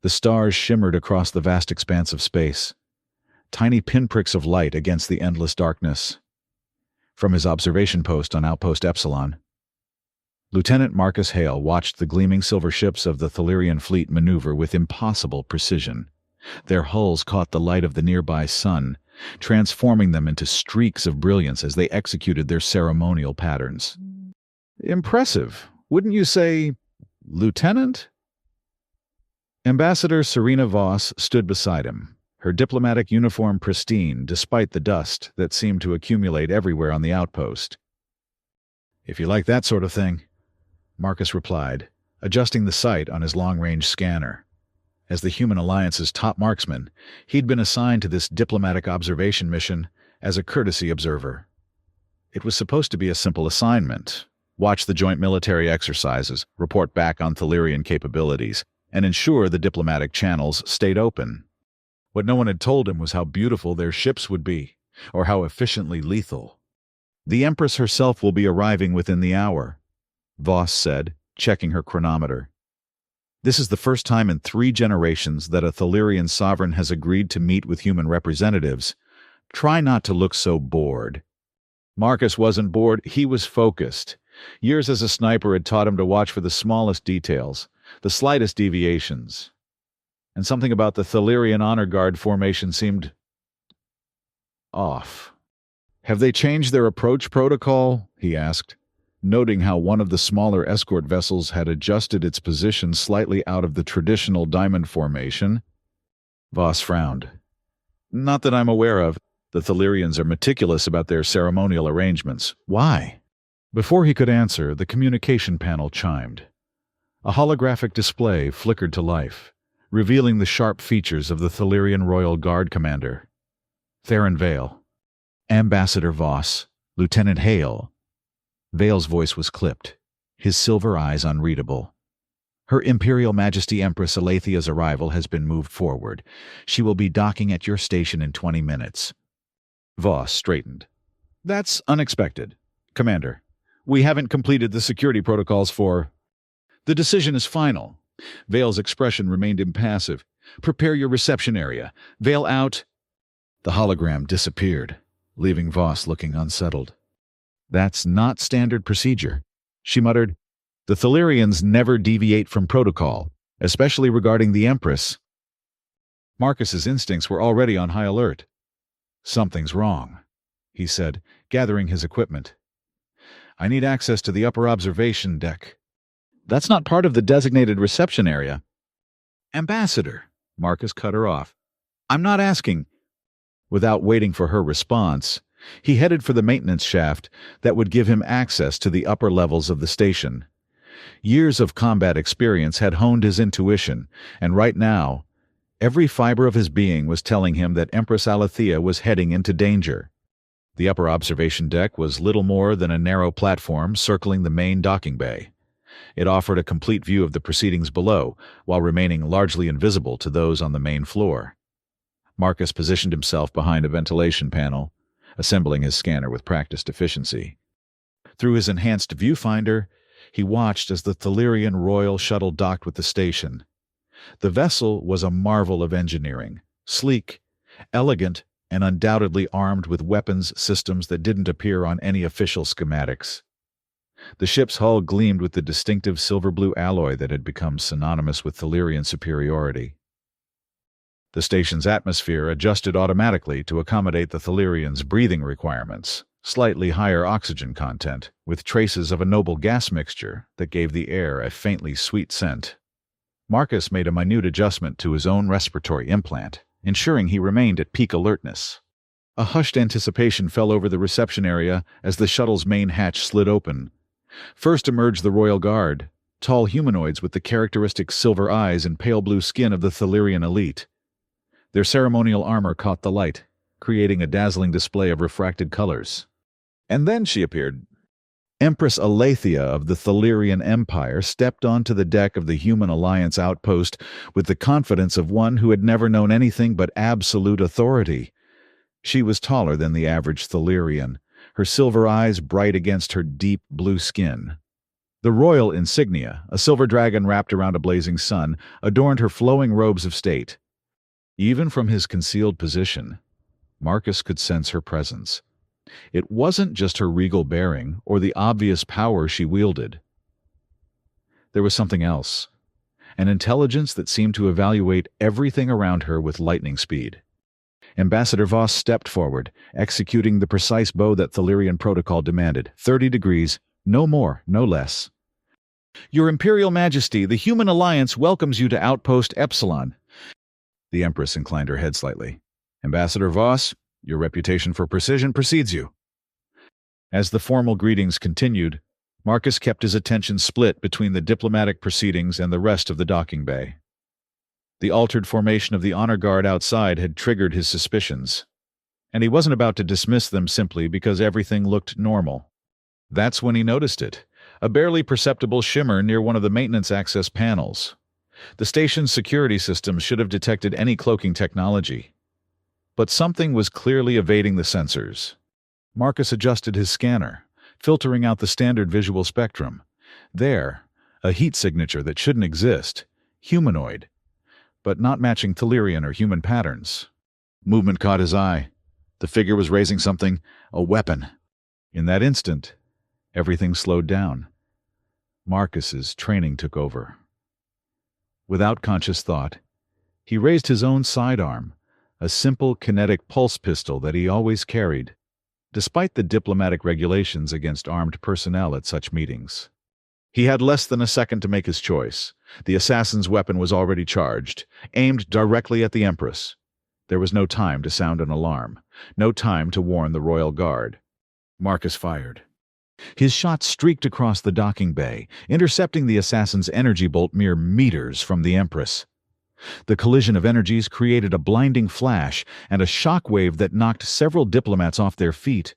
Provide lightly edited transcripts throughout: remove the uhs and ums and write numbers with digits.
The stars shimmered across the vast expanse of space, tiny pinpricks of light against the endless darkness. From his observation post on Outpost Epsilon, Lieutenant Marcus Hale watched the gleaming silver ships of the Thalirian fleet maneuver with impossible precision. Their hulls caught the light of the nearby sun, transforming them into streaks of brilliance as they executed their ceremonial patterns. Impressive, wouldn't you say, Lieutenant? Ambassador Serena Voss stood beside him, her diplomatic uniform pristine despite the dust that seemed to accumulate everywhere on the outpost. "If you like that sort of thing," Marcus replied, adjusting the sight on his long-range scanner. As the Human Alliance's top marksman, he'd been assigned to this diplomatic observation mission as a courtesy observer. It was supposed to be a simple assignment: watch the joint military exercises, report back on Thalirian capabilities, and ensure the diplomatic channels stayed open. What no one had told him was how beautiful their ships would be, or how efficiently lethal. "The Empress herself will be arriving within the hour," Voss said, checking her chronometer. "This is the first time in 3 generations that a Thalirian sovereign has agreed to meet with human representatives. Try not to look so bored." Marcus wasn't bored, he was focused. Years as a sniper had taught him to watch for the smallest details, the slightest deviations. And something about the Thalirian Honor Guard formation seemed off. "Have they changed their approach protocol?" he asked, noting how one of the smaller escort vessels had adjusted its position slightly out of the traditional diamond formation. Voss frowned. "Not that I'm aware of. The Thalirians are meticulous about their ceremonial arrangements. Why?" Before he could answer, the communication panel chimed. A holographic display flickered to life, revealing the sharp features of the Thalirian Royal Guard commander. Theron Vale. "Ambassador Voss, Lieutenant Hale." Vale's voice was clipped, his silver eyes unreadable. "Her Imperial Majesty Empress Alethia's arrival has been moved forward. She will be docking at your station in 20 minutes. Voss straightened. "That's unexpected. Commander, we haven't completed the security protocols for—" "The decision is final." Vale's expression remained impassive. "Prepare your reception area. Vale out." The hologram disappeared, leaving Voss looking unsettled. "That's not standard procedure," she muttered. "The Thalirians never deviate from protocol, especially regarding the Empress." Marcus's instincts were already on high alert. "Something's wrong," he said, gathering his equipment. "I need access to the upper observation deck." "That's not part of the designated reception area." "Ambassador," Marcus cut her off. "I'm not asking." Without waiting for her response, he headed for the maintenance shaft that would give him access to the upper levels of the station. Years of combat experience had honed his intuition, and right now, every fiber of his being was telling him that Empress Alethea was heading into danger. The upper observation deck was little more than a narrow platform circling the main docking bay. It offered a complete view of the proceedings below, while remaining largely invisible to those on the main floor. Marcus positioned himself behind a ventilation panel, assembling his scanner with practiced efficiency. Through his enhanced viewfinder, he watched as the Thalirian Royal Shuttle docked with the station. The vessel was a marvel of engineering, sleek, elegant, and undoubtedly armed with weapons systems that didn't appear on any official schematics. The ship's hull gleamed with the distinctive silver-blue alloy that had become synonymous with Thalirian superiority. The station's atmosphere adjusted automatically to accommodate the Thalirians' breathing requirements, slightly higher oxygen content, with traces of a noble gas mixture that gave the air a faintly sweet scent. Marcus made a minute adjustment to his own respiratory implant, ensuring he remained at peak alertness. A hushed anticipation fell over the reception area as the shuttle's main hatch slid open. First emerged the Royal Guard, tall humanoids with the characteristic silver eyes and pale blue skin of the Thalirian elite. Their ceremonial armor caught the light, creating a dazzling display of refracted colors. And then she appeared. Empress Alethea of the Thalirian Empire stepped onto the deck of the Human Alliance outpost with the confidence of one who had never known anything but absolute authority. She was taller than the average Thalirian, her silver eyes bright against her deep blue skin. The royal insignia, a silver dragon wrapped around a blazing sun, adorned her flowing robes of state. Even from his concealed position, Marcus could sense her presence. It wasn't just her regal bearing or the obvious power she wielded. There was something else, an intelligence that seemed to evaluate everything around her with lightning speed. Ambassador Voss stepped forward, executing the precise bow that Thalirian protocol demanded, 30 degrees, no more, no less. "Your Imperial Majesty, the Human Alliance welcomes you to Outpost Epsilon." The Empress inclined her head slightly. "Ambassador Voss, your reputation for precision precedes you." As the formal greetings continued, Marcus kept his attention split between the diplomatic proceedings and the rest of the docking bay. The altered formation of the honor guard outside had triggered his suspicions, and he wasn't about to dismiss them simply because everything looked normal. That's when he noticed it, a barely perceptible shimmer near one of the maintenance access panels. The station's security systems should have detected any cloaking technology. But something was clearly evading the sensors. Marcus adjusted his scanner, filtering out the standard visual spectrum. There, a heat signature that shouldn't exist, humanoid, but not matching Thalirian or human patterns. Movement caught his eye. The figure was raising something, a weapon. In that instant, everything slowed down. Marcus's training took over. Without conscious thought, he raised his own sidearm, a simple kinetic pulse pistol that he always carried, despite the diplomatic regulations against armed personnel at such meetings. He had less than a second to make his choice. The assassin's weapon was already charged, aimed directly at the Empress. There was no time to sound an alarm, no time to warn the royal guard. Marcus fired. His shot streaked across the docking bay, intercepting the assassin's energy bolt mere meters from the Empress. The collision of energies created a blinding flash and a shock wave that knocked several diplomats off their feet.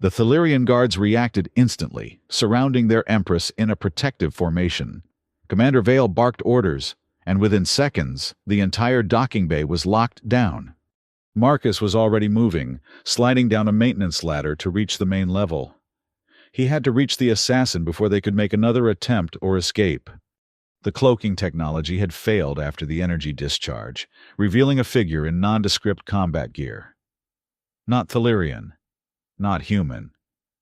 The Thalirian guards reacted instantly, surrounding their Empress in a protective formation. Commander Vale barked orders, and within seconds, the entire docking bay was locked down. Marcus was already moving, sliding down a maintenance ladder to reach the main level. He had to reach the assassin before they could make another attempt or escape. The cloaking technology had failed after the energy discharge, revealing a figure in nondescript combat gear. Not Thalirian. Not human.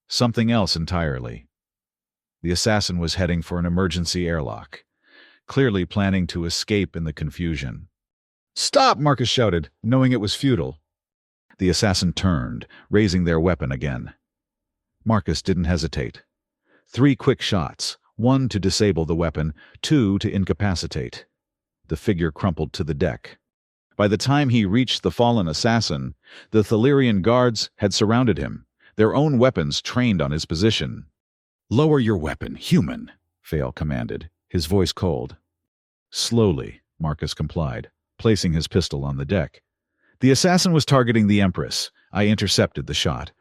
Something else entirely. The assassin was heading for an emergency airlock, clearly planning to escape in the confusion. "Stop!" Marcus shouted, knowing it was futile. The assassin turned, raising their weapon again. Marcus didn't hesitate. 3 quick shots, 1 to disable the weapon, 2 to incapacitate. The figure crumpled to the deck. By the time he reached the fallen assassin, the Thalirian guards had surrounded him, their own weapons trained on his position. "Lower your weapon, human," Vale commanded, his voice cold. Slowly, Marcus complied, placing his pistol on the deck. The assassin was targeting the Empress. I intercepted the shot.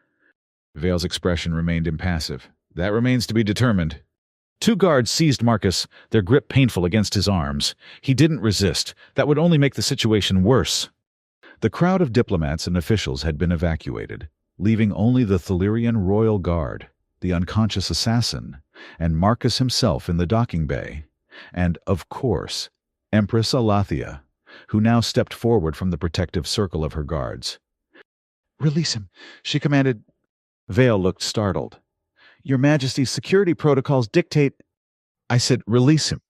Vale's expression remained impassive. "That remains to be determined." 2 guards seized Marcus, their grip painful against his arms. He didn't resist. That would only make the situation worse. The crowd of diplomats and officials had been evacuated, leaving only the Thalirian royal guard, the unconscious assassin, and Marcus himself in the docking bay. And, of course, Empress Alathia, who now stepped forward from the protective circle of her guards. "Release him," she commanded. Vale looked startled. "Your Majesty's security protocols dictate—" "I said release him."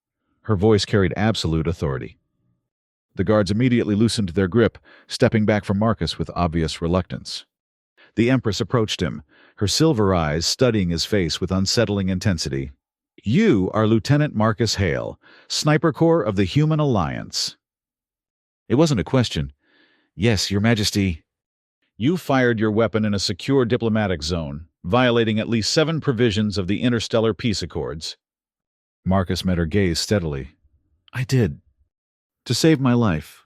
Her voice carried absolute authority. The guards immediately loosened their grip, stepping back from Marcus with obvious reluctance. The Empress approached him, her silver eyes studying his face with unsettling intensity. "You are Lieutenant Marcus Hale, Sniper Corps of the Human Alliance." It wasn't a question. "Yes, Your Majesty." "You fired your weapon in a secure diplomatic zone, violating at least 7 provisions of the Interstellar Peace Accords." Marcus met her gaze steadily. "I did. To save my life."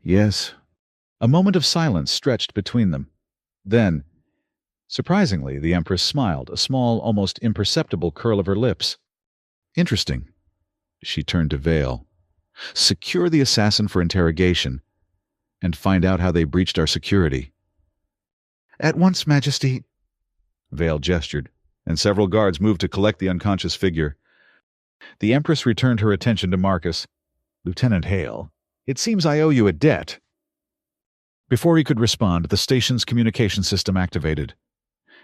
"Yes." A moment of silence stretched between them. Then, surprisingly, the Empress smiled, a small, almost imperceptible curl of her lips. "Interesting." She turned to Vale. "Secure the assassin for interrogation, and find out how they breached our security." "At once, Majesty." Vale gestured, and several guards moved to collect the unconscious figure. The Empress returned her attention to Marcus. "Lieutenant Hale, it seems I owe you a debt." Before he could respond, the station's communication system activated.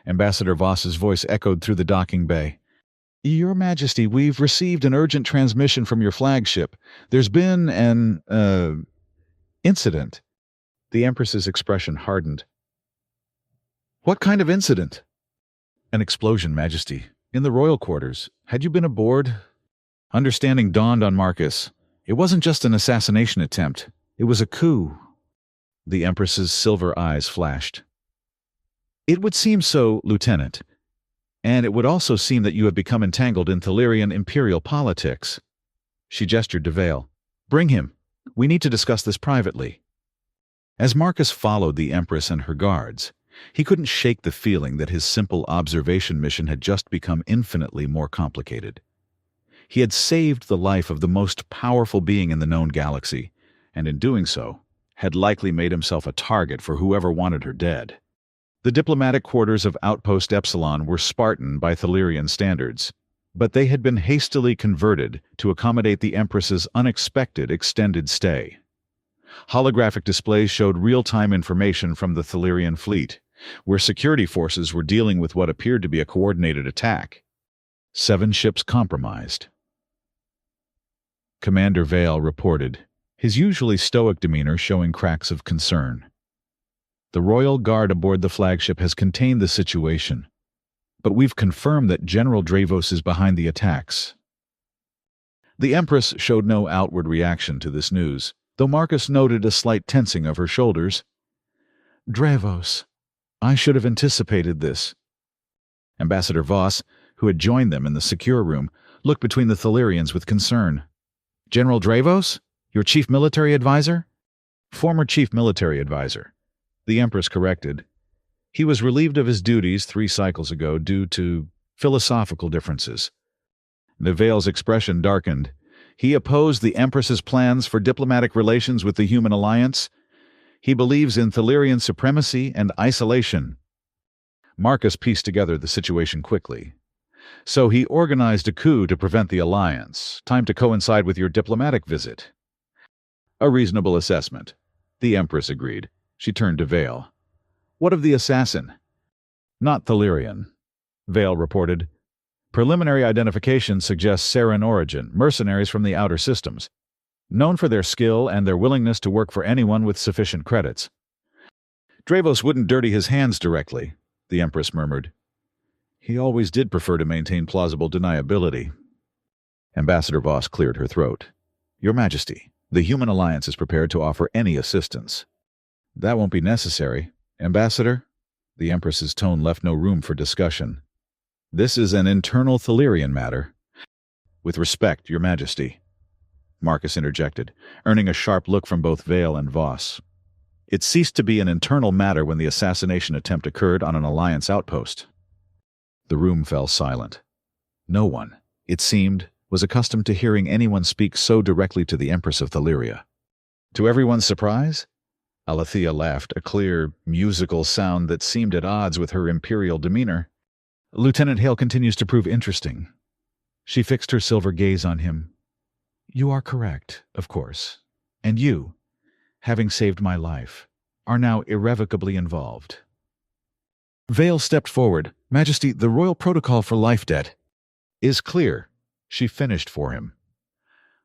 Ambassador Voss's voice echoed through the docking bay. "Your Majesty, we've received an urgent transmission from your flagship. There's been an incident." The Empress's expression hardened. "What kind of incident?" "An explosion, Majesty. In the royal quarters. Had you been aboard?" Understanding dawned on Marcus. It wasn't just an assassination attempt. It was a coup. The Empress's silver eyes flashed. "It would seem so, Lieutenant. And it would also seem that you have become entangled in Thalirian imperial politics." She gestured to Vale. "Bring him. We need to discuss this privately." As Marcus followed the Empress and her guards, he couldn't shake the feeling that his simple observation mission had just become infinitely more complicated. He had saved the life of the most powerful being in the known galaxy, and in doing so, had likely made himself a target for whoever wanted her dead. The diplomatic quarters of Outpost Epsilon were Spartan by Thalirian standards, but they had been hastily converted to accommodate the Empress's unexpected extended stay. Holographic displays showed real-time information from the Thalirian fleet, where security forces were dealing with what appeared to be a coordinated attack. 7 ships compromised. Commander Vale reported, his usually stoic demeanor showing cracks of concern. "The Royal Guard aboard the flagship has contained the situation, but we've confirmed that General Dravos is behind the attacks." The Empress showed no outward reaction to this news, though Marcus noted a slight tensing of her shoulders. "Dravos. I should have anticipated this." Ambassador Voss, who had joined them in the secure room, looked between the Thalirians with concern. "General Dravos? Your chief military advisor?" "Former chief military advisor," the Empress corrected. "He was relieved of his duties 3 cycles ago due to philosophical differences." Vale's expression darkened. He opposed the Empress's plans for diplomatic relations with the Human Alliance. He believes in Thalirian supremacy and isolation. Marcus pieced together the situation quickly. "So he organized a coup to prevent the alliance, timed to coincide with your diplomatic visit." "A reasonable assessment," the Empress agreed. She turned to Vale. "What of the assassin?" "Not Thalirian," Vale reported. "Preliminary identification suggests Saran origin, mercenaries from the outer systems, known for their skill and their willingness to work for anyone with sufficient credits." "Dravos wouldn't dirty his hands directly," the Empress murmured. "He always did prefer to maintain plausible deniability." Ambassador Voss cleared her throat. "Your Majesty, the Human Alliance is prepared to offer any assistance." "That won't be necessary, Ambassador." The Empress's tone left no room for discussion. "This is an internal Thalirian matter." "With respect, Your Majesty," Marcus interjected, earning a sharp look from both Vale and Voss. "It ceased to be an internal matter when the assassination attempt occurred on an Alliance outpost." The room fell silent. No one, it seemed, was accustomed to hearing anyone speak so directly to the Empress of Thaliria. To everyone's surprise, Alethea laughed, a clear, musical sound that seemed at odds with her imperial demeanor. "Lieutenant Hale continues to prove interesting." She fixed her silver gaze on him. "You are correct, of course. And you, having saved my life, are now irrevocably involved." Vale stepped forward. "Majesty, the royal protocol for life debt is clear." She finished for him.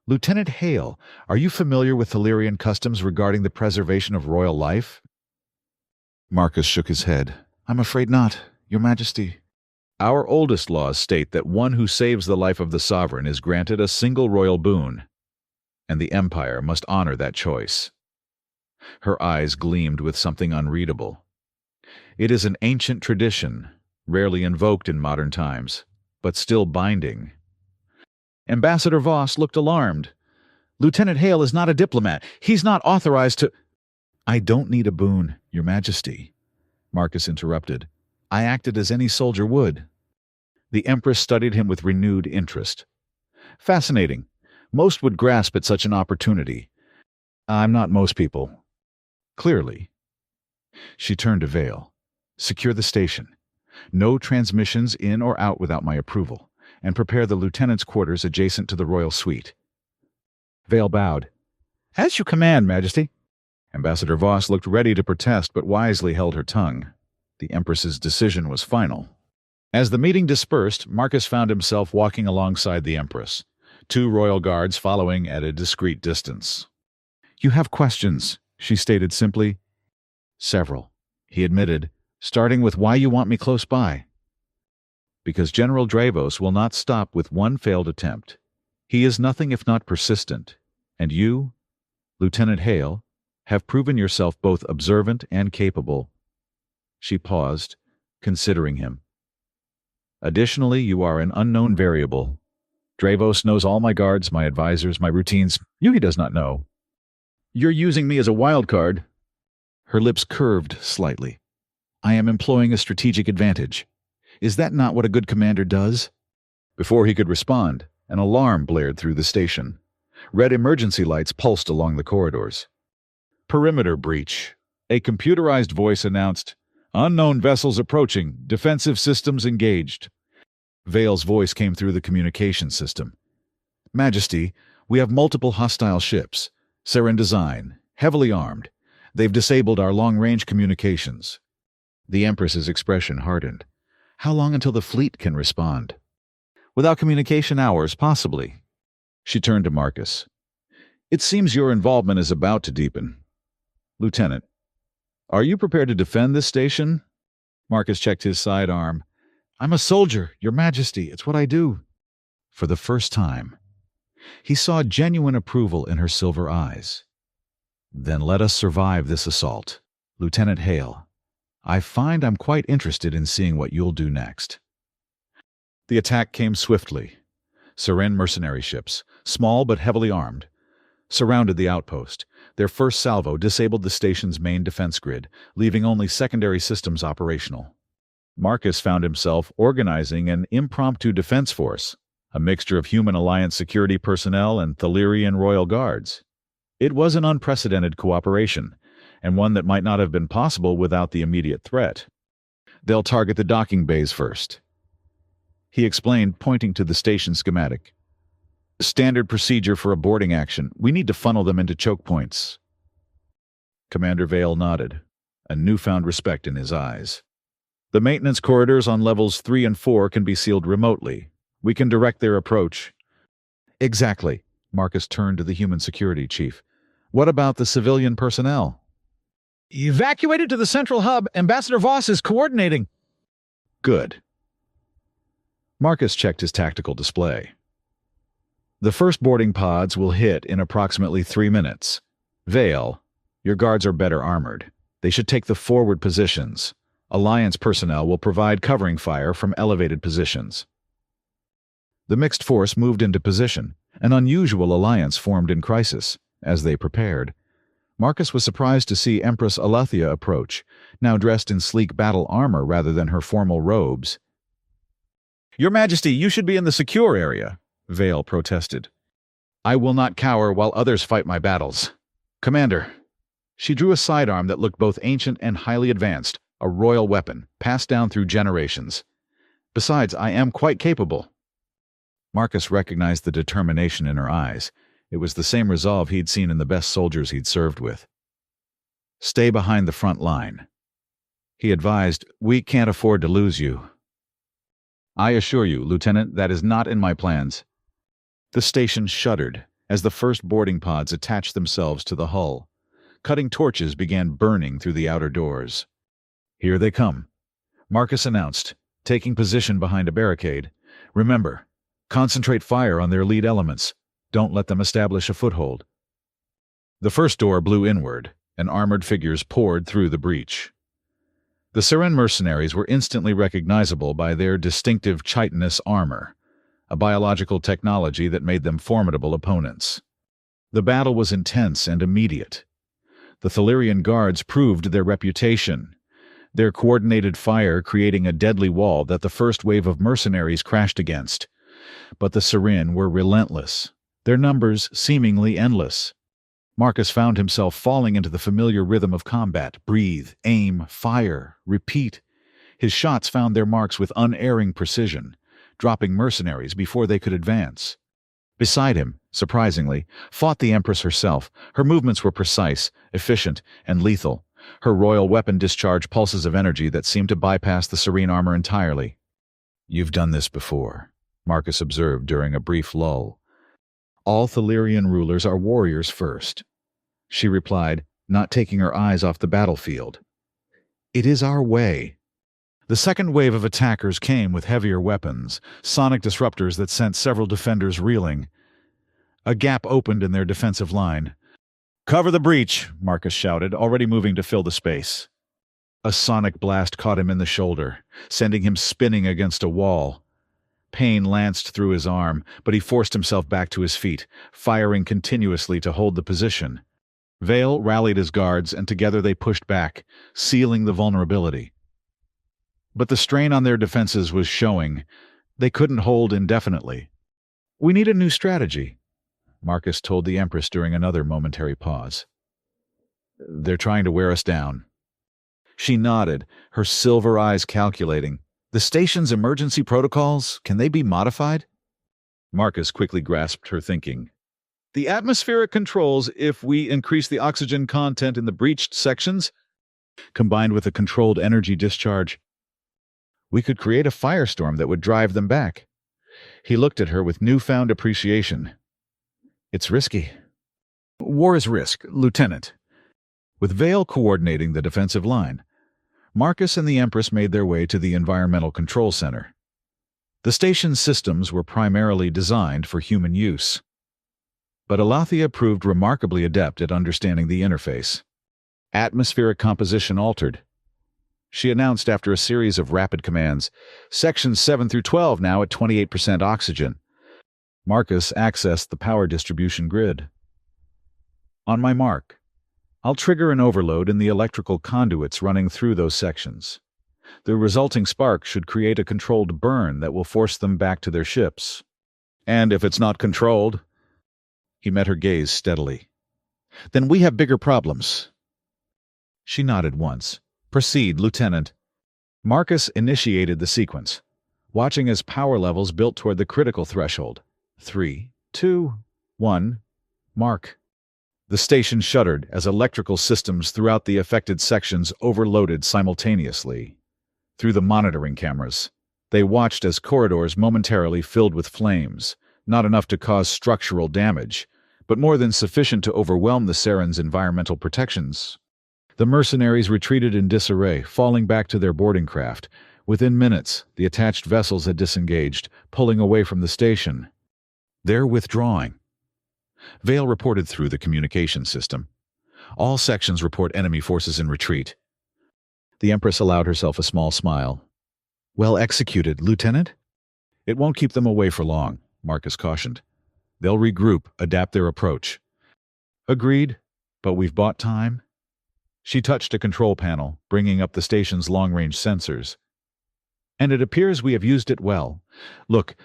"Lieutenant Hale, are you familiar with Thalirian customs regarding the preservation of royal life?" Marcus shook his head. "I'm afraid not, Your Majesty." "Our oldest laws state that one who saves the life of the sovereign is granted a single royal boon, and the Empire must honor that choice." Her eyes gleamed with something unreadable. "It is an ancient tradition, rarely invoked in modern times, but still binding." Ambassador Voss looked alarmed. "Lieutenant Hale is not a diplomat. He's not authorized to—" "I don't need a boon, Your Majesty," Marcus interrupted. "I acted as any soldier would." The Empress studied him with renewed interest. "Fascinating. Most would grasp at such an opportunity. I'm not most people." "Clearly." She turned to Vale. "Secure the station. No transmissions in or out without my approval. and prepare the lieutenant's quarters adjacent to the royal suite. Vale bowed. As you command, Majesty. Ambassador Voss looked ready to protest, but wisely held her tongue. The Empress's decision was final. As the meeting dispersed, Marcus found himself walking alongside the Empress, 2 royal guards following at a discreet distance. You have questions, she stated simply. Several, he admitted, starting with why you want me close by. Because General Dravos will not stop with one failed attempt. He is nothing if not persistent, and you, Lieutenant Hale, have proven yourself both observant and capable. She paused, considering him. Additionally, you are an unknown variable. Dravos knows all my guards, my advisors, my routines. You he does not know. You're using me as a wild card. Her lips curved slightly. I am employing a strategic advantage. Is that not what a good commander does? Before he could respond, an alarm blared through the station. Red emergency lights pulsed along the corridors. Perimeter breach. A computerized voice announced, Unknown vessels approaching. Defensive systems engaged. Vale's voice came through the communication system. Majesty, we have multiple hostile ships. Saren design. Heavily armed. They've disabled our long-range communications. The Empress's expression hardened. How long until the fleet can respond? Without communication hours, possibly. She turned to Marcus. It seems your involvement is about to deepen. Lieutenant, are you prepared to defend this station? Marcus checked his sidearm. I'm a soldier, Your Majesty. It's what I do. For the first time, he saw genuine approval in her silver eyes. Then let us survive this assault. Lieutenant Hale, I find I'm quite interested in seeing what you'll do next. The attack came swiftly. Saren mercenary ships, small but heavily armed, surrounded the outpost. Their first salvo disabled the station's main defense grid, leaving only secondary systems operational. Marcus found himself organizing an impromptu defense force, a mixture of human alliance security personnel and Thalirian royal guards. It was an unprecedented cooperation, and one that might not have been possible without the immediate threat. They'll target the docking bays first, he explained, pointing to the station schematic. Standard procedure for a boarding action. We need to funnel them into choke points. Commander Vale nodded, a newfound respect in his eyes. The maintenance corridors on levels 3 and 4 can be sealed remotely. We can direct their approach. Exactly. Marcus turned to the human security chief. What about the civilian personnel? Evacuated to the central hub. Ambassador Voss is coordinating. Good. Marcus checked his tactical display. The first boarding pods will hit in approximately 3 minutes. Vale, your guards are better armored. They should take the forward positions. Alliance personnel will provide covering fire from elevated positions. The mixed force moved into position. An unusual alliance formed in crisis. As they prepared, Marcus was surprised to see Empress Alethea approach, now dressed in sleek battle armor rather than her formal robes. Your Majesty, you should be in the secure area, Vale protested. I will not cower while others fight my battles. Commander. She drew a sidearm that looked both ancient and highly advanced, a royal weapon, passed down through generations. Besides, I am quite capable. Marcus recognized the determination in her eyes. It was the same resolve he'd seen in the best soldiers he'd served with. Stay behind the front line. He advised, we can't afford to lose you. I assure you, Lieutenant, that is not in my plans. The station shuddered as the first boarding pods attached themselves to the hull. Cutting torches began burning through the outer doors. Here they come, Marcus announced, taking position behind a barricade. Remember, concentrate fire on their lead elements. Don't let them establish a foothold. The first door blew inward, and armored figures poured through the breach. The Saren mercenaries were instantly recognizable by their distinctive chitinous armor, a biological technology that made them formidable opponents. The battle was intense and immediate. The Thalirian guards proved their reputation, their coordinated fire creating a deadly wall that the first wave of mercenaries crashed against. But the Saren were relentless, their numbers seemingly endless. Marcus found himself falling into the familiar rhythm of combat. Breathe, aim, fire, repeat. His shots found their marks with unerring precision, dropping mercenaries before they could advance. Beside him, surprisingly, fought the Empress herself. Her movements were precise, efficient, and lethal. Her royal weapon discharged pulses of energy that seemed to bypass the serene armor entirely. "You've done this before," Marcus observed during a brief lull. "All Thalirian rulers are warriors first," she replied, not taking her eyes off the battlefield. "It is our way." The second wave of attackers came with heavier weapons, sonic disruptors that sent several defenders reeling. A gap opened in their defensive line. "Cover the breach," Marcus shouted, already moving to fill the space. A sonic blast caught him in the shoulder, sending him spinning against a wall. Pain lanced through his arm, but he forced himself back to his feet, firing continuously to hold the position. Vale rallied his guards, and together they pushed back, sealing the vulnerability. But the strain on their defenses was showing. They couldn't hold indefinitely. "We need a new strategy," Marcus told the Empress during another momentary pause. "They're trying to wear us down." She nodded, her silver eyes calculating. "The station's emergency protocols, can they be modified?" Marcus quickly grasped her thinking. "The atmospheric controls, if we increase the oxygen content in the breached sections, combined with a controlled energy discharge, we could create a firestorm that would drive them back." He looked at her with newfound appreciation. "It's risky." "War is risk, Lieutenant." With Vale coordinating the defensive line, Marcus and the Empress made their way to the Environmental Control Center. The station's systems were primarily designed for human use, but Alathea proved remarkably adept at understanding the interface. Atmospheric composition altered. She announced after a series of rapid commands, "Sections 7 through 12 now at 28% oxygen." Marcus accessed the power distribution grid. "On my mark, I'll trigger an overload in the electrical conduits running through those sections. The resulting spark should create a controlled burn that will force them back to their ships. And if it's not controlled—" He met her gaze steadily. "Then we have bigger problems." She nodded once. "Proceed, Lieutenant." Marcus initiated the sequence, watching as power levels built toward the critical threshold. 3, 2, 1, mark. The station shuddered as electrical systems throughout the affected sections overloaded simultaneously. Through the monitoring cameras, they watched as corridors momentarily filled with flames, not enough to cause structural damage, but more than sufficient to overwhelm the Saren's environmental protections. The mercenaries retreated in disarray, falling back to their boarding craft. Within minutes, the attached vessels had disengaged, pulling away from the station. "They're withdrawing." Vale reported through the communication system. "All sections report enemy forces in retreat." The Empress allowed herself a small smile. "Well executed, Lieutenant." "It won't keep them away for long," Marcus cautioned. "They'll regroup, adapt their approach." "Agreed, but we've bought time." She touched a control panel, bringing up the station's long-range sensors. "And it appears we have used it well. Look."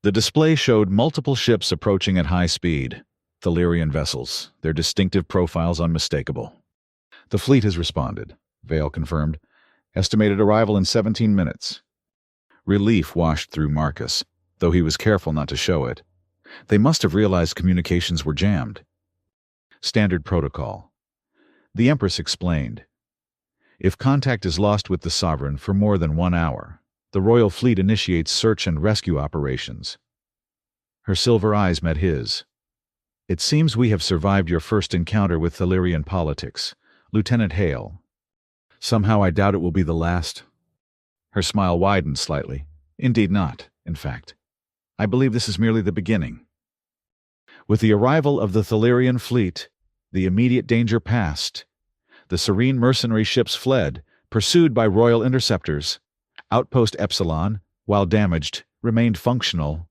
The display showed multiple ships approaching at high speed. Thalirian vessels, their distinctive profiles unmistakable. "The fleet has responded," Vale confirmed. "Estimated arrival in 17 minutes. Relief washed through Marcus, though he was careful not to show it. They must have realized communications were jammed. "Standard protocol." The Empress explained. "If contact is lost with the Sovereign for more than 1 hour, the Royal Fleet initiates search and rescue operations." Her silver eyes met his. "It seems we have survived your first encounter with Thalirian politics, Lieutenant Hale. Somehow I doubt it will be the last." Her smile widened slightly. "Indeed not, in fact. I believe this is merely the beginning." With the arrival of the Thalirian fleet, the immediate danger passed. The serene mercenary ships fled, pursued by royal interceptors. Outpost Epsilon, while damaged, remained functional.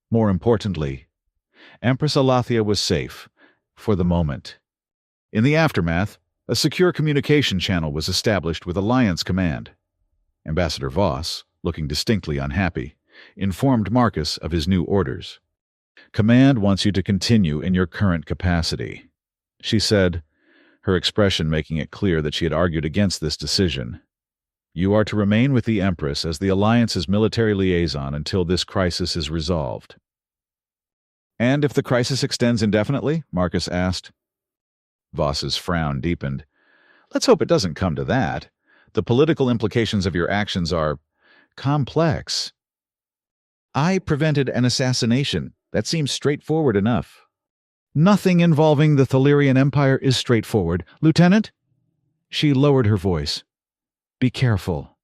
More importantly, Empress Alathea was safe, for the moment. In the aftermath, a secure communication channel was established with Alliance Command. Ambassador Voss, looking distinctly unhappy, informed Marcus of his new orders. "Command wants you to continue in your current capacity," she said, her expression making it clear that she had argued against this decision. You are to remain with the Empress as the Alliance's military liaison until this crisis is resolved. And if the crisis extends indefinitely? Marcus asked. Voss's frown deepened. Let's hope it doesn't come to that. The political implications of your actions are complex. I prevented an assassination. That seems straightforward enough. Nothing involving the Thalirian Empire is straightforward. Lieutenant? She lowered her voice. Be careful.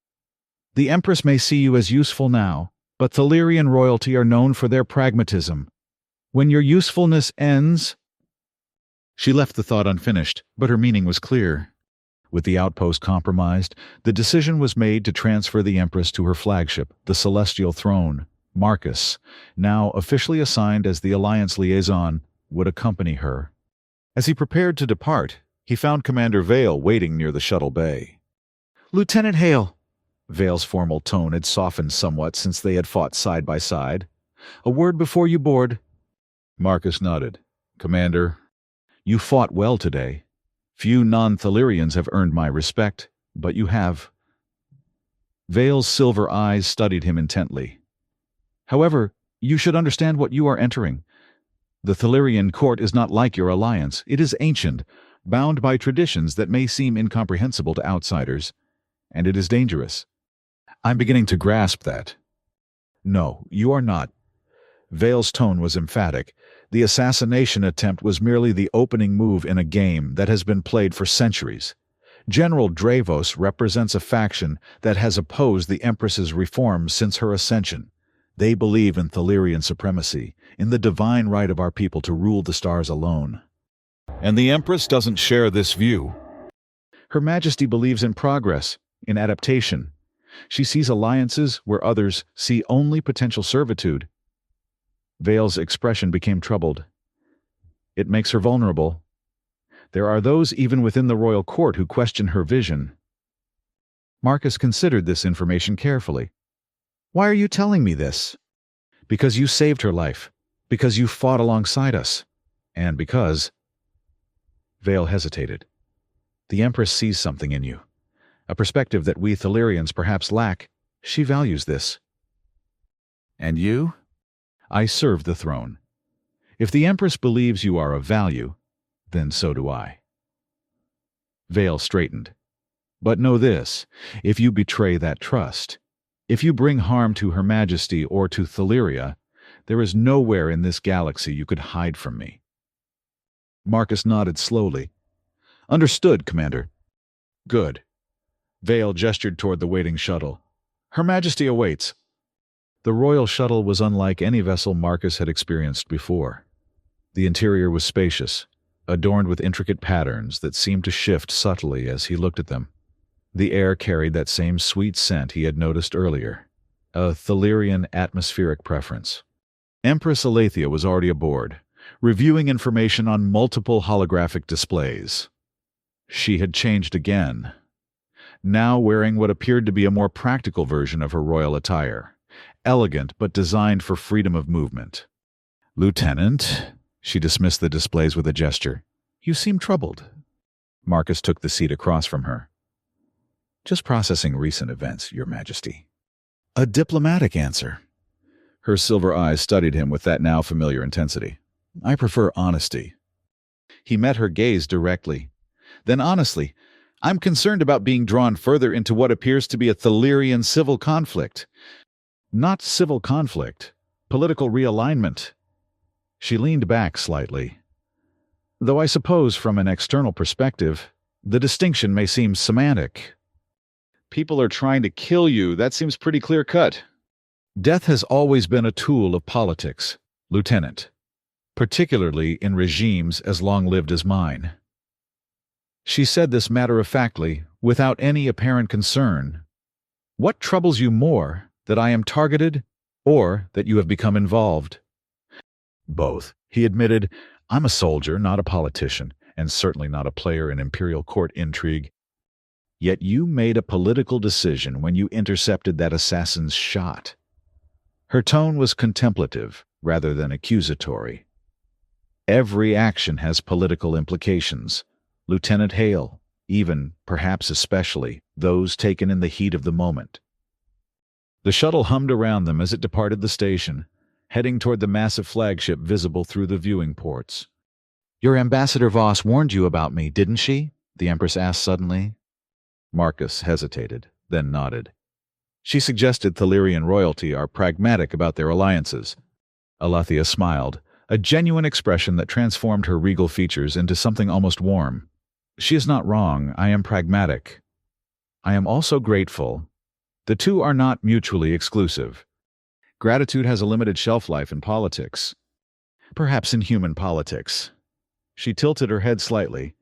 The Empress may see you as useful now, but Thalirian royalty are known for their pragmatism. When your usefulness ends... She left the thought unfinished, but her meaning was clear. With the outpost compromised, the decision was made to transfer the Empress to her flagship, the Celestial Throne. Marcus, now officially assigned as the Alliance liaison, would accompany her. As he prepared to depart, he found Commander Vale waiting near the shuttle bay. Lieutenant Hale. Vale's formal tone had softened somewhat since they had fought side by side. A word before you board. Marcus nodded. Commander, you fought well today. Few non-Thalirians have earned my respect, but you have. Vale's silver eyes studied him intently. However, you should understand what you are entering. The Thalirian court is not like your alliance. It is ancient, bound by traditions that may seem incomprehensible to outsiders, and it is dangerous. I'm beginning to grasp that. No, you are not. Vale's tone was emphatic. The assassination attempt was merely the opening move in a game that has been played for centuries. General Dravos represents a faction that has opposed the Empress's reforms since her ascension. They believe in Thalirian supremacy, in the divine right of our people to rule the stars alone. And the Empress doesn't share this view. Her Majesty believes in progress, in adaptation. She sees alliances where others see only potential servitude. Vale's expression became troubled. It makes her vulnerable. There are those even within the royal court who question her vision. Marcus considered this information carefully. Why are you telling me this? Because you saved her life. Because you fought alongside us. And because... Vale hesitated. The Empress sees something in you. A perspective that we Thalirians perhaps lack. She values this. And you? I serve the throne. If the Empress believes you are of value, then so do I. Vale straightened. But know this, if you betray that trust, if you bring harm to Her Majesty or to Thaliria, there is nowhere in this galaxy you could hide from me. Marcus nodded slowly. Understood, Commander. Good. Vale gestured toward the waiting shuttle. Her Majesty awaits. The royal shuttle was unlike any vessel Marcus had experienced before. The interior was spacious, adorned with intricate patterns that seemed to shift subtly as he looked at them. The air carried that same sweet scent he had noticed earlier, a Thalirian atmospheric preference. Empress Aletheia was already aboard, reviewing information on multiple holographic displays. She had changed again, now wearing what appeared to be a more practical version of her royal attire. Elegant but designed for freedom of movement. Lieutenant, she dismissed the displays with a gesture. You seem troubled. Marcus took the seat across from her. Just processing recent events, Your Majesty. A diplomatic answer. Her silver eyes studied him with that now familiar intensity. I prefer honesty. He met her gaze directly. Then honestly, I'm concerned about being drawn further into what appears to be a Thalirian civil conflict. Not civil conflict, political realignment. She leaned back slightly. Though I suppose from an external perspective, the distinction may seem semantic. People are trying to kill you. That seems pretty clear-cut. Death has always been a tool of politics, Lieutenant, particularly in regimes as long-lived as mine. She said this matter-of-factly, without any apparent concern. What troubles you more? That I am targeted, or that you have become involved? Both. He admitted, I'm a soldier, not a politician, and certainly not a player in imperial court intrigue. Yet you made a political decision when you intercepted that assassin's shot. Her tone was contemplative, rather than accusatory. Every action has political implications. Lieutenant Hale, even, perhaps especially, those taken in the heat of the moment. The shuttle hummed around them as it departed the station, heading toward the massive flagship visible through the viewing ports. "Your Ambassador Voss warned you about me, didn't she?" the Empress asked suddenly. Marcus hesitated, then nodded. "She suggested Thalirian royalty are pragmatic about their alliances." Alethea smiled, a genuine expression that transformed her regal features into something almost warm. "She is not wrong. I am pragmatic. I am also grateful. The two are not mutually exclusive. Gratitude has a limited shelf life in politics. Perhaps in human politics." She tilted her head slightly.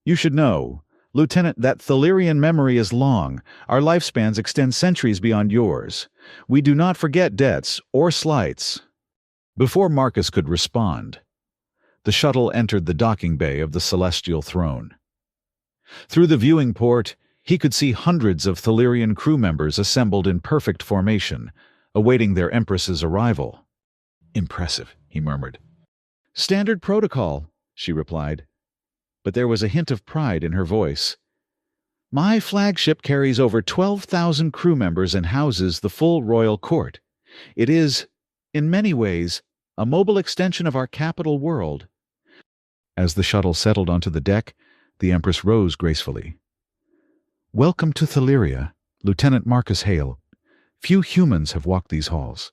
"You should know, Lieutenant, that Thalirian memory is long. Our lifespans extend centuries beyond yours. We do not forget debts or slights." Before Marcus could respond, the shuttle entered the docking bay of the Celestial Throne. Through the viewing port, he could see hundreds of Thalirian crew members assembled in perfect formation, awaiting their Empress's arrival. "Impressive," he murmured. "Standard protocol," she replied, but there was a hint of pride in her voice. "My flagship carries over 12,000 crew members and houses the full royal court. It is, in many ways, a mobile extension of our capital world." As the shuttle settled onto the deck, the Empress rose gracefully. "Welcome to Thaliria, Lieutenant Marcus Hale. Few humans have walked these halls."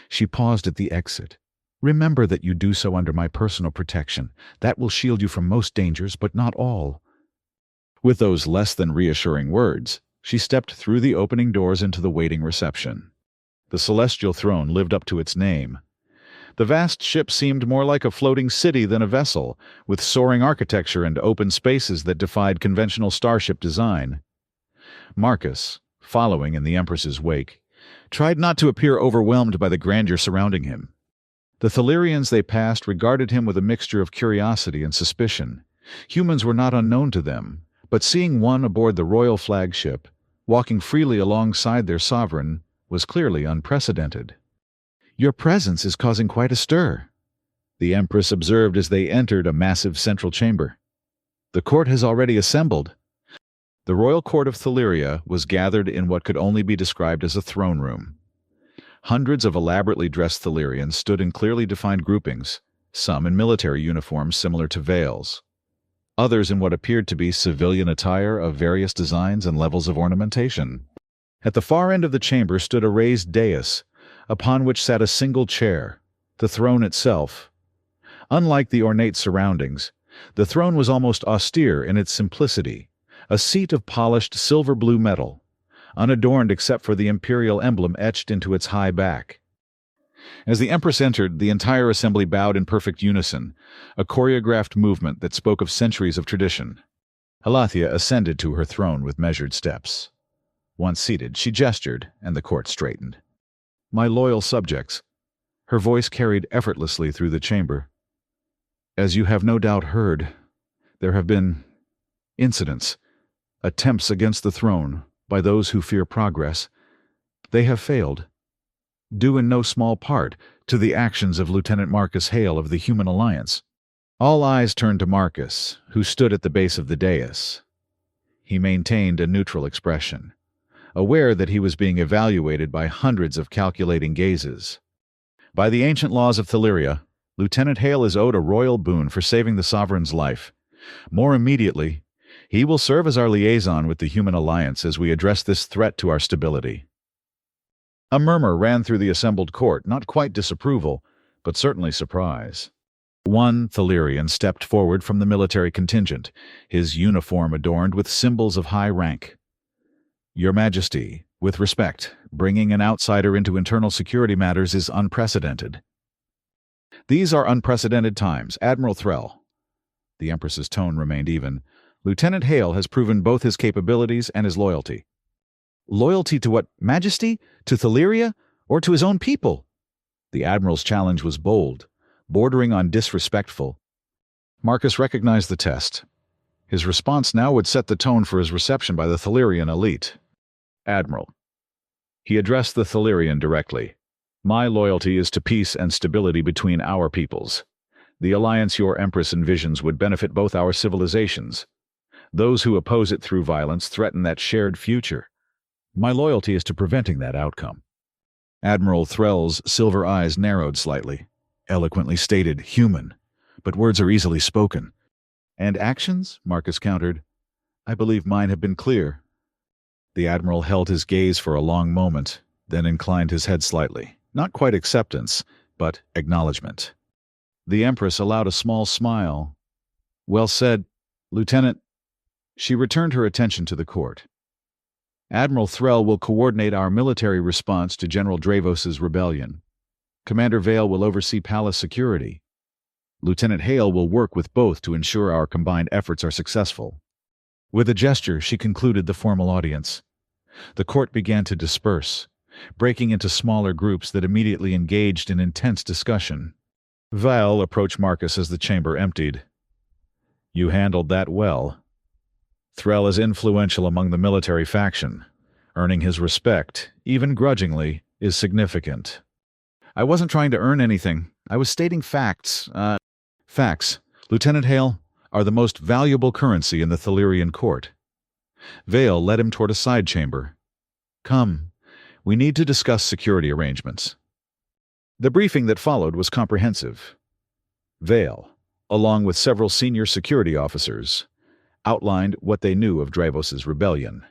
She paused at the exit. "Remember that you do so under my personal protection. That will shield you from most dangers, but not all." With those less than reassuring words, she stepped through the opening doors into the waiting reception. The Celestial Throne lived up to its name. The vast ship seemed more like a floating city than a vessel, with soaring architecture and open spaces that defied conventional starship design. Marcus, following in the Empress's wake, tried not to appear overwhelmed by the grandeur surrounding him. The Thalirians they passed regarded him with a mixture of curiosity and suspicion. Humans were not unknown to them, but seeing one aboard the royal flagship, walking freely alongside their sovereign, was clearly unprecedented. "Your presence is causing quite a stir," the Empress observed as they entered a massive central chamber. "The court has already assembled." The royal court of Thaliria was gathered in what could only be described as a throne room. Hundreds of elaborately dressed Thalirians stood in clearly defined groupings, some in military uniforms similar to veils, others in what appeared to be civilian attire of various designs and levels of ornamentation. At the far end of the chamber stood a raised dais, upon which sat a single chair, the throne itself. Unlike the ornate surroundings, the throne was almost austere in its simplicity, a seat of polished silver-blue metal, unadorned except for the imperial emblem etched into its high back. As the Empress entered, the entire assembly bowed in perfect unison, a choreographed movement that spoke of centuries of tradition. Alethea ascended to her throne with measured steps. Once seated, she gestured, and the court straightened. "My loyal subjects," her voice carried effortlessly through the chamber, "as you have no doubt heard, there have been incidents, attempts against the throne by those who fear progress. They have failed, due in no small part to the actions of Lieutenant Marcus Hale of the Human Alliance." All eyes turned to Marcus, who stood at the base of the dais. He maintained a neutral expression, aware that he was being evaluated by hundreds of calculating gazes. "By the ancient laws of Thaliria, Lieutenant Hale is owed a royal boon for saving the sovereign's life. More immediately, he will serve as our liaison with the Human Alliance as we address this threat to our stability." A murmur ran through the assembled court, not quite disapproval, but certainly surprise. One Thalirian stepped forward from the military contingent, his uniform adorned with symbols of high rank. "Your Majesty, with respect, bringing an outsider into internal security matters is unprecedented." "These are unprecedented times, Admiral Threll." The Empress's tone remained even. "Lieutenant Hale has proven both his capabilities and his loyalty." "Loyalty to what, Majesty? To Thaliria? Or to his own people?" The Admiral's challenge was bold, bordering on disrespectful. Marcus recognized the test. His response now would set the tone for his reception by the Thalirian elite. "Admiral." He addressed the Thalirian directly. "My loyalty is to peace and stability between our peoples. The alliance your Empress envisions would benefit both our civilizations. Those who oppose it through violence threaten that shared future. My loyalty is to preventing that outcome." Admiral Threll's silver eyes narrowed slightly. Eloquently stated, human. But words are easily spoken. "And actions?" Marcus countered. "I believe mine have been clear." The Admiral held his gaze for a long moment, then inclined his head slightly. Not quite acceptance, but acknowledgement. The Empress allowed a small smile. "Well said, Lieutenant." She returned her attention to the court. "Admiral Threll will coordinate our military response to General Dravos's rebellion. Commander Vale will oversee palace security. Lieutenant Hale will work with both to ensure our combined efforts are successful." With a gesture, she concluded the formal audience. The court began to disperse, breaking into smaller groups that immediately engaged in intense discussion. Vale approached Marcus as the chamber emptied. "You handled that well. Threll is influential among the military faction. Earning his respect, even grudgingly, is significant." "I wasn't trying to earn anything. I was stating facts. Facts, Lieutenant Hale, are the most valuable currency in the Thalirian court." Vale led him toward a side chamber. "Come, we need to discuss security arrangements." The briefing that followed was comprehensive. Vale, along with several senior security officers, outlined what they knew of Dravos's rebellion.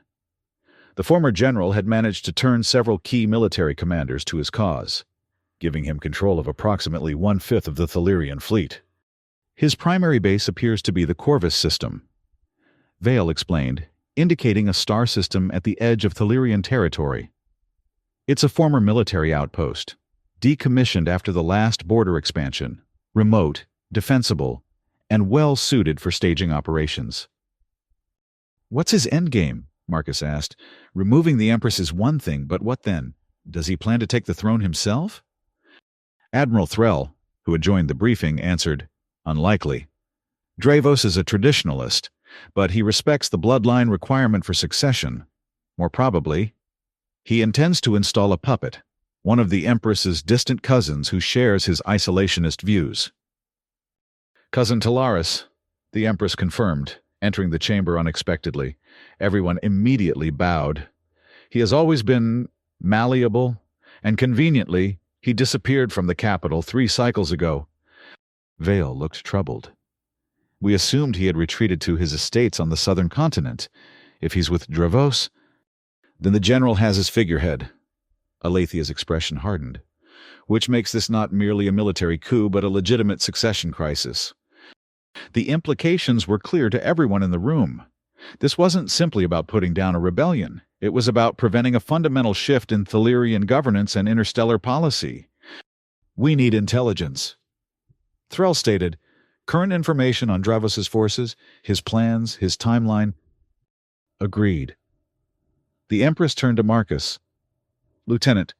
The former general had managed to turn several key military commanders to his cause, giving him control of approximately 1/5 of the Thalirian fleet. His primary base appears to be the Corvus system, Vale explained, indicating a star system at the edge of Thalirian territory. It's a former military outpost, decommissioned after the last border expansion, remote, defensible, and well-suited for staging operations. "What's his endgame?" Marcus asked. "Removing the Empress is one thing, but what then? Does he plan to take the throne himself?" Admiral Threll, who had joined the briefing, answered, "Unlikely. Dravos is a traditionalist, but he respects the bloodline requirement for succession. More probably, he intends to install a puppet, one of the Empress's distant cousins who shares his isolationist views." "Cousin Talaris," the Empress confirmed, entering the chamber unexpectedly. Everyone immediately bowed. "He has always been malleable, and conveniently, he disappeared from the capital 3 cycles ago." Vale looked troubled. "We assumed he had retreated to his estates on the southern continent. If he's with Dravos, then the general has his figurehead." Alethia's expression hardened. "Which makes this not merely a military coup, but a legitimate succession crisis." The implications were clear to everyone in the room. This wasn't simply about putting down a rebellion. It was about preventing a fundamental shift in Thalirian governance and interstellar policy. "We need intelligence," Threll stated. "Current information on Dravos's forces, his plans, his timeline." "Agreed." The Empress turned to Marcus. "Lieutenant,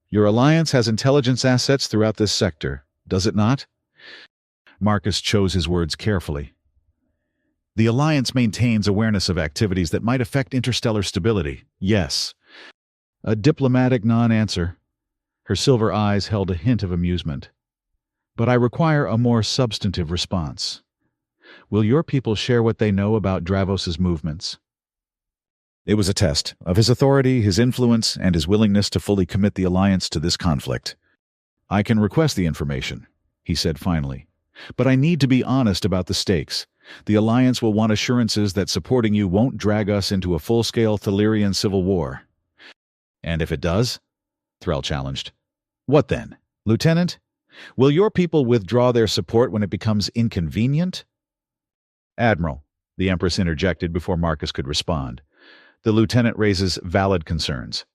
your alliance has intelligence assets throughout this sector, does it not?" Marcus chose his words carefully. "The alliance maintains awareness of activities that might affect interstellar stability, yes." A diplomatic non-answer. Her silver eyes held a hint of amusement. "But I require a more substantive response. Will your people share what they know about Dravos's movements?" It was a test of his authority, his influence, and his willingness to fully commit the alliance to this conflict. "I can request the information," he said finally. "But I need to be honest about the stakes. The alliance will want assurances that supporting you won't drag us into a full-scale Thalirian civil war." "And if it does?" Threll challenged. "What then, Lieutenant? Will your people withdraw their support when it becomes inconvenient?" "Admiral," the Empress interjected before Marcus could respond, "the lieutenant raises valid concerns.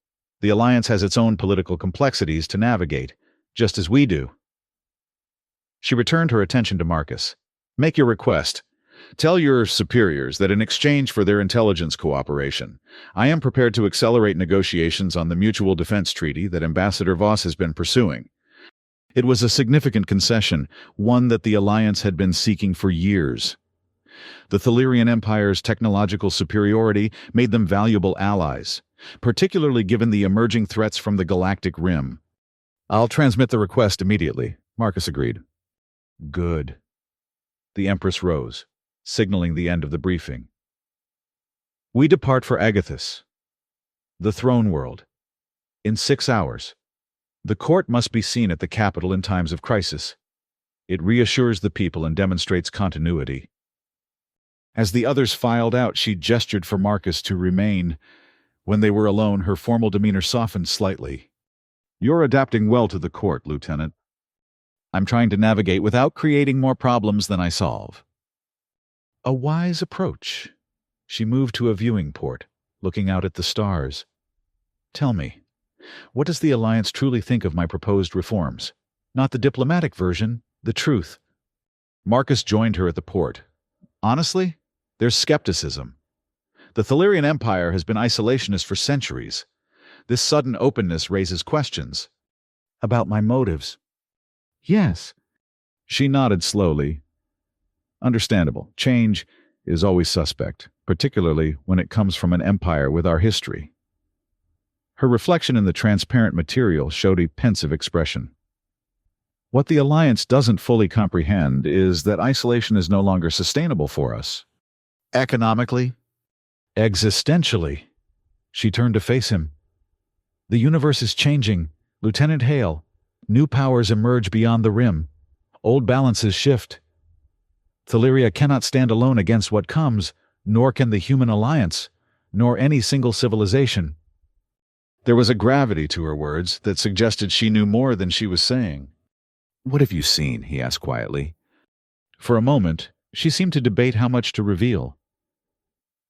The alliance has its own political complexities to navigate, just as we do." She returned her attention to Marcus. "Make your request. Tell your superiors that in exchange for their intelligence cooperation, I am prepared to accelerate negotiations on the mutual defense treaty that Ambassador Voss has been pursuing." It was a significant concession, one that the alliance had been seeking for years. The Thalirian Empire's technological superiority made them valuable allies, particularly given the emerging threats from the galactic rim. "I'll transmit the request immediately," Marcus agreed. "Good." The Empress rose, signaling the end of the briefing. We depart for Agathis, the throne world, in 6 hours. The court must be seen at the capital in times of crisis. It reassures the people and demonstrates continuity. As the others filed out, she gestured for Marcus to remain. When they were alone, her formal demeanor softened slightly. "You're adapting well to the court, Lieutenant. I'm trying to navigate without creating more problems than I solve." A wise approach. She moved to a viewing port, looking out at the stars. "Tell me, what does the Alliance truly think of my proposed reforms? Not the diplomatic version, the truth." Marcus joined her at the port. "Honestly, there's skepticism. The Thalirian Empire has been isolationist for centuries. This sudden openness raises questions. About my motives." "Yes." She nodded slowly. "Understandable. Change is always suspect, particularly when it comes from an empire with our history." Her reflection in the transparent material showed a pensive expression. "What the Alliance doesn't fully comprehend is that isolation is no longer sustainable for us. Economically, existentially." She turned to face him. "The universe is changing, Lieutenant Hale. New powers emerge beyond the rim. Old balances shift. Thaliria cannot stand alone against what comes, nor can the human alliance, nor any single civilization." There was a gravity to her words that suggested she knew more than she was saying. "What have you seen?" he asked quietly. For a moment, she seemed to debate how much to reveal.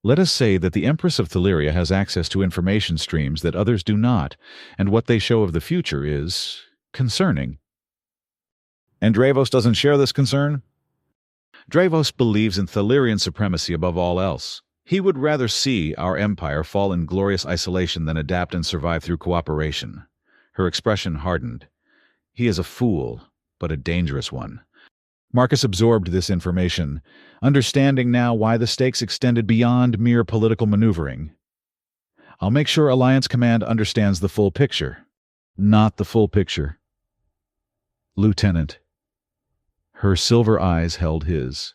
"Let us say that the Empress of Thaliria has access to information streams that others do not, and what they show of the future is concerning." "And Dravos doesn't share this concern?" "Dravos believes in Thalirian supremacy above all else. He would rather see our empire fall in glorious isolation than adapt and survive through cooperation." Her expression hardened. "He is a fool, but a dangerous one." Marcus absorbed this information, understanding now why the stakes extended beyond mere political maneuvering. "I'll make sure Alliance Command understands the full picture." "Not the full picture, Lieutenant." Her silver eyes held his.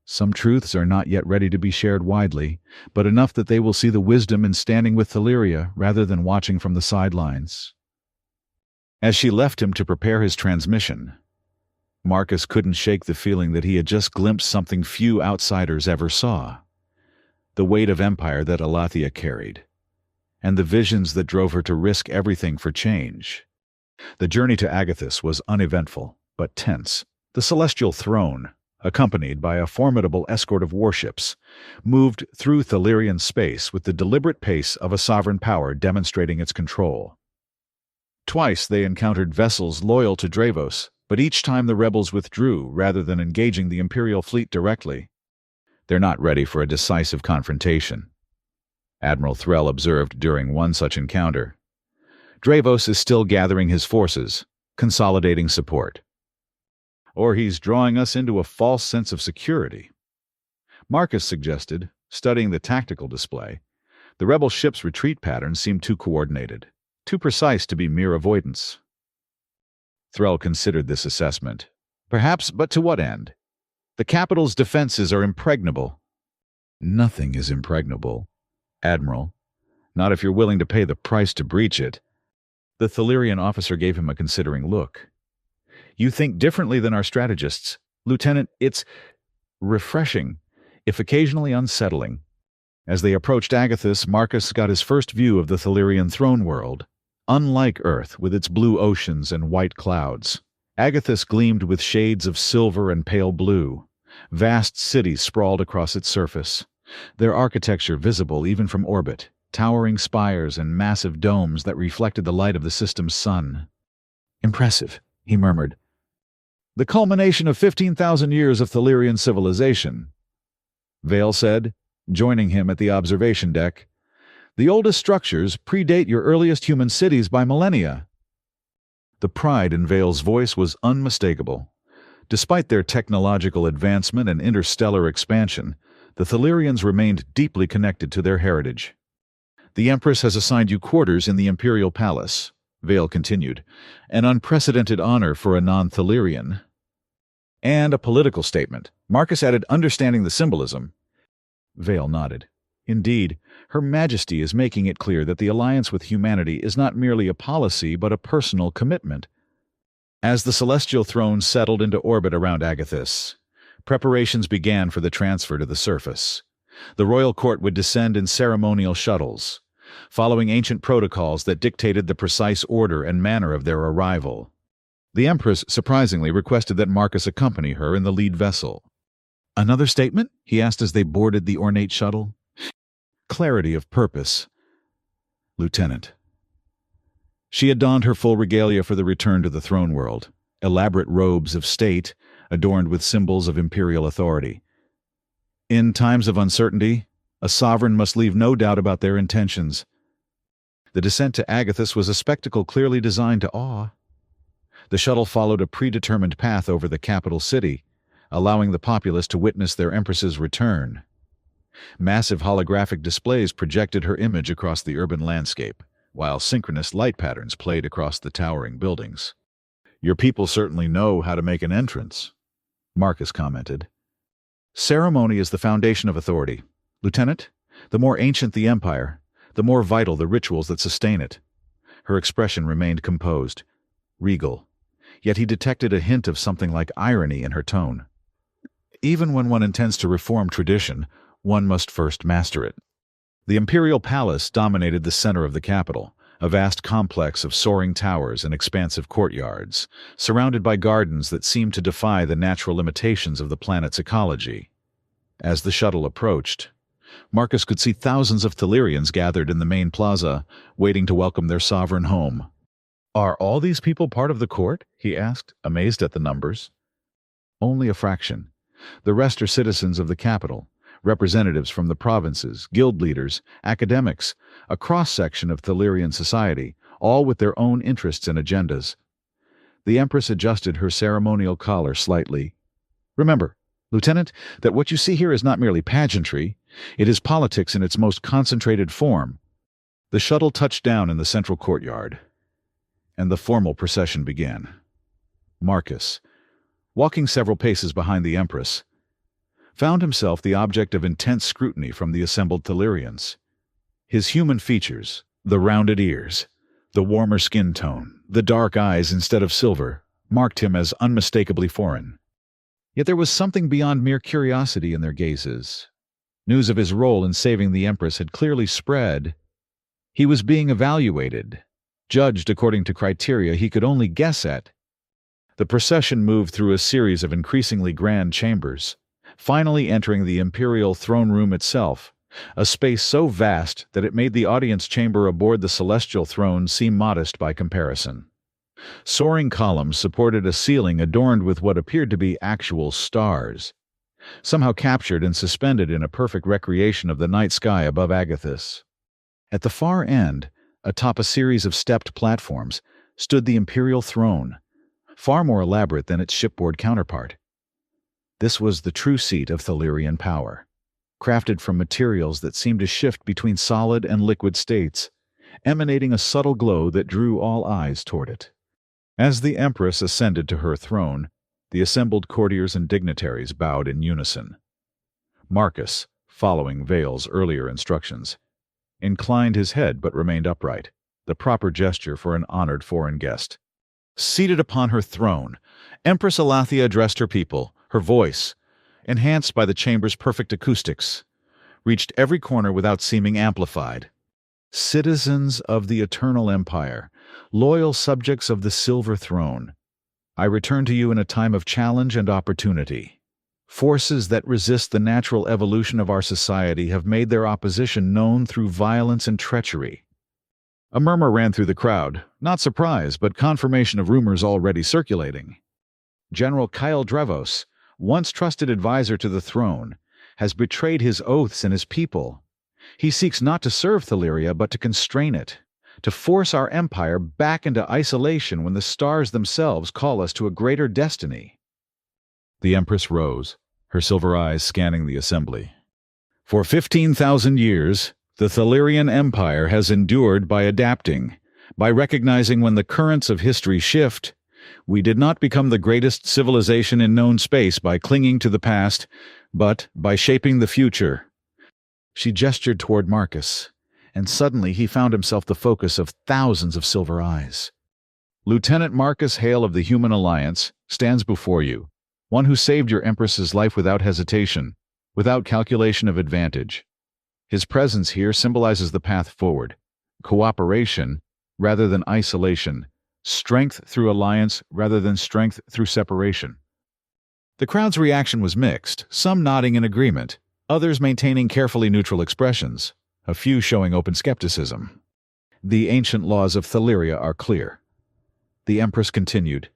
"Some truths are not yet ready to be shared widely, but enough that they will see the wisdom in standing with Thaliria rather than watching from the sidelines." As she left him to prepare his transmission, Marcus couldn't shake the feeling that he had just glimpsed something few outsiders ever saw. The weight of empire that Alathia carried, and the visions that drove her to risk everything for change. The journey to Agathis was uneventful, but tense. The celestial throne, accompanied by a formidable escort of warships, moved through Thalirian space with the deliberate pace of a sovereign power demonstrating its control. Twice they encountered vessels loyal to Dravos, but each time the rebels withdrew rather than engaging the Imperial fleet directly. "They're not ready for a decisive confrontation," Admiral Threll observed during one such encounter. "Dravos is still gathering his forces, consolidating support. Or he's drawing us into a false sense of security," Marcus suggested, studying the tactical display. The rebel ship's retreat patterns seemed too coordinated, too precise to be mere avoidance. Threll considered this assessment. "Perhaps, but to what end? The capital's defenses are impregnable." "Nothing is impregnable, Admiral. Not if you're willing to pay the price to breach it." The Thalirian officer gave him a considering look. "You think differently than our strategists, Lieutenant. It's refreshing, if occasionally unsettling." As they approached Agathis, Marcus got his first view of the Thalirian throne world. Unlike Earth, with its blue oceans and white clouds, Agathis gleamed with shades of silver and pale blue. Vast cities sprawled across its surface, their architecture visible even from orbit, towering spires and massive domes that reflected the light of the system's sun. "Impressive," he murmured. "The culmination of 15,000 years of Thalirian civilization," Vale said, joining him at the observation deck. "The oldest structures predate your earliest human cities by millennia." The pride in Vale's voice was unmistakable. Despite their technological advancement and interstellar expansion, the Thalirians remained deeply connected to their heritage. "The Empress has assigned you quarters in the Imperial Palace," Vale continued, "an unprecedented honor for a non-Thalirian." "And a political statement," Marcus added, understanding the symbolism. Vale nodded. Indeed, Her Majesty is making it clear that the alliance with humanity is not merely a policy but a personal commitment. As the celestial throne settled into orbit around Agathis, preparations began for the transfer to the surface. The royal court would descend in ceremonial shuttles, following ancient protocols that dictated the precise order and manner of their arrival. The Empress surprisingly requested that Marcus accompany her in the lead vessel. "Another statement?" he asked as they boarded the ornate shuttle. "Clarity of purpose, Lieutenant." She had donned her full regalia for the return to the throne world, elaborate robes of state adorned with symbols of imperial authority. In times of uncertainty, a sovereign must leave no doubt about their intentions. The descent to Agathis was a spectacle clearly designed to awe. The shuttle followed a predetermined path over the capital city, allowing the populace to witness their empress's return. Massive holographic displays projected her image across the urban landscape, while synchronous light patterns played across the towering buildings. "Your people certainly know how to make an entrance," Marcus commented. "Ceremony is the foundation of authority. Lieutenant, the more ancient the empire, the more vital the rituals that sustain it." Her expression remained composed, regal, yet he detected a hint of something like irony in her tone. Even when one intends to reform tradition, one must first master it. The imperial palace dominated the center of the capital, a vast complex of soaring towers and expansive courtyards, surrounded by gardens that seemed to defy the natural limitations of the planet's ecology. As the shuttle approached, Marcus could see thousands of Thelyrians gathered in the main plaza, waiting to welcome their sovereign home. "Are all these people part of the court?" he asked, amazed at the numbers. "Only a fraction. The rest are citizens of the capital, representatives from the provinces, guild leaders, academics, a cross-section of Thelyrian society, all with their own interests and agendas." The Empress adjusted her ceremonial collar slightly. "Remember, Lieutenant, that what you see here is not merely pageantry, it is politics in its most concentrated form." The shuttle touched down in the central courtyard, and the formal procession began. Marcus, walking several paces behind the Empress, found himself the object of intense scrutiny from the assembled Thelyrians. His human features, the rounded ears, the warmer skin tone, the dark eyes instead of silver, marked him as unmistakably foreign. Yet there was something beyond mere curiosity in their gazes. News of his role in saving the Empress had clearly spread. He was being evaluated, judged according to criteria he could only guess at. The procession moved through a series of increasingly grand chambers, finally entering the imperial throne room itself, a space so vast that it made the audience chamber aboard the celestial throne seem modest by comparison. Soaring columns supported a ceiling adorned with what appeared to be actual stars, somehow captured and suspended in a perfect recreation of the night sky above Agathis. At the far end, atop a series of stepped platforms, stood the imperial throne, far more elaborate than its shipboard counterpart. This was the true seat of Thelyrian power, crafted from materials that seemed to shift between solid and liquid states, emanating a subtle glow that drew all eyes toward it. As the Empress ascended to her throne, the assembled courtiers and dignitaries bowed in unison. Marcus, following Vale's earlier instructions, inclined his head but remained upright, the proper gesture for an honored foreign guest. Seated upon her throne, Empress Elathia addressed her people. Her voice, enhanced by the chamber's perfect acoustics, reached every corner without seeming amplified. "Citizens of the Eternal Empire, loyal subjects of the Silver Throne, I return to you in a time of challenge and opportunity. Forces that resist the natural evolution of our society have made their opposition known through violence and treachery." A murmur ran through the crowd, not surprise, but confirmation of rumors already circulating. General Kyle Drevos, once trusted advisor to the throne, has betrayed his oaths and his people. He seeks not to serve Thelyria, but to constrain it, to force our empire back into isolation when the stars themselves call us to a greater destiny. The Empress rose, her silver eyes scanning the assembly. "For 15,000 years, the Thelyrian Empire has endured by adapting, by recognizing when the currents of history shift. We did not become the greatest civilization in known space by clinging to the past, but by shaping the future." She gestured toward Marcus, and suddenly he found himself the focus of thousands of silver eyes. Lieutenant Marcus Hale of the Human Alliance stands before you, one who saved your Empress's life without hesitation, without calculation of advantage. His presence here symbolizes the path forward, cooperation rather than isolation, strength through alliance rather than strength through separation. The crowd's reaction was mixed, some nodding in agreement, others maintaining carefully neutral expressions, a few showing open skepticism. The ancient laws of Thaleria are clear. The Empress continued.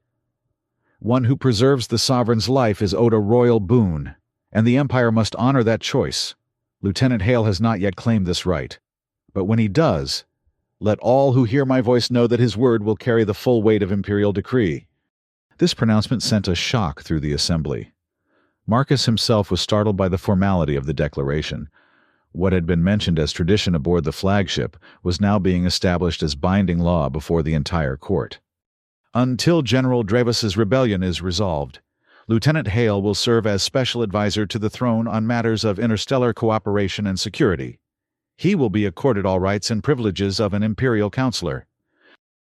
One who preserves the sovereign's life is owed a royal boon, and the Empire must honor that choice. Lieutenant Hale has not yet claimed this right. But when he does, let all who hear my voice know that his word will carry the full weight of imperial decree. This pronouncement sent a shock through the assembly. Marcus himself was startled by the formality of the declaration. What had been mentioned as tradition aboard the flagship was now being established as binding law before the entire court. Until General Dravos's rebellion is resolved, Lieutenant Hale will serve as special advisor to the throne on matters of interstellar cooperation and security. He will be accorded all rights and privileges of an imperial counselor.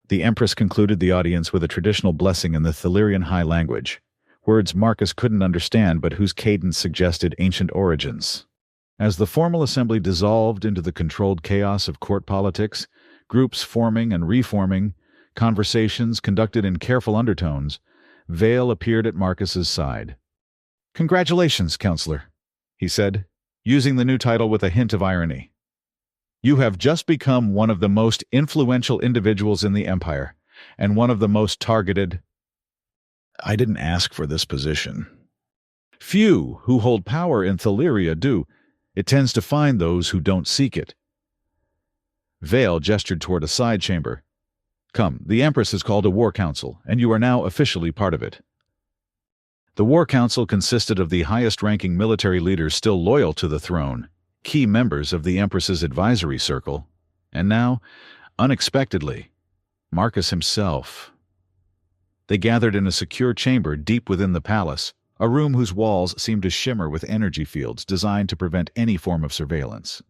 The Empress concluded the audience with a traditional blessing in the Thalerian High language, words Marcus couldn't understand but whose cadence suggested ancient origins. As the formal assembly dissolved into the controlled chaos of court politics, groups forming and reforming, conversations conducted in careful undertones, Vale appeared at Marcus's side. "Congratulations, Counselor," he said, using the new title with a hint of irony. "You have just become one of the most influential individuals in the Empire, and one of the most targeted." "I didn't ask for this position." "Few who hold power in Thaleria do. It tends to find those who don't seek it." Vale gestured toward a side chamber. "Come, the Empress has called a war council, and you are now officially part of it." The war council consisted of the highest-ranking military leaders still loyal to the throne, key members of the Empress's advisory circle, and now, unexpectedly, Marcus himself. They gathered in a secure chamber deep within the palace, a room whose walls seemed to shimmer with energy fields designed to prevent any form of surveillance.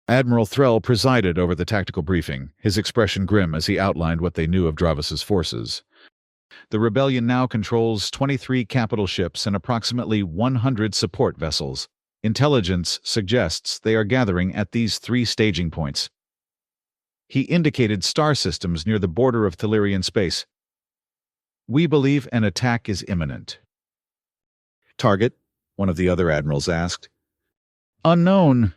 Admiral Threll presided over the tactical briefing, his expression grim as he outlined what they knew of Dravos's forces. The rebellion now controls 23 capital ships and approximately 100 support vessels. Intelligence suggests they are gathering at these 3 staging points. He indicated star systems near the border of Thalerian space. "We believe an attack is imminent." "Target?" one of the other admirals asked. "Unknown.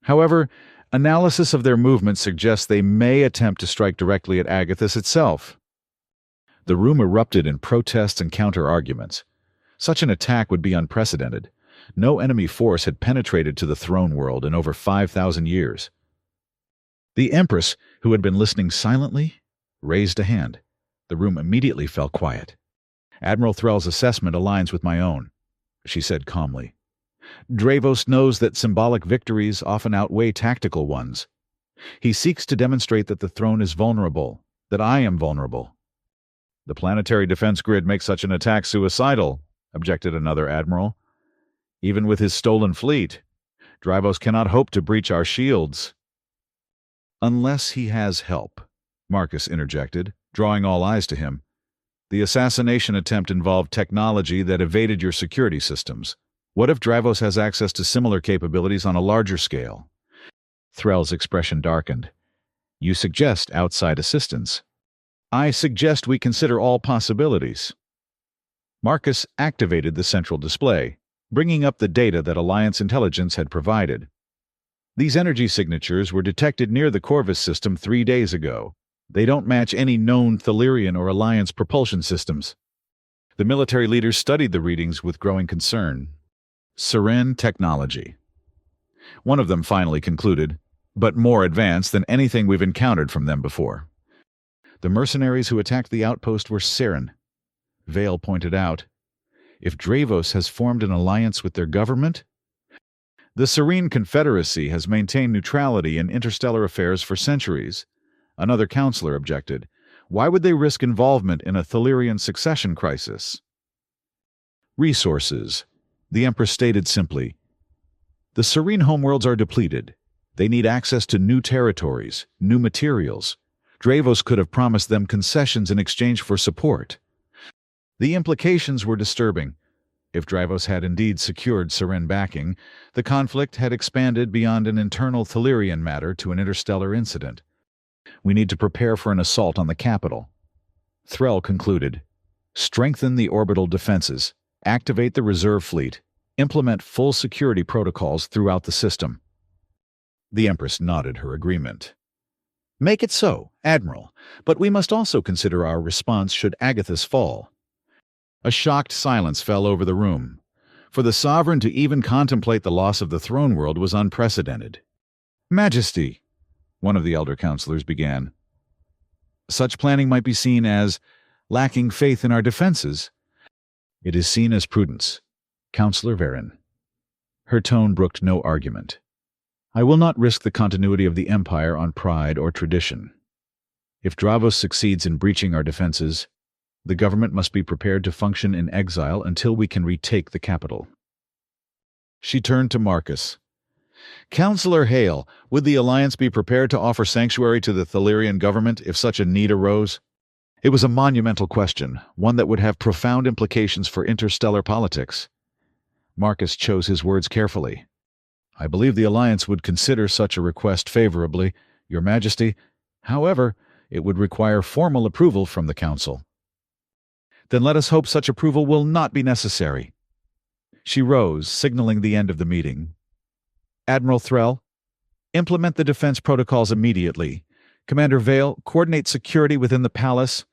However, analysis of their movement suggests they may attempt to strike directly at Agathis itself." The room erupted in protests and counter-arguments. Such an attack would be unprecedented. No enemy force had penetrated to the throne world in over 5,000 years. The Empress, who had been listening silently, raised a hand. The room immediately fell quiet. "Admiral Threll's assessment aligns with my own," she said calmly. "Dravos knows that symbolic victories often outweigh tactical ones. He seeks to demonstrate that the throne is vulnerable, that I am vulnerable." "The planetary defense grid makes such an attack suicidal," objected another admiral. "Even with his stolen fleet, Dravos cannot hope to breach our shields." "Unless he has help," Marcus interjected, drawing all eyes to him. "The assassination attempt involved technology that evaded your security systems. What if Dravos has access to similar capabilities on a larger scale?" Threll's expression darkened. "You suggest outside assistance." "I suggest we consider all possibilities." Marcus activated the central display, bringing up the data that Alliance intelligence had provided. These energy signatures were detected near the Corvus system 3 days ago. They don't match any known Thalerian or Alliance propulsion systems. The military leaders studied the readings with growing concern. "Seren technology," one of them finally concluded, "but more advanced than anything we've encountered from them before." "The mercenaries who attacked the outpost were Seren," Vale pointed out. "If Dravos has formed an alliance with their government?" "The Serene Confederacy has maintained neutrality in interstellar affairs for centuries," another counselor objected. "Why would they risk involvement in a Thalerian succession crisis?" "Resources," the Empress stated simply. The serene homeworlds are depleted. They need access to new territories, new materials. Dravos could have promised them concessions in exchange for support. The implications were disturbing. If Dravos had indeed secured Seren backing, the conflict had expanded beyond an internal Thalirian matter to an interstellar incident. We need to prepare for an assault on the capital. Threll concluded. Strengthen the orbital defenses, activate the reserve fleet, implement full security protocols throughout the system. The Empress nodded her agreement. Make it so, Admiral, but we must also consider our response should Agathis fall. A shocked silence fell over the room. For the sovereign to even contemplate the loss of the throne world was unprecedented. Majesty, one of the elder counselors began. Such planning might be seen as lacking faith in our defenses. It is seen as prudence, Counselor Varen. Her tone brooked no argument. I will not risk the continuity of the Empire on pride or tradition. If Dravos succeeds in breaching our defenses, the government must be prepared to function in exile until we can retake the capital. She turned to Marcus. Counselor Hale, would the Alliance be prepared to offer sanctuary to the Thalirian government if such a need arose? It was a monumental question, one that would have profound implications for interstellar politics. Marcus chose his words carefully. I believe the Alliance would consider such a request favorably, Your Majesty. However, it would require formal approval from the Council. Then let us hope such approval will not be necessary. She rose, signaling the end of the meeting. Admiral Threll, implement the defense protocols immediately. Commander Vale, coordinate security within the palace.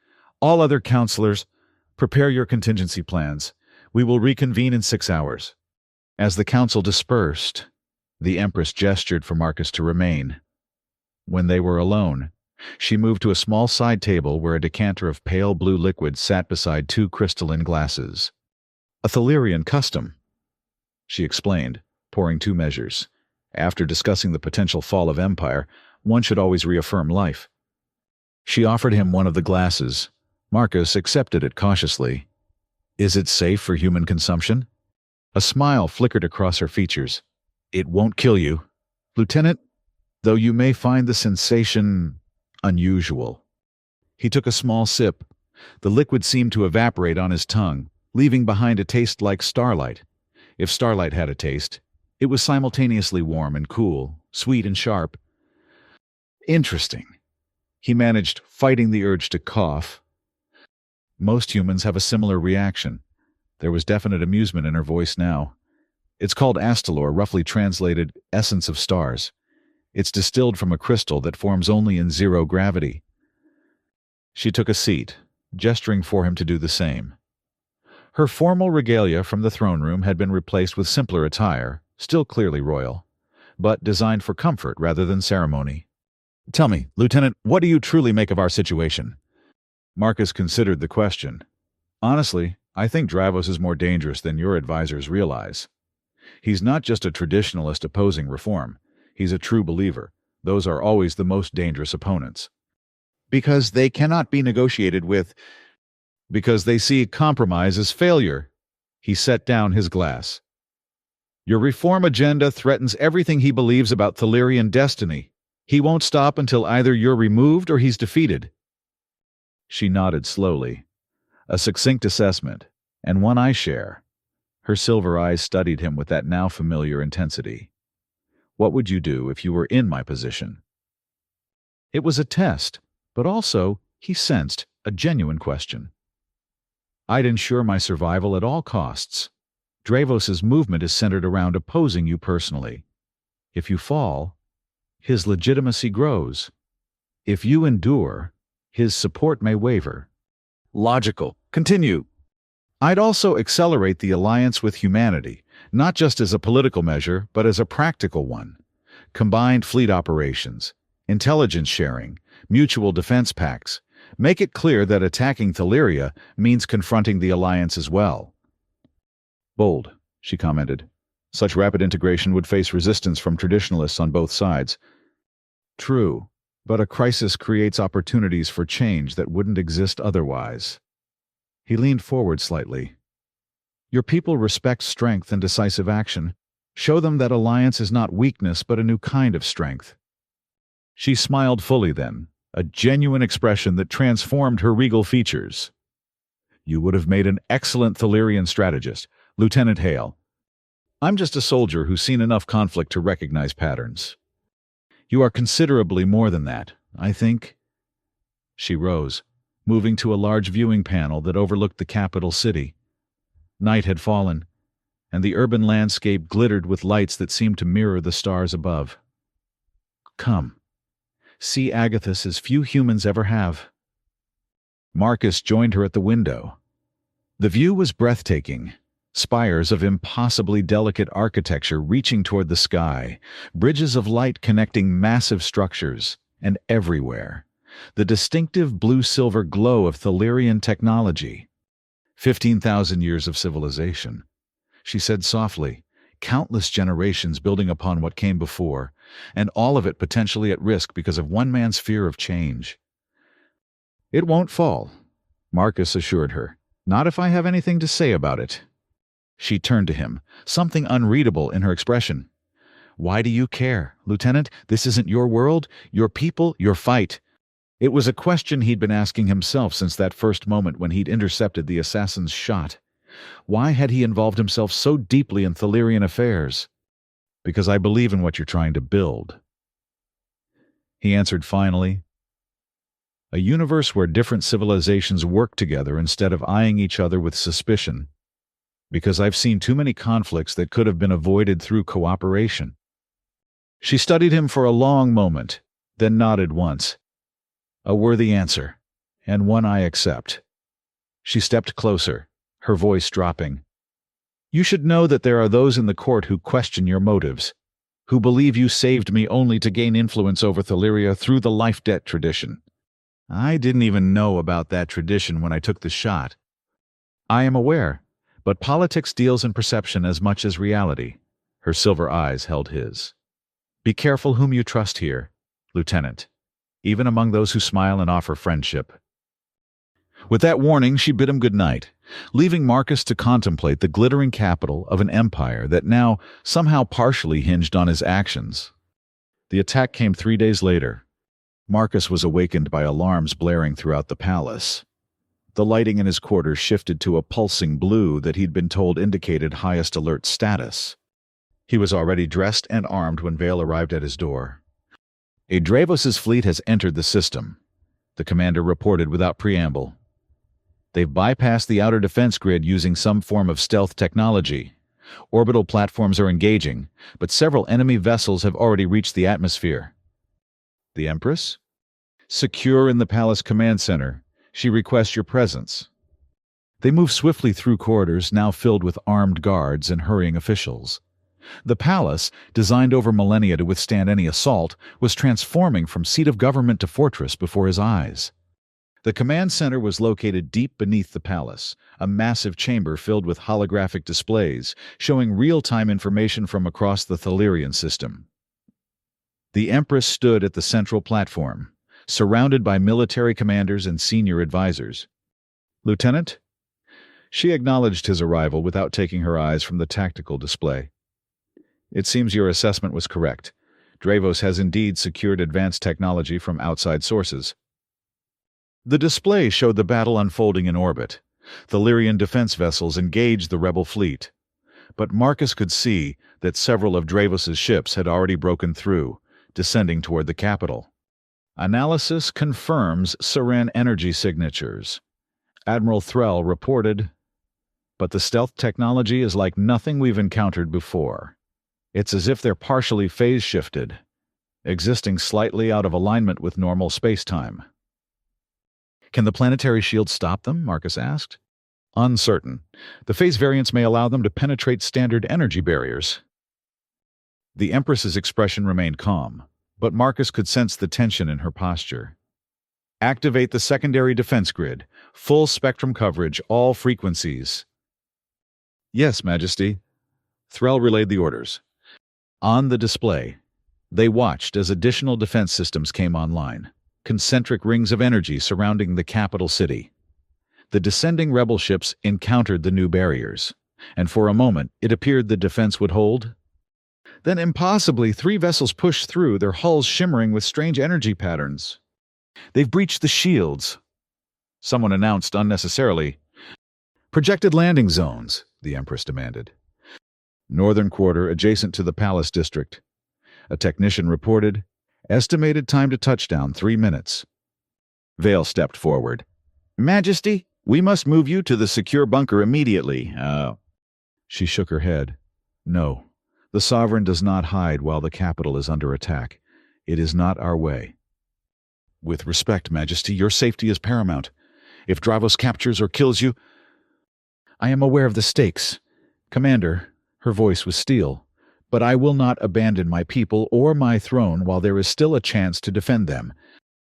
All other counselors, prepare your contingency plans. We will reconvene in 6 hours. As the council dispersed, the Empress gestured for Marcus to remain. When they were alone, she moved to a small side table where a decanter of pale blue liquid sat beside 2 crystalline glasses. A Thalirian custom, she explained, pouring 2 measures. After discussing the potential fall of empire, one should always reaffirm life. She offered him one of the glasses. Marcus accepted it cautiously. Is it safe for human consumption? A smile flickered across her features. It won't kill you, Lieutenant, though you may find the sensation unusual. He took a small sip. The liquid seemed to evaporate on his tongue, leaving behind a taste like starlight. If starlight had a taste, it was simultaneously warm and cool, sweet and sharp. Interesting. He managed, fighting the urge to cough. Most humans have a similar reaction. There was definite amusement in her voice now. It's called Astalor, roughly translated essence of stars. It's distilled from a crystal that forms only in 0 gravity. She took a seat, gesturing for him to do the same. Her formal regalia from the throne room had been replaced with simpler attire, still clearly royal, but designed for comfort rather than ceremony. Tell me, Lieutenant, what do you truly make of our situation? Marcus considered the question. Honestly, I think Dravos is more dangerous than your advisors realize. He's not just a traditionalist opposing reform. He's a true believer. Those are always the most dangerous opponents. Because they cannot be negotiated with. Because they see compromise as failure. He set down his glass. Your reform agenda threatens everything he believes about Thalirian destiny. He won't stop until either you're removed or he's defeated. She nodded slowly. A succinct assessment, and one I share. Her silver eyes studied him with that now familiar intensity. What would you do if you were in my position? It was a test, but also, he sensed, a genuine question. I'd ensure my survival at all costs. Dravos's movement is centered around opposing you personally. If you fall, his legitimacy grows. If you endure, his support may waver. Logical. Continue. I'd also accelerate the alliance with humanity, not just as a political measure, but as a practical one. Combined fleet operations, intelligence sharing, mutual defense pacts. Make it clear that attacking Thaliria means confronting the alliance as well. Bold, she commented. Such rapid integration would face resistance from traditionalists on both sides. True, but a crisis creates opportunities for change that wouldn't exist otherwise. He leaned forward slightly. Your people respect strength and decisive action. Show them that alliance is not weakness but a new kind of strength. She smiled fully then, a genuine expression that transformed her regal features. You would have made an excellent Thalirian strategist, Lieutenant Hale. I'm just a soldier who's seen enough conflict to recognize patterns. You are considerably more than that, I think. She rose, moving to a large viewing panel that overlooked the capital city. Night had fallen, and the urban landscape glittered with lights that seemed to mirror the stars above. Come. See Agathis as few humans ever have. Marcus joined her at the window. The view was breathtaking. Spires of impossibly delicate architecture reaching toward the sky, bridges of light connecting massive structures, and everywhere, the distinctive blue-silver glow of Thalirian technology. 15,000 years of civilization, she said softly, countless generations building upon what came before, and all of it potentially at risk because of one man's fear of change. It won't fall, Marcus assured her. Not if I have anything to say about it. She turned to him, something unreadable in her expression. Why do you care, Lieutenant? This isn't your world, your people, your fight. It was a question he'd been asking himself since that first moment when he'd intercepted the assassin's shot. Why had he involved himself so deeply in Thalirian affairs? Because I believe in what you're trying to build. He answered finally, a universe where different civilizations work together instead of eyeing each other with suspicion. Because I've seen too many conflicts that could have been avoided through cooperation. She studied him for a long moment, then nodded once. A worthy answer, and one I accept. She stepped closer, her voice dropping. You should know that there are those in the court who question your motives, who believe you saved me only to gain influence over Thaliria through the life debt tradition. I didn't even know about that tradition when I took the shot. I am aware. But politics deals in perception as much as reality. Her silver eyes held his. Be careful whom you trust here, Lieutenant, even among those who smile and offer friendship. With that warning, she bid him good night, leaving Marcus to contemplate the glittering capital of an empire that now somehow partially hinged on his actions. The attack came 3 days later. Marcus was awakened by alarms blaring throughout the palace. The lighting in his quarters shifted to a pulsing blue that he'd been told indicated highest alert status. He was already dressed and armed when Vale arrived at his door. A Dravos's fleet has entered the system, the commander reported without preamble. They've bypassed the outer defense grid using some form of stealth technology. Orbital platforms are engaging, but several enemy vessels have already reached the atmosphere. The Empress? Secure in the palace command center. She requests your presence. They move swiftly through corridors now filled with armed guards and hurrying officials. The palace, designed over millennia to withstand any assault, was transforming from seat of government to fortress before his eyes. The command center was located deep beneath the palace, a massive chamber filled with holographic displays, showing real-time information from across the Thalirian system. The Empress stood at the central platform, surrounded by military commanders and senior advisors. Lieutenant? She acknowledged his arrival without taking her eyes from the tactical display. It seems your assessment was correct. Dravos has indeed secured advanced technology from outside sources. The display showed the battle unfolding in orbit. Thalirian defense vessels engaged the rebel fleet. But Marcus could see that several of Dravos's ships had already broken through, descending toward the capital. Analysis confirms Saran energy signatures. Admiral Threll reported, but the stealth technology is like nothing we've encountered before. It's as if they're partially phase-shifted, existing slightly out of alignment with normal space-time. Can the planetary shield stop them? Marcus asked. Uncertain. The phase variance may allow them to penetrate standard energy barriers. The Empress's expression remained calm, but Marcus could sense the tension in her posture. Activate the secondary defense grid. Full spectrum coverage, all frequencies. Yes, Majesty. Threll relayed the orders. On the display, they watched as additional defense systems came online, concentric rings of energy surrounding the capital city. The descending rebel ships encountered the new barriers, and for a moment it appeared the defense would hold. Then impossibly, 3 vessels pushed through, their hulls shimmering with strange energy patterns. "They've breached the shields," someone announced unnecessarily. "Projected landing zones," the Empress demanded. "Northern quarter adjacent to the Palace District," a technician reported. "Estimated time to touchdown 3 minutes. Vale stepped forward. "Majesty, we must move you to the secure bunker immediately." She shook her head. "No, the Sovereign does not hide while the capital is under attack. It is not our way." "With respect, Majesty, your safety is paramount. If Dravos captures or kills you—" "I am aware of the stakes. Commander," her voice was steel, "but I will not abandon my people or my throne while there is still a chance to defend them."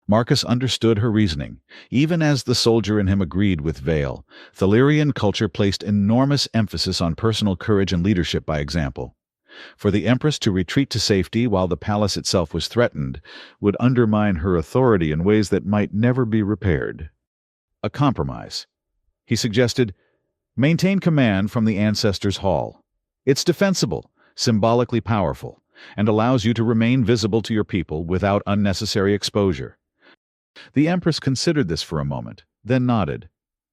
Marcus understood her reasoning. Even as the soldier in him agreed with Vale, Thalirian culture placed enormous emphasis on personal courage and leadership by example. For the Empress to retreat to safety while the palace itself was threatened would undermine her authority in ways that might never be repaired. A compromise. He suggested, maintain command from the Ancestors' Hall. It's defensible, symbolically powerful, and allows you to remain visible to your people without unnecessary exposure. The Empress considered this for a moment, then nodded.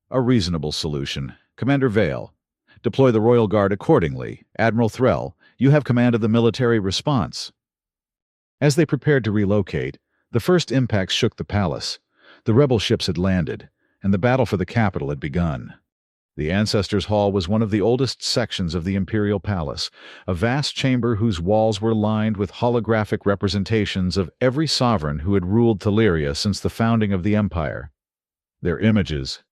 "A reasonable solution. Commander Vale. Deploy the Royal Guard accordingly. Admiral Threll, you have command of the military response." As they prepared to relocate, the first impacts shook the palace. The rebel ships had landed, and the battle for the capital had begun. The Ancestors' Hall was one of the oldest sections of the Imperial Palace, a vast chamber whose walls were lined with holographic representations of every sovereign who had ruled Thaliria since the founding of the Empire. Their images,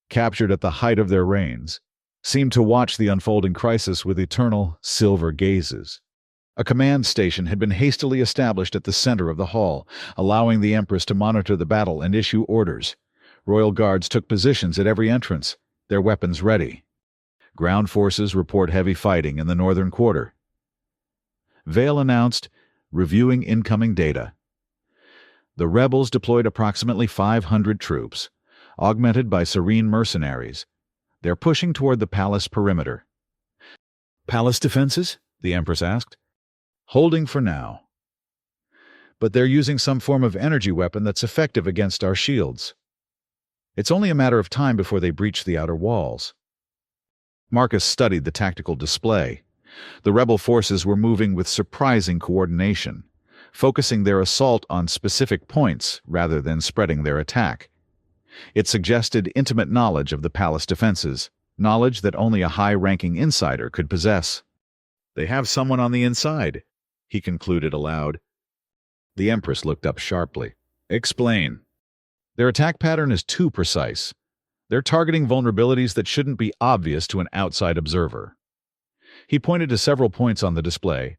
captured at the height of their reigns, seemed to watch the unfolding crisis with eternal, silver gazes. A command station had been hastily established at the center of the hall, allowing the Empress to monitor the battle and issue orders. Royal Guards took positions at every entrance, their weapons ready. Ground forces report heavy fighting in the northern quarter. Vale announced, reviewing incoming data. The rebels deployed approximately 500 troops, augmented by serene mercenaries. They're pushing toward the palace perimeter. "Palace defenses?" the Empress asked. "Holding for now. But they're using some form of energy weapon that's effective against our shields. It's only a matter of time before they breach the outer walls." Marcus studied the tactical display. The rebel forces were moving with surprising coordination, focusing their assault on specific points rather than spreading their attack. It suggested intimate knowledge of the palace defenses, knowledge that only a high-ranking insider could possess. "They have someone on the inside," he concluded aloud. The Empress looked up sharply. "Explain." "Their attack pattern is too precise. They're targeting vulnerabilities that shouldn't be obvious to an outside observer." He pointed to several points on the display.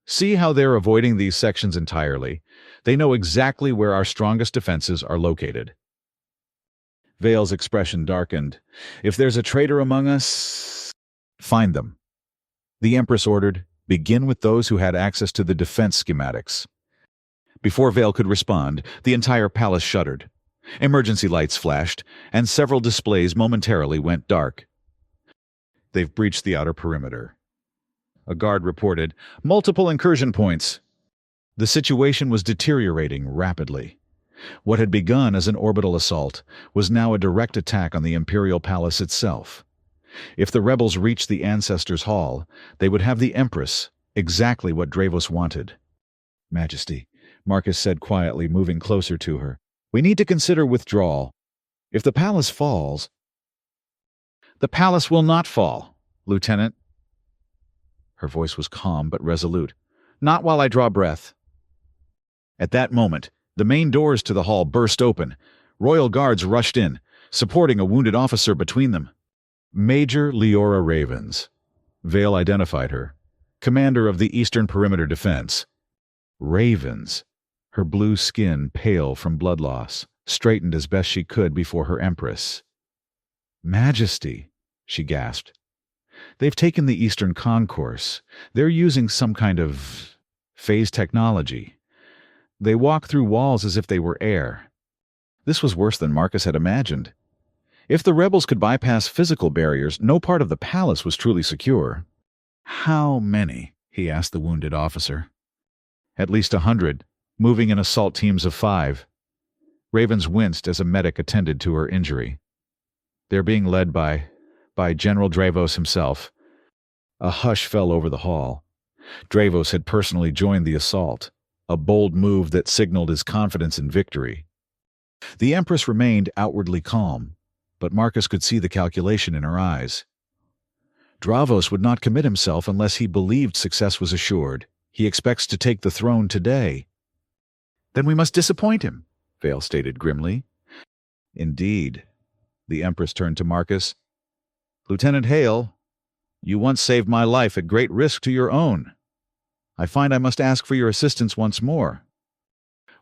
"See how they're avoiding these sections entirely? They know exactly where our strongest defenses are located." Vale's expression darkened. "If there's a traitor among us, find them." The Empress ordered, "Begin with those who had access to the defense schematics." Before Vale could respond, the entire palace shuddered. Emergency lights flashed, and several displays momentarily went dark. "They've breached the outer perimeter," a guard reported. "Multiple incursion points." The situation was deteriorating rapidly. What had begun as an orbital assault was now a direct attack on the Imperial Palace itself. If the rebels reached the Ancestors' Hall, they would have the Empress, exactly what Dravos wanted. "Majesty," Marcus said quietly, moving closer to her, "we need to consider withdrawal. If the palace falls—" "The palace will not fall, Lieutenant." Her voice was calm but resolute. "Not while I draw breath." At that moment, the main doors to the hall burst open. Royal Guards rushed in, supporting a wounded officer between them. Major Leora Ravens. Vale identified her. Commander of the Eastern Perimeter Defense. Ravens. Her blue skin pale from blood loss, straightened as best she could before her Empress. "Majesty," she gasped. "They've taken the Eastern Concourse. They're using some kind of phase technology. They walk through walls as if they were air." This was worse than Marcus had imagined. If the rebels could bypass physical barriers, no part of the palace was truly secure. "How many?" he asked the wounded officer. At least 100, moving in assault teams of 5. Ravens winced as a medic attended to her injury. They're being led by General Dravos himself. A hush fell over the hall. Dravos had personally joined the assault, a bold move that signaled his confidence in victory. The Empress remained outwardly calm, but Marcus could see the calculation in her eyes. Dravos would not commit himself unless he believed success was assured. He expects to take the throne today. Then we must disappoint him, Vale stated grimly. Indeed. The Empress turned to Marcus. Lieutenant Hale, you once saved my life at great risk to your own. I find I must ask for your assistance once more.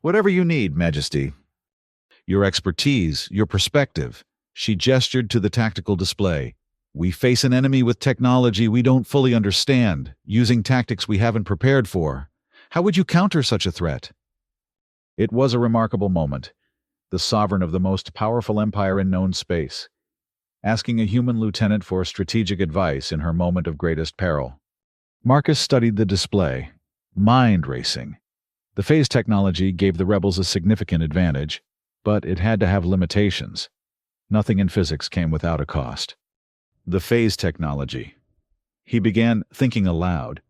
Whatever you need, Majesty. Your expertise, your perspective. She gestured to the tactical display. We face an enemy with technology we don't fully understand, using tactics we haven't prepared for. How would you counter such a threat? It was a remarkable moment, the sovereign of the most powerful empire in known space, asking a human lieutenant for strategic advice in her moment of greatest peril. Marcus studied the display, mind racing. The phase technology gave the rebels a significant advantage, but it had to have limitations. Nothing in physics came without a cost. The phase technology. He began thinking aloud.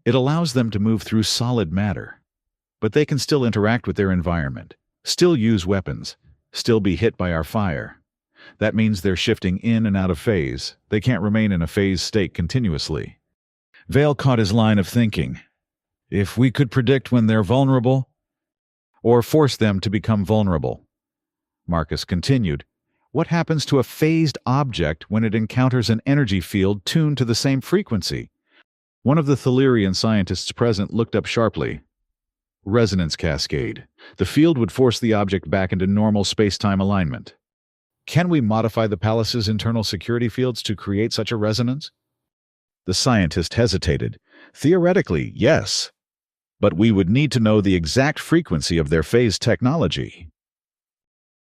It allows them to move through solid matter, but they can still interact with their environment, still use weapons, still be hit by our fire. That means they're shifting in and out of phase. They can't remain in a phase state continuously. Vale caught his line of thinking. If we could predict when they're vulnerable, or force them to become vulnerable. Marcus continued. What happens to a phased object when it encounters an energy field tuned to the same frequency? One of the Thalirian scientists present looked up sharply. Resonance cascade. The field would force the object back into normal space-time alignment. Can we modify the palace's internal security fields to create such a resonance? The scientist hesitated. Theoretically, yes. But we would need to know the exact frequency of their phase technology.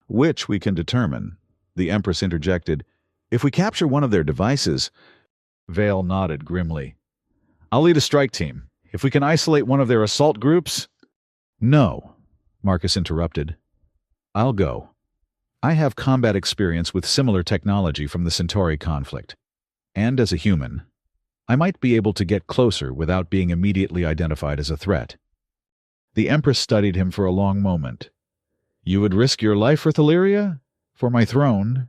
Which we can determine. The Empress interjected. If we capture one of their devices... Vale nodded grimly. I'll lead a strike team. If we can isolate one of their assault groups... No, Marcus interrupted. I'll go. I have combat experience with similar technology from the Centauri conflict. And as a human, I might be able to get closer without being immediately identified as a threat. The Empress studied him for a long moment. You would risk your life for Thaliria? For my throne?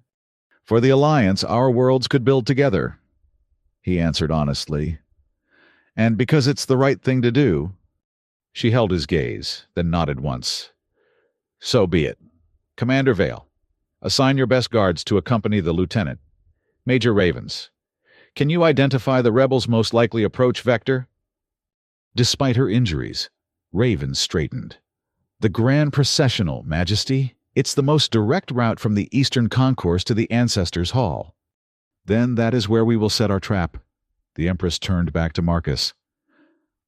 For the alliance our worlds could build together, he answered honestly. And because it's the right thing to do. She held his gaze, then nodded once. So be it. Commander Vale, assign your best guards to accompany the lieutenant. Major Ravens, can you identify the rebels' most likely approach vector? Despite her injuries, Ravens straightened. The Grand Processional, Majesty. It's the most direct route from the Eastern Concourse to the Ancestors' Hall. Then that is where we will set our trap. The Empress turned back to Marcus.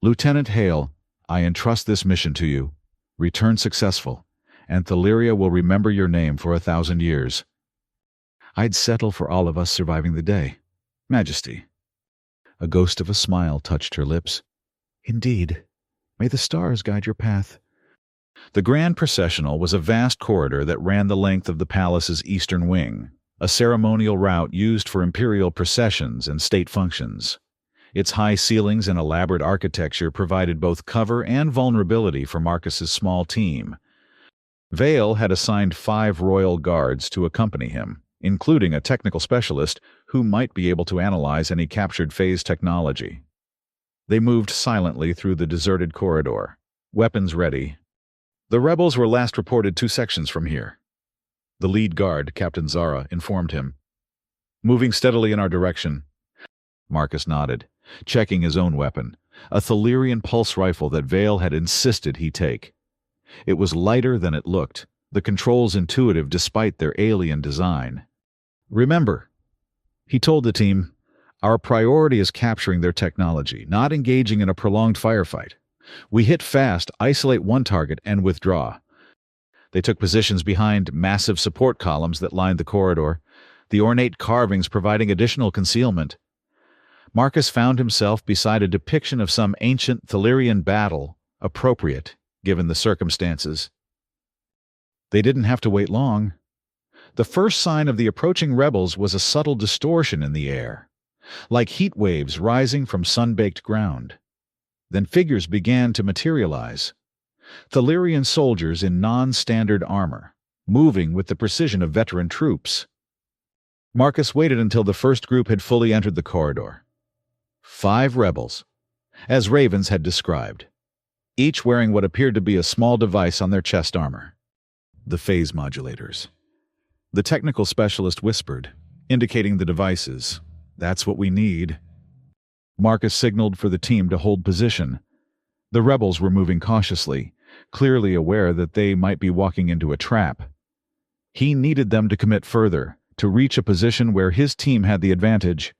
Lieutenant Hale, I entrust this mission to you. Return successful, and Thaliria will remember your name for 1,000 years. I'd settle for all of us surviving the day, Majesty. A ghost of a smile touched her lips. Indeed. May the stars guide your path. The Grand Processional was a vast corridor that ran the length of the palace's eastern wing, a ceremonial route used for imperial processions and state functions. Its high ceilings and elaborate architecture provided both cover and vulnerability for Marcus's small team. Vale had assigned 5 royal guards to accompany him, including a technical specialist who might be able to analyze any captured phase technology. They moved silently through the deserted corridor, weapons ready. The rebels were last reported 2 sections from here. The lead guard, Captain Zara, informed him. Moving steadily in our direction. Marcus nodded, checking his own weapon, a Thalirian pulse rifle that Vale had insisted he take. It was lighter than it looked, the controls intuitive despite their alien design. Remember, he told the team, our priority is capturing their technology, not engaging in a prolonged firefight. We hit fast, isolate one target, and withdraw. They took positions behind massive support columns that lined the corridor, the ornate carvings providing additional concealment. Marcus found himself beside a depiction of some ancient Thelyrian battle, appropriate, given the circumstances. They didn't have to wait long. The first sign of the approaching rebels was a subtle distortion in the air, like heat waves rising from sun-baked ground. Then figures began to materialize. Thelyrian soldiers in non-standard armor, moving with the precision of veteran troops. Marcus waited until the first group had fully entered the corridor. 5 rebels, as Ravens had described, each wearing what appeared to be a small device on their chest armor. The phase modulators. The technical specialist whispered, indicating the devices. That's what we need. Marcus signaled for the team to hold position. The rebels were moving cautiously, clearly aware that they might be walking into a trap. He needed them to commit further, to reach a position where his team had the advantage.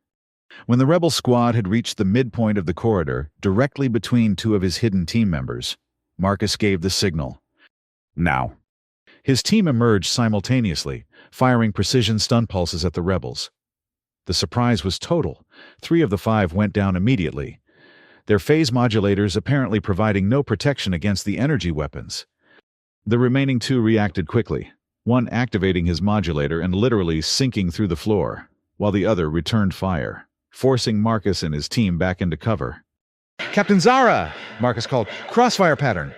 When the rebel squad had reached the midpoint of the corridor, directly between 2 of his hidden team members, Marcus gave the signal. Now. His team emerged simultaneously, firing precision stun pulses at the rebels. The surprise was total. 3 of the 5 went down immediately, their phase modulators apparently providing no protection against the energy weapons. The remaining 2 reacted quickly, one activating his modulator and literally sinking through the floor, while the other returned fire, forcing Marcus and his team back into cover. "Captain Zara!" Marcus called. "Crossfire pattern!"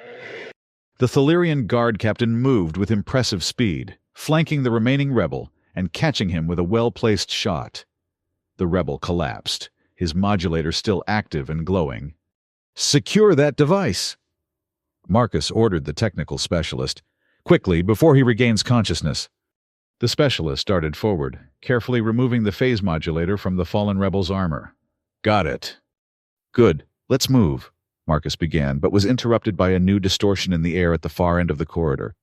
The Thelyrian guard captain moved with impressive speed, flanking the remaining rebel and catching him with a well-placed shot. The rebel collapsed, his modulator still active and glowing. "Secure that device!" Marcus ordered the technical specialist. "Quickly, before he regains consciousness." The specialist darted forward, carefully removing the phase modulator from the fallen rebel's armor. "Got it." "Good. Let's move," Marcus began, but was interrupted by a new distortion in the air at the far end of the corridor.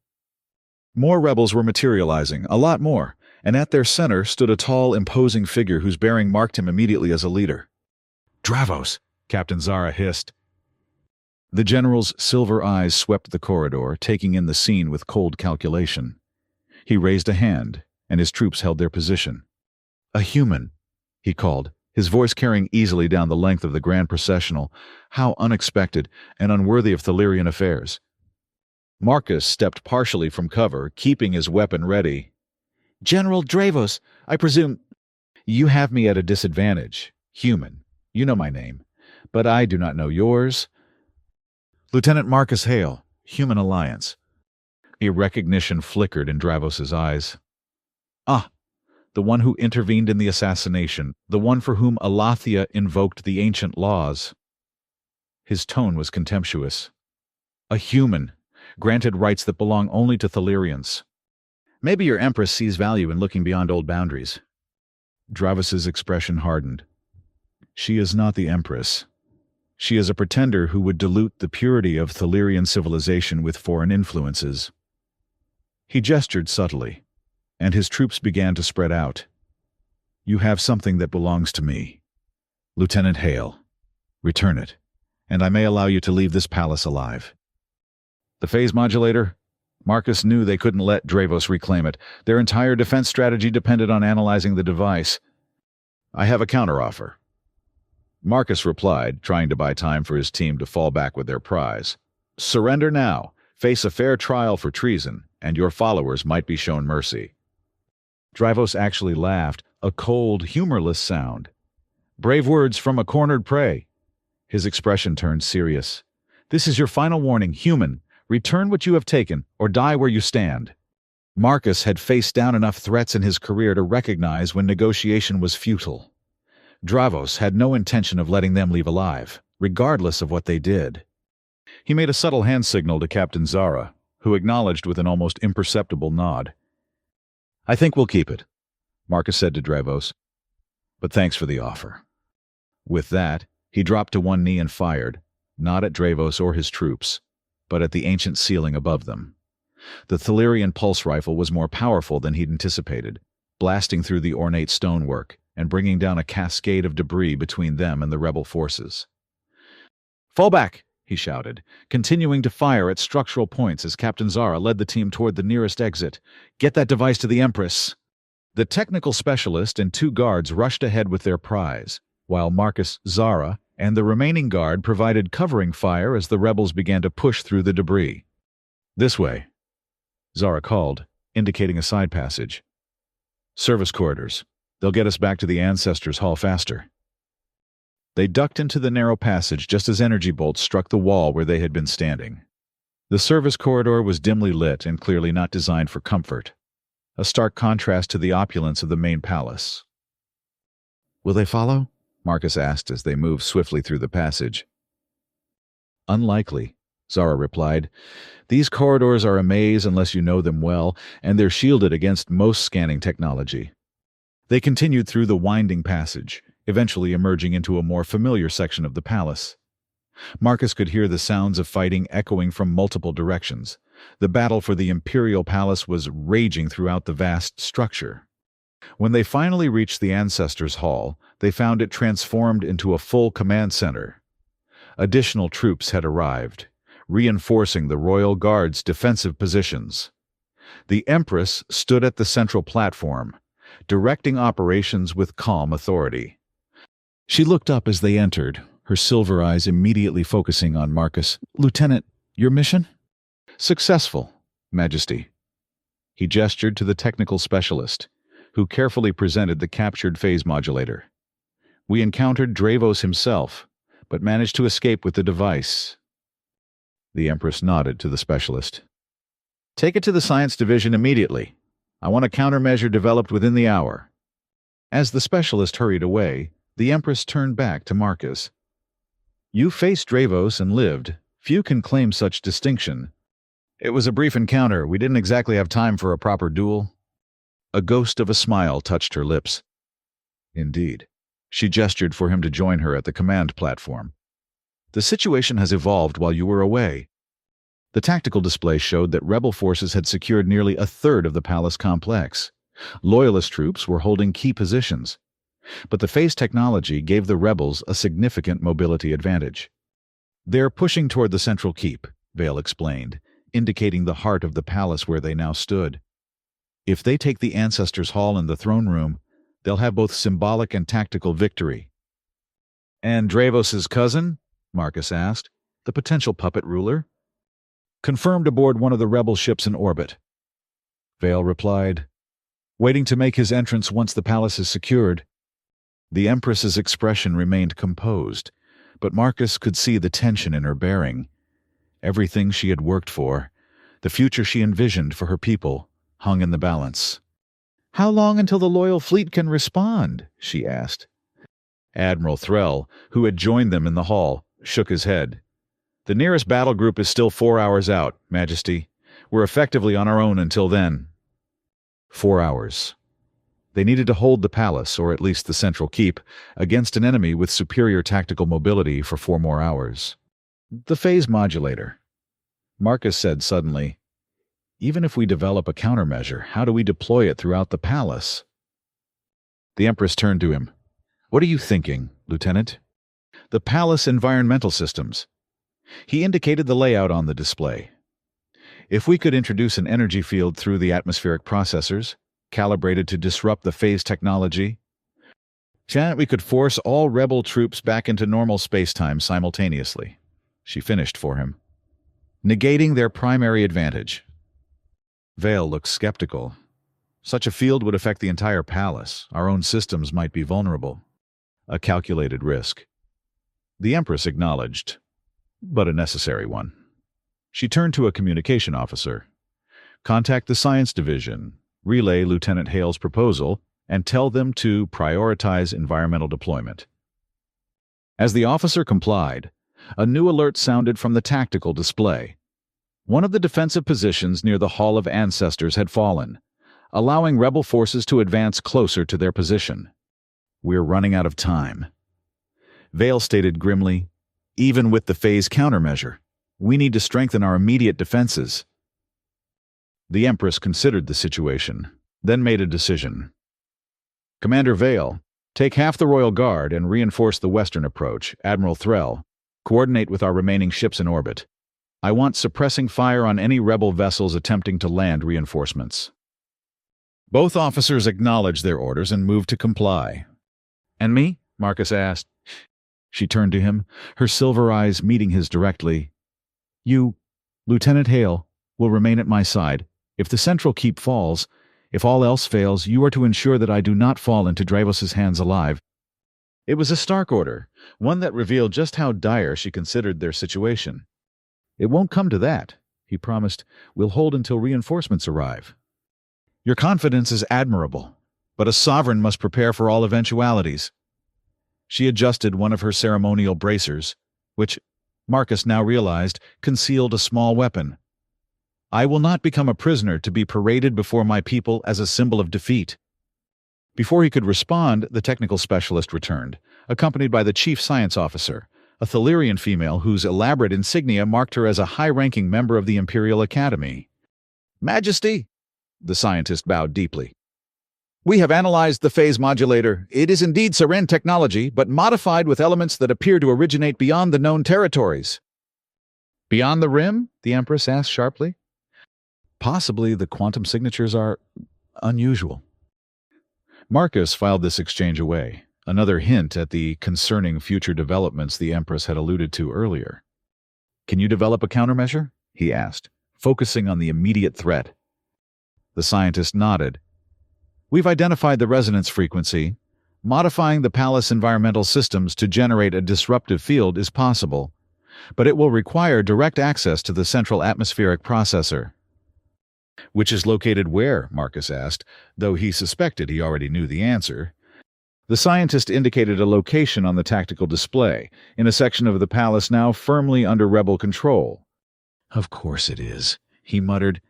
More rebels were materializing, a lot more, and at their center stood a tall, imposing figure whose bearing marked him immediately as a leader. "Dravos!" Captain Zara hissed. The general's silver eyes swept the corridor, taking in the scene with cold calculation. He raised a hand, and his troops held their position. "A human," he called, his voice carrying easily down the length of the grand processional. How unexpected and unworthy of Thelyrian affairs. Marcus stepped partially from cover, keeping his weapon ready. "General Dravos, I presume—" "You have me at a disadvantage. Human. You know my name. But I do not know yours." "Lieutenant Marcus Hale, Human Alliance." A recognition flickered in Dravos's eyes. "Ah, the one who intervened in the assassination, the one for whom Alathia invoked the ancient laws." His tone was contemptuous. "A human, granted rights that belong only to Thelyrians. Maybe your Empress sees value in looking beyond old boundaries." Dravos's expression hardened. "She is not the Empress. She is a pretender who would dilute the purity of Thelyrian civilization with foreign influences." He gestured subtly, and his troops began to spread out. "You have something that belongs to me. Lieutenant Hale, return it, and I may allow you to leave this palace alive." The phase modulator? Marcus knew they couldn't let Dravos reclaim it. Their entire defense strategy depended on analyzing the device. "I have a counteroffer." Marcus replied, trying to buy time for his team to fall back with their prize. "Surrender now, face a fair trial for treason, and your followers might be shown mercy." Dravos actually laughed, a cold, humorless sound. "Brave words from a cornered prey." His expression turned serious. "This is your final warning, human. Return what you have taken, or die where you stand." Marcus had faced down enough threats in his career to recognize when negotiation was futile. Dravos had no intention of letting them leave alive, regardless of what they did. He made a subtle hand signal to Captain Zara, who acknowledged with an almost imperceptible nod. "I think we'll keep it," Marcus said to Dravos. "But thanks for the offer." With that, he dropped to one knee and fired, not at Dravos or his troops, but at the ancient ceiling above them. The Thelyrian pulse rifle was more powerful than he'd anticipated, blasting through the ornate stonework and bringing down a cascade of debris between them and the rebel forces. "Fall back!" he shouted, continuing to fire at structural points as Captain Zara led the team toward the nearest exit. "Get that device to the Empress!" The technical specialist and 2 guards rushed ahead with their prize, while Marcus, Zara, and the remaining guard provided covering fire as the rebels began to push through the debris. "This way," Zara called, indicating a side passage. "Service corridors. They'll get us back to the Ancestors' Hall faster." They ducked into the narrow passage just as energy bolts struck the wall where they had been standing. The service corridor was dimly lit and clearly not designed for comfort, a stark contrast to the opulence of the main palace. "Will they follow?" Marcus asked as they moved swiftly through the passage. "Unlikely," Zara replied. "These corridors are a maze unless you know them well, and they're shielded against most scanning technology." They continued through the winding passage, eventually emerging into a more familiar section of the palace. Marcus could hear the sounds of fighting echoing from multiple directions. The battle for the Imperial Palace was raging throughout the vast structure. When they finally reached the Ancestors' Hall, they found it transformed into a full command center. Additional troops had arrived, reinforcing the Royal Guard's defensive positions. The Empress stood at the central platform, directing operations with calm authority. She looked up as they entered, her silver eyes immediately focusing on Marcus. "Lieutenant, your mission?" "Successful, Majesty." He gestured to the technical specialist, who carefully presented the captured phase modulator. "We encountered Dravos himself, but managed to escape with the device." The Empress nodded to the specialist. "Take it to the Science Division immediately. I want a countermeasure developed within the hour." As the specialist hurried away, the Empress turned back to Marcus. "You faced Dravos and lived. Few can claim such distinction." "It was a brief encounter. We didn't exactly have time for a proper duel." A ghost of a smile touched her lips. "Indeed." She gestured for him to join her at the command platform. "The situation has evolved while you were away." The tactical display showed that rebel forces had secured nearly a third of the palace complex. Loyalist troops were holding key positions. But the phase technology gave the rebels a significant mobility advantage. "They're pushing toward the central keep," Vale explained, indicating the heart of the palace where they now stood. "If they take the Ancestors' Hall and the throne room, they'll have both symbolic and tactical victory." "And Dravos's cousin?" Marcus asked. "The potential puppet ruler?" "Confirmed aboard one of the rebel ships in orbit," Vale replied. "Waiting to make his entrance once the palace is secured." The Empress's expression remained composed, but Marcus could see the tension in her bearing. Everything she had worked for, the future she envisioned for her people, hung in the balance. "How long until the loyal fleet can respond?" she asked. Admiral Threll, who had joined them in the hall, shook his head. "The nearest battle group is still 4 hours out, Majesty. We're effectively on our own until then." 4 hours. They needed to hold the palace, or at least the central keep, against an enemy with superior tactical mobility for 4 more hours. "The phase modulator," Marcus said suddenly. "Even if we develop a countermeasure, how do we deploy it throughout the palace?" The Empress turned to him. "What are you thinking, Lieutenant?" "The palace environmental systems." He indicated the layout on the display. "If we could introduce an energy field through the atmospheric processors, calibrated to disrupt the phase technology, we could force all rebel troops back into normal spacetime simultaneously," she finished for him, "negating their primary advantage." Vale looked skeptical. "Such a field would affect the entire palace. Our own systems might be vulnerable." "A calculated risk," the Empress acknowledged, "but a necessary one." She turned to a communication officer. "Contact the Science Division, relay Lieutenant Hale's proposal, and tell them to prioritize environmental deployment." As the officer complied, a new alert sounded from the tactical display. One of the defensive positions near the Hall of Ancestors had fallen, allowing rebel forces to advance closer to their position. "We're running out of time," Vale stated grimly. "Even with the phase countermeasure, we need to strengthen our immediate defenses." The Empress considered the situation, then made a decision. "Commander Vale, take half the Royal Guard and reinforce the western approach. Admiral Threll, coordinate with our remaining ships in orbit. I want suppressing fire on any rebel vessels attempting to land reinforcements." Both officers acknowledged their orders and moved to comply. "And me? Marcus asked. She turned to him, her silver eyes meeting his directly. You, Lieutenant Hale, will remain at my side. If the central keep falls, if all else fails, you are to ensure that I do not fall into Dravos's hands alive. It was a stark order, one that revealed just how dire she considered their situation. It won't come to that, he promised. We'll hold until reinforcements arrive. Your confidence is admirable, but a sovereign must prepare for all eventualities. She adjusted one of her ceremonial bracers, which, Marcus now realized, concealed a small weapon. I will not become a prisoner to be paraded before my people as a symbol of defeat. Before he could respond, the technical specialist returned, accompanied by the chief science officer, a Thalirian female whose elaborate insignia marked her as a high-ranking member of the Imperial Academy. Majesty, the scientist bowed deeply. We have analyzed the phase modulator. It is indeed Seren technology, but modified with elements that appear to originate beyond the known territories. Beyond the rim? The Empress asked sharply. Possibly the quantum signatures are unusual. Marcus filed this exchange away, another hint at the concerning future developments the Empress had alluded to earlier. Can you develop a countermeasure? He asked, focusing on the immediate threat. The scientist nodded. We've identified the resonance frequency. Modifying the palace environmental systems to generate a disruptive field is possible, but it will require direct access to the central atmospheric processor. Which is located where? Marcus asked, though he suspected he already knew the answer. The scientist indicated a location on the tactical display, in a section of the palace now firmly under rebel control. Of course it is, he muttered.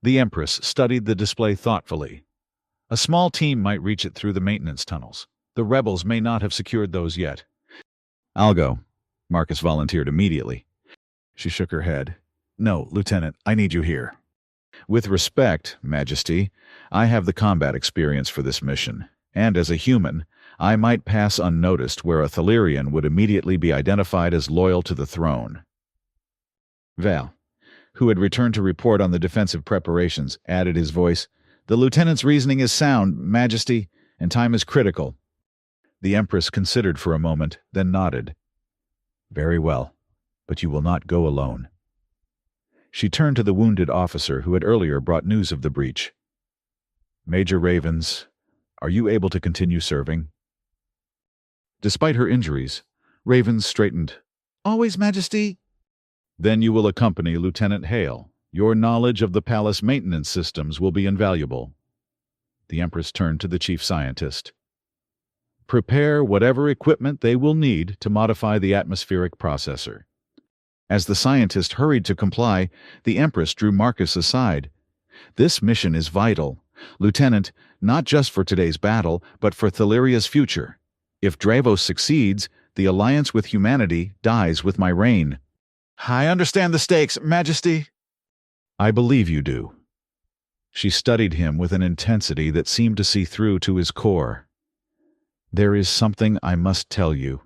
The Empress studied the display thoughtfully. A small team might reach it through the maintenance tunnels. The rebels may not have secured those yet. I'll go, Marcus volunteered immediately. She shook her head. No, Lieutenant, I need you here. With respect, Majesty, I have the combat experience for this mission, and as a human, I might pass unnoticed where a Thalirian would immediately be identified as loyal to the throne. Val, who had returned to report on the defensive preparations, added his voice. The lieutenant's reasoning is sound, Majesty, and time is critical. The Empress considered for a moment, then nodded. Very well, but you will not go alone. She turned to the wounded officer who had earlier brought news of the breach. Major Ravens, are you able to continue serving? Despite her injuries, Ravens straightened. Always, Majesty. Then you will accompany Lieutenant Hale. Your knowledge of the palace maintenance systems will be invaluable. The Empress turned to the chief scientist. Prepare whatever equipment they will need to modify the atmospheric processor. As the scientist hurried to comply, the Empress drew Marcus aside. This mission is vital, Lieutenant, not just for today's battle, but for Thaliria's future. If Dravos succeeds, the alliance with humanity dies with my reign. I understand the stakes, Majesty. I believe you do. She studied him with an intensity that seemed to see through to his core. There is something I must tell you,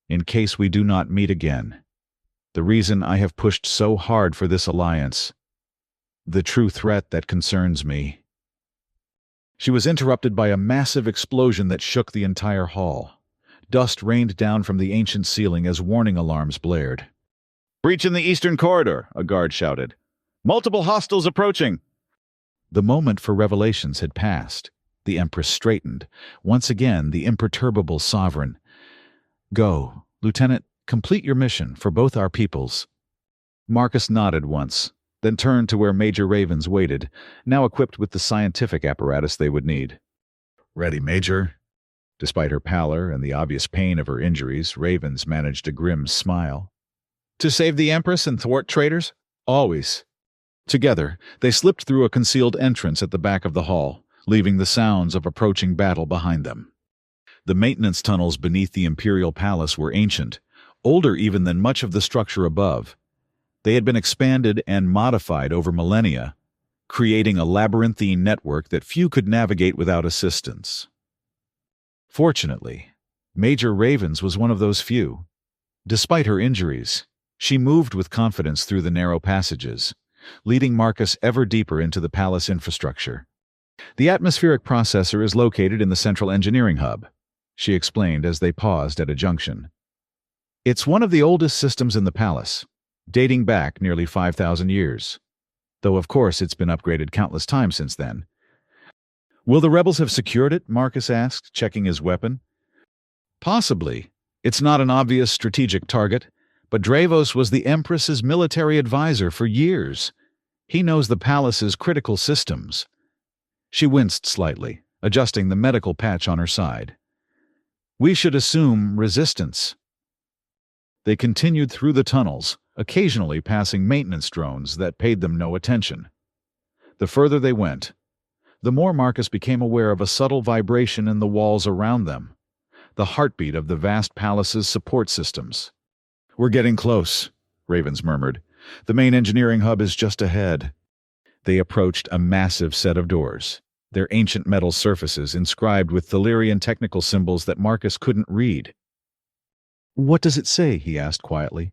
in case we do not meet again. The reason I have pushed so hard for this alliance. The true threat that concerns me. She was interrupted by a massive explosion that shook the entire hall. Dust rained down from the ancient ceiling as warning alarms blared. Breach in the eastern corridor, a guard shouted. Multiple hostiles approaching. The moment for revelations had passed. The Empress straightened. Once again, the imperturbable sovereign. Go, Lieutenant, complete your mission for both our peoples. Marcus nodded once, then turned to where Major Ravens waited, now equipped with the scientific apparatus they would need. Ready, Major? Despite her pallor and the obvious pain of her injuries, Ravens managed a grim smile. To save the Empress and thwart traitors? Always. Together, they slipped through a concealed entrance at the back of the hall, leaving the sounds of approaching battle behind them. The maintenance tunnels beneath the Imperial Palace were ancient, older even than much of the structure above. They had been expanded and modified over millennia, creating a labyrinthine network that few could navigate without assistance. Fortunately, Major Ravens was one of those few. Despite her injuries, she moved with confidence through the narrow passages, leading Marcus ever deeper into the palace infrastructure. The atmospheric processor is located in the central engineering hub. she explained as they paused at a junction. It's one of the oldest systems in the palace, dating back nearly 5,000 years. Though of course it's been upgraded countless times since then. Will the rebels have secured it? Marcus asked, checking his weapon. Possibly. It's not an obvious strategic target, but Dravos was the Empress's military advisor for years. He knows the palace's critical systems. She winced slightly, adjusting the medical patch on her side. We should assume resistance. They continued through the tunnels, occasionally passing maintenance drones that paid them no attention. The further they went, the more Marcus became aware of a subtle vibration in the walls around them, the heartbeat of the vast palace's support systems. We're getting close, Ravens murmured. The main engineering hub is just ahead. They approached a massive set of doors, their ancient metal surfaces inscribed with Thelyrian technical symbols that Marcus couldn't read. What does it say? He asked quietly.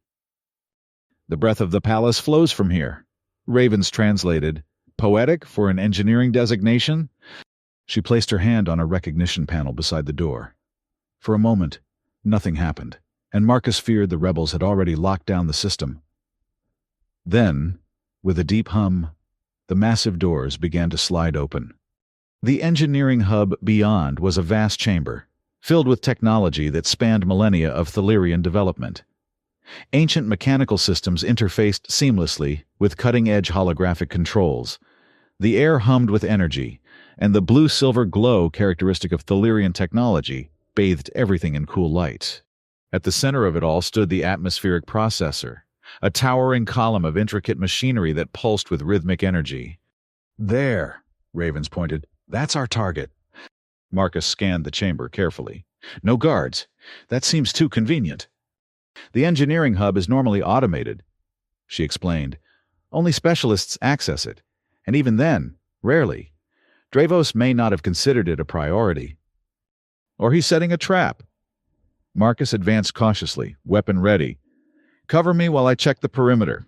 The breath of the palace flows from here. Ravens translated. Poetic for an engineering designation? She placed her hand on a recognition panel beside the door. For a moment, nothing happened, and Marcus feared the rebels had already locked down the system. Then, with a deep hum, the massive doors began to slide open. The engineering hub beyond was a vast chamber, filled with technology that spanned millennia of Thelyrian development. Ancient mechanical systems interfaced seamlessly with cutting-edge holographic controls. The air hummed with energy, and the blue-silver glow characteristic of Thelyrian technology bathed everything in cool light. At the center of it all stood the atmospheric processor, a towering column of intricate machinery that pulsed with rhythmic energy. There, Ravens pointed. That's our target. Marcus scanned the chamber carefully. No guards. That seems too convenient. The engineering hub is normally automated, she explained. Only specialists access it, and even then, rarely. Dravos may not have considered it a priority. Or he's setting a trap. Marcus advanced cautiously, weapon ready. Cover me while I check the perimeter.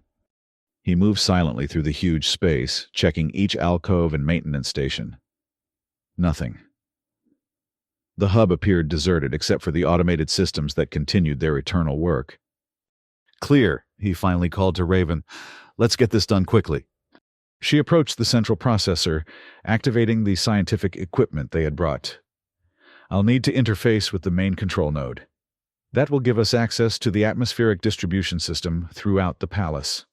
He moved silently through the huge space, checking each alcove and maintenance station. Nothing. The hub appeared deserted except for the automated systems that continued their eternal work. Clear, he finally called to Raven. Let's get this done quickly. She approached the central processor, activating the scientific equipment they had brought. I'll need to interface with the main control node. That will give us access to the atmospheric distribution system throughout the palace.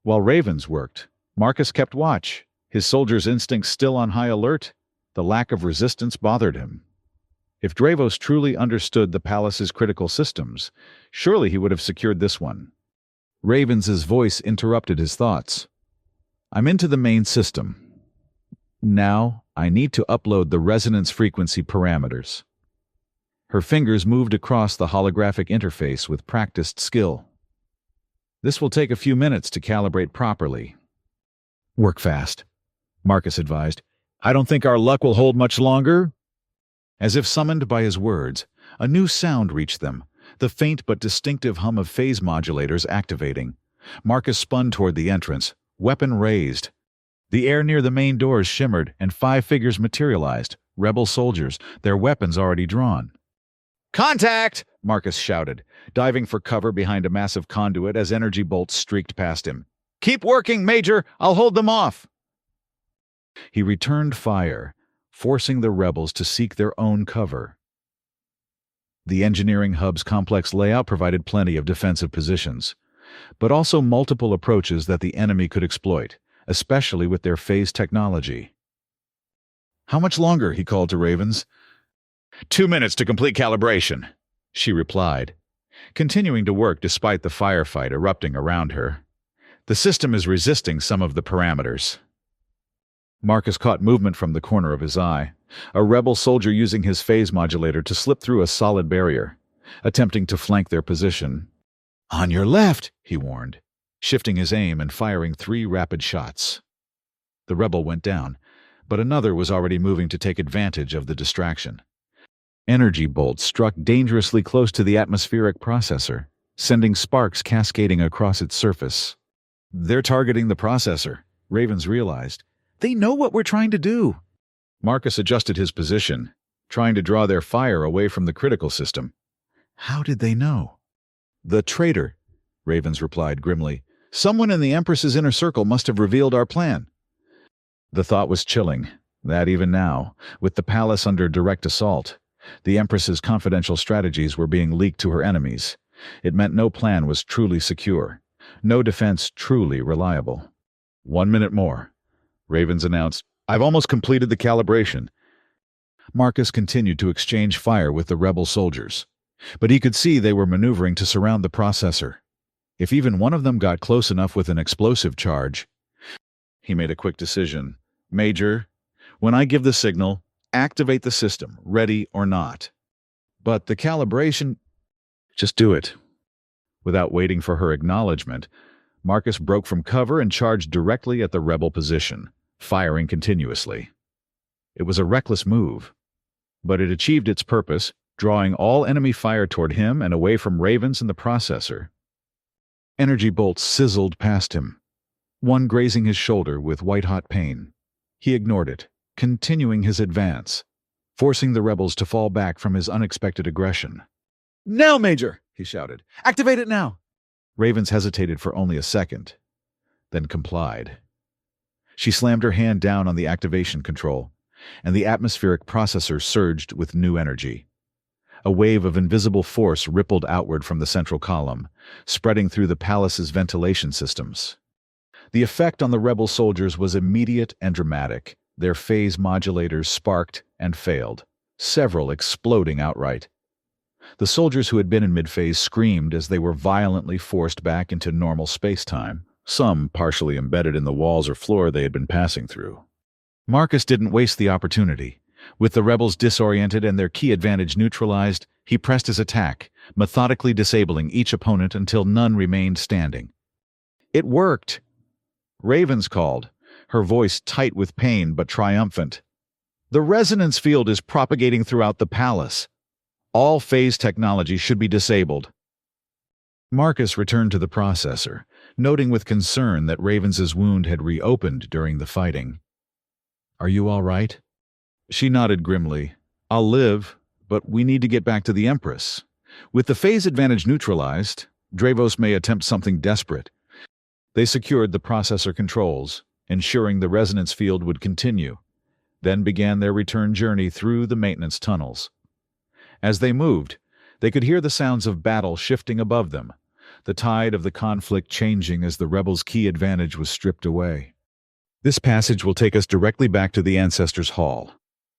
While Ravens worked, Marcus kept watch, his soldier's instincts still on high alert. The lack of resistance bothered him. If Dravos truly understood the palace's critical systems, surely he would have secured this one. Ravens's voice interrupted his thoughts. I'm into the main system. Now, I need to upload the resonance frequency parameters. Her fingers moved across the holographic interface with practiced skill. This will take a few minutes to calibrate properly. Work fast, Marcus advised. I don't think our luck will hold much longer. As if summoned by his words, a new sound reached them, the faint but distinctive hum of phase modulators activating. Marcus spun toward the entrance, weapon raised. The air near the main doors shimmered, and 5 figures materialized, rebel soldiers, their weapons already drawn. Contact! Marcus shouted, diving for cover behind a massive conduit as energy bolts streaked past him. Keep working, Major! I'll hold them off! He returned fire, forcing the rebels to seek their own cover. The engineering hub's complex layout provided plenty of defensive positions, but also multiple approaches that the enemy could exploit, especially with their phase technology. How much longer? He called to Ravens. 2 minutes to complete calibration, she replied, continuing to work despite the firefight erupting around her. The system is resisting some of the parameters. Marcus caught movement from the corner of his eye, a rebel soldier using his phase modulator to slip through a solid barrier, attempting to flank their position. On your left, he warned, shifting his aim and firing 3 rapid shots. The rebel went down, but another was already moving to take advantage of the distraction. Energy bolts struck dangerously close to the atmospheric processor, sending sparks cascading across its surface. They're targeting the processor, Ravens realized. They know what we're trying to do. Marcus adjusted his position, trying to draw their fire away from the critical system. How did they know? The traitor, Ravens replied grimly. Someone in the Empress's inner circle must have revealed our plan. The thought was chilling, that even now, with the palace under direct assault, the Empress's confidential strategies were being leaked to her enemies. It meant no plan was truly secure, no defense truly reliable. 1 minute more, Ravens announced. I've almost completed the calibration. Marcus continued to exchange fire with the rebel soldiers, but he could see they were maneuvering to surround the processor. If even one of them got close enough with an explosive charge, he made a quick decision. Major, when I give the signal, activate the system, ready or not. But the calibration... Just do it. Without waiting for her acknowledgement, Marcus broke from cover and charged directly at the rebel position, firing continuously. It was a reckless move, but it achieved its purpose, drawing all enemy fire toward him and away from Ravens and the processor. Energy bolts sizzled past him, one grazing his shoulder with white-hot pain. He ignored it, continuing his advance, forcing the rebels to fall back from his unexpected aggression. Now, Major! He shouted. Activate it now! Ravens hesitated for only a second, then complied. She slammed her hand down on the activation control, and the atmospheric processor surged with new energy. A wave of invisible force rippled outward from the central column, spreading through the palace's ventilation systems. The effect on the rebel soldiers was immediate and dramatic. Their phase modulators sparked and failed, several exploding outright. The soldiers who had been in mid-phase screamed as they were violently forced back into normal space-time, some partially embedded in the walls or floor they had been passing through. Marcus didn't waste the opportunity. With the rebels disoriented and their key advantage neutralized, he pressed his attack, methodically disabling each opponent until none remained standing. It worked! Ravens called, her voice tight with pain but triumphant. The resonance field is propagating throughout the palace. All phase technology should be disabled. Marcus returned to the processor, noting with concern that Ravens's wound had reopened during the fighting. Are you all right? She nodded grimly. I'll live, but we need to get back to the Empress. With the phase advantage neutralized, Dravos may attempt something desperate. They secured the processor controls, ensuring the resonance field would continue, then began their return journey through the maintenance tunnels. As they moved, they could hear the sounds of battle shifting above them, the tide of the conflict changing as the rebels' key advantage was stripped away. This passage will take us directly back to the Ancestors' Hall,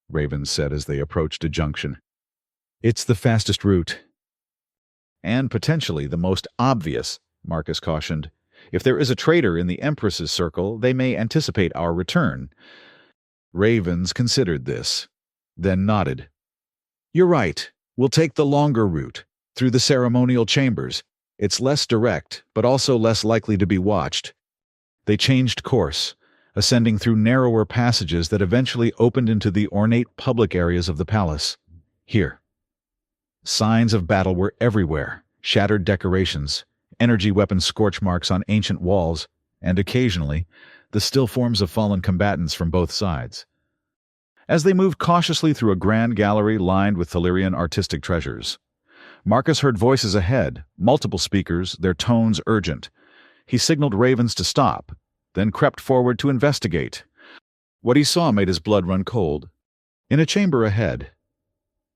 Ravens said as they approached a junction. It's the fastest route. And potentially the most obvious, Marcus cautioned. If there is a traitor in the Empress's circle, they may anticipate our return. Ravens considered this, then nodded. You're right. We'll take the longer route, through the ceremonial chambers. It's less direct, but also less likely to be watched. They changed course, ascending through narrower passages that eventually opened into the ornate public areas of the palace. Here. Signs of battle were everywhere, shattered decorations, energy weapon scorch marks on ancient walls, and occasionally, the still forms of fallen combatants from both sides. As they moved cautiously through a grand gallery lined with Thalirian artistic treasures, Marcus heard voices ahead, multiple speakers, their tones urgent. He signaled Ravens to stop, then crept forward to investigate. What he saw made his blood run cold. In a chamber ahead,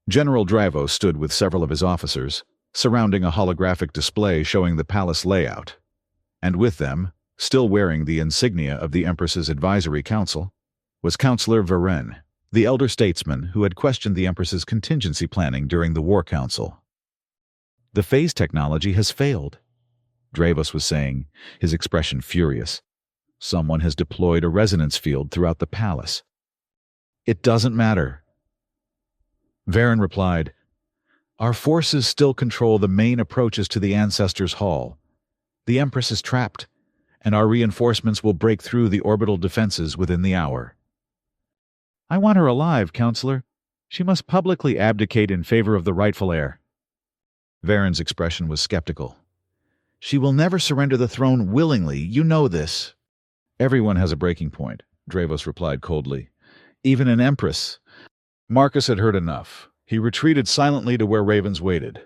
General Dravos stood with several of his officers, surrounding a holographic display showing the palace layout. And with them, still wearing the insignia of the Empress's advisory council, was Councillor Varen, the elder statesman who had questioned the Empress's contingency planning during the War Council. The phase technology has failed, Dravos was saying, his expression furious. Someone has deployed a resonance field throughout the palace. It doesn't matter. Varen replied, Our forces still control the main approaches to the Ancestors' Hall. The Empress is trapped, and our reinforcements will break through the orbital defenses within the hour. I want her alive, Counselor. She must publicly abdicate in favor of the rightful heir. Varen's expression was skeptical. She will never surrender the throne willingly, you know this. Everyone has a breaking point, Dravos replied coldly. Even an Empress. Marcus had heard enough. He retreated silently to where ravens waited.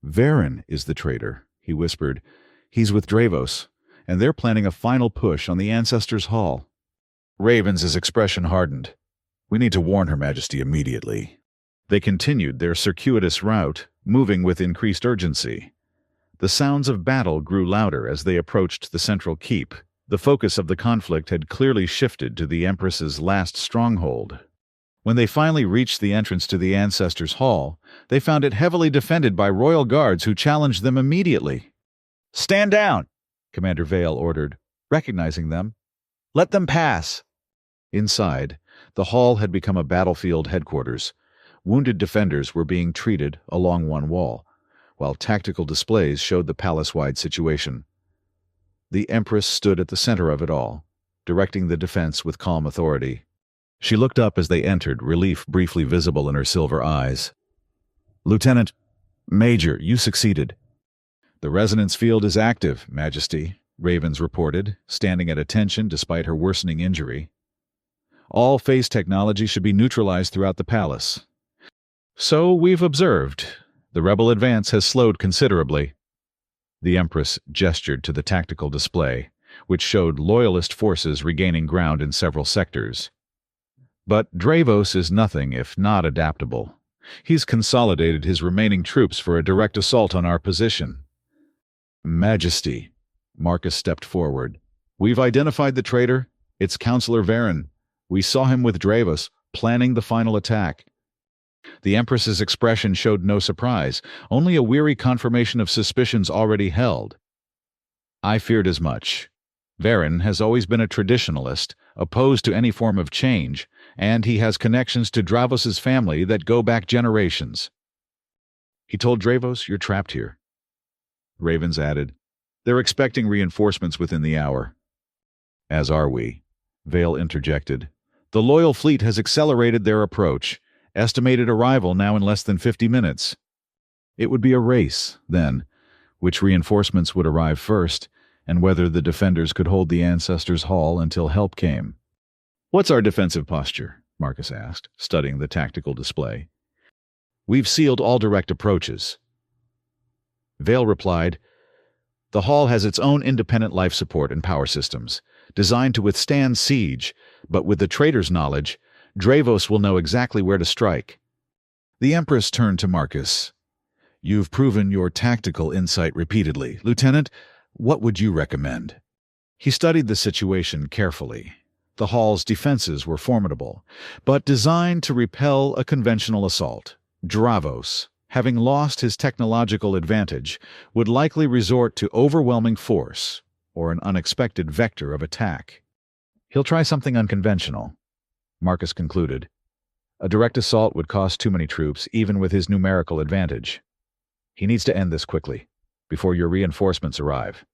"Varen is the traitor," he whispered. "He's with Dravos, and they're planning a final push on the Ancestors' Hall." Ravens' expression hardened. "We need to warn Her Majesty immediately." They continued their circuitous route, moving with increased urgency. The sounds of battle grew louder as they approached the central keep. The focus of the conflict had clearly shifted to the Empress's last stronghold. When they finally reached the entrance to the Ancestors' Hall, they found it heavily defended by royal guards who challenged them immediately. "Stand down!" Commander Vale ordered, recognizing them. "Let them pass!" Inside, the hall had become a battlefield headquarters. Wounded defenders were being treated along one wall, while tactical displays showed the palace-wide situation. The Empress stood at the center of it all, directing the defense with calm authority. She looked up as they entered, relief briefly visible in her silver eyes. "Lieutenant, Major, you succeeded." "The resonance field is active, Majesty," Ravens reported, standing at attention despite her worsening injury. "All phase technology should be neutralized throughout the palace." "So we've observed. The rebel advance has slowed considerably." The Empress gestured to the tactical display, which showed loyalist forces regaining ground in several sectors. "But Dravos is nothing if not adaptable. He's consolidated his remaining troops for a direct assault on our position." "Majesty," Marcus stepped forward. "We've identified the traitor. It's Counselor Varen. We saw him with Dravos, planning the final attack." The Empress's expression showed no surprise, only a weary confirmation of suspicions already held. "I feared as much. Varen has always been a traditionalist, opposed to any form of change, and he has connections to Dravos' family that go back generations." "He told Dravos you're trapped here." Ravens added, "They're expecting reinforcements within the hour." "As are we," Vale interjected. "The loyal fleet has accelerated their approach. Estimated arrival now in less than 50 minutes. It would be a race, then, which reinforcements would arrive first, and whether the defenders could hold the Ancestors' Hall until help came." "What's our defensive posture?" Marcus asked, studying the tactical display. "We've sealed all direct approaches." Vale replied, "The hall has its own independent life support and power systems, designed to withstand siege, but with the traitor's knowledge, Dravos will know exactly where to strike." The Empress turned to Marcus. "You've proven your tactical insight repeatedly. Lieutenant, what would you recommend?" He studied the situation carefully. The hall's defenses were formidable, but designed to repel a conventional assault. Dravos, having lost his technological advantage, would likely resort to overwhelming force or an unexpected vector of attack. "He'll try something unconventional," Marcus concluded. "A direct assault would cost too many troops, even with his numerical advantage. He needs to end this quickly, before your reinforcements arrive."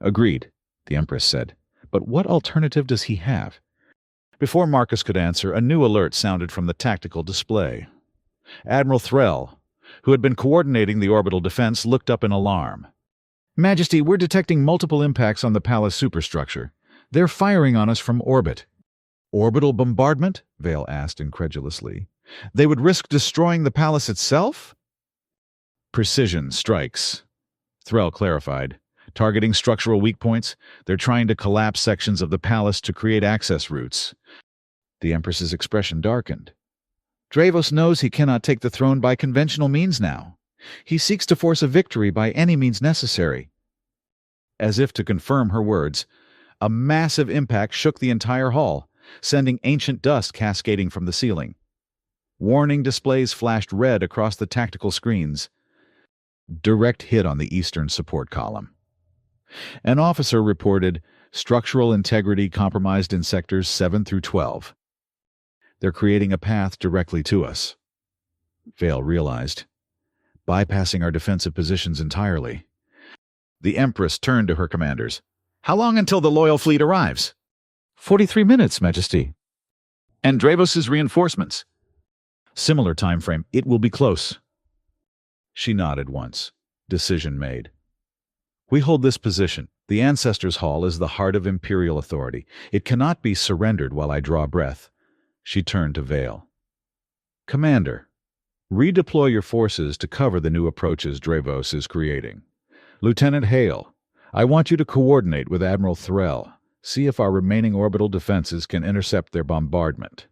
"Agreed," the Empress said. "But what alternative does he have?" Before Marcus could answer, a new alert sounded from the tactical display. Admiral Threll, who had been coordinating the orbital defense, looked up in alarm. "Majesty, we're detecting multiple impacts on the palace superstructure. They're firing on us from orbit." "Orbital bombardment?" Vale asked incredulously. "They would risk destroying the palace itself?" "Precision strikes," Threll clarified. "Targeting structural weak points, they're trying to collapse sections of the palace to create access routes." The Empress's expression darkened. "Dravos knows he cannot take the throne by conventional means now. He seeks to force a victory by any means necessary." As if to confirm her words, a massive impact shook the entire hall, sending ancient dust cascading from the ceiling. Warning displays flashed red across the tactical screens. Direct hit on the eastern support column. An officer reported structural integrity compromised in sectors 7 through 12. "They're creating a path directly to us," Vale realized, "bypassing our defensive positions entirely." The Empress turned to her commanders. "How long until the loyal fleet arrives?" 43 minutes, Majesty." "And Dravos' reinforcements?" "Similar time frame. It will be close." She nodded once. Decision made. "We hold this position. The Ancestors' Hall is the heart of Imperial authority. It cannot be surrendered while I draw breath." She turned to Vale. Commander, redeploy your forces to cover the new approaches Dravos is creating. Lieutenant Hale, I want you to coordinate with Admiral Threll. See if our remaining orbital defenses can intercept their bombardment.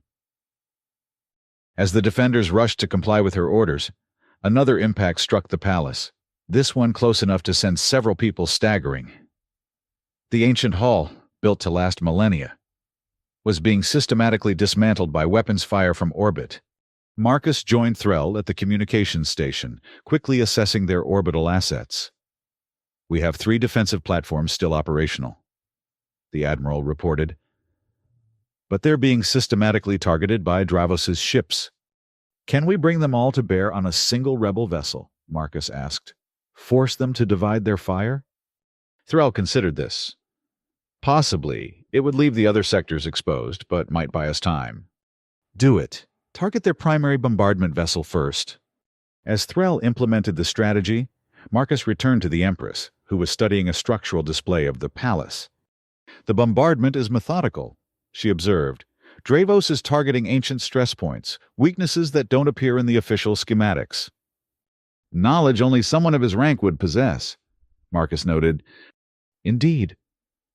As the defenders rushed to comply with her orders, another impact struck the palace, this one close enough to send several people staggering. The ancient hall, built to last millennia, was being systematically dismantled by weapons fire from orbit. Marcus joined Threll at the communications station, quickly assessing their orbital assets. We have 3 defensive platforms still operational, the Admiral reported. But they're being systematically targeted by Dravos's ships. Can we bring them all to bear on a single rebel vessel? Marcus asked. Force them to divide their fire? Threll considered this. Possibly. It would leave the other sectors exposed, but might buy us time. Do it. Target their primary bombardment vessel first. As Threll implemented the strategy, Marcus returned to the Empress, who was studying a structural display of the palace. The bombardment is methodical, she observed. Dravos is targeting ancient stress points, weaknesses that don't appear in the official schematics. Knowledge only someone of his rank would possess, Marcus noted. Indeed.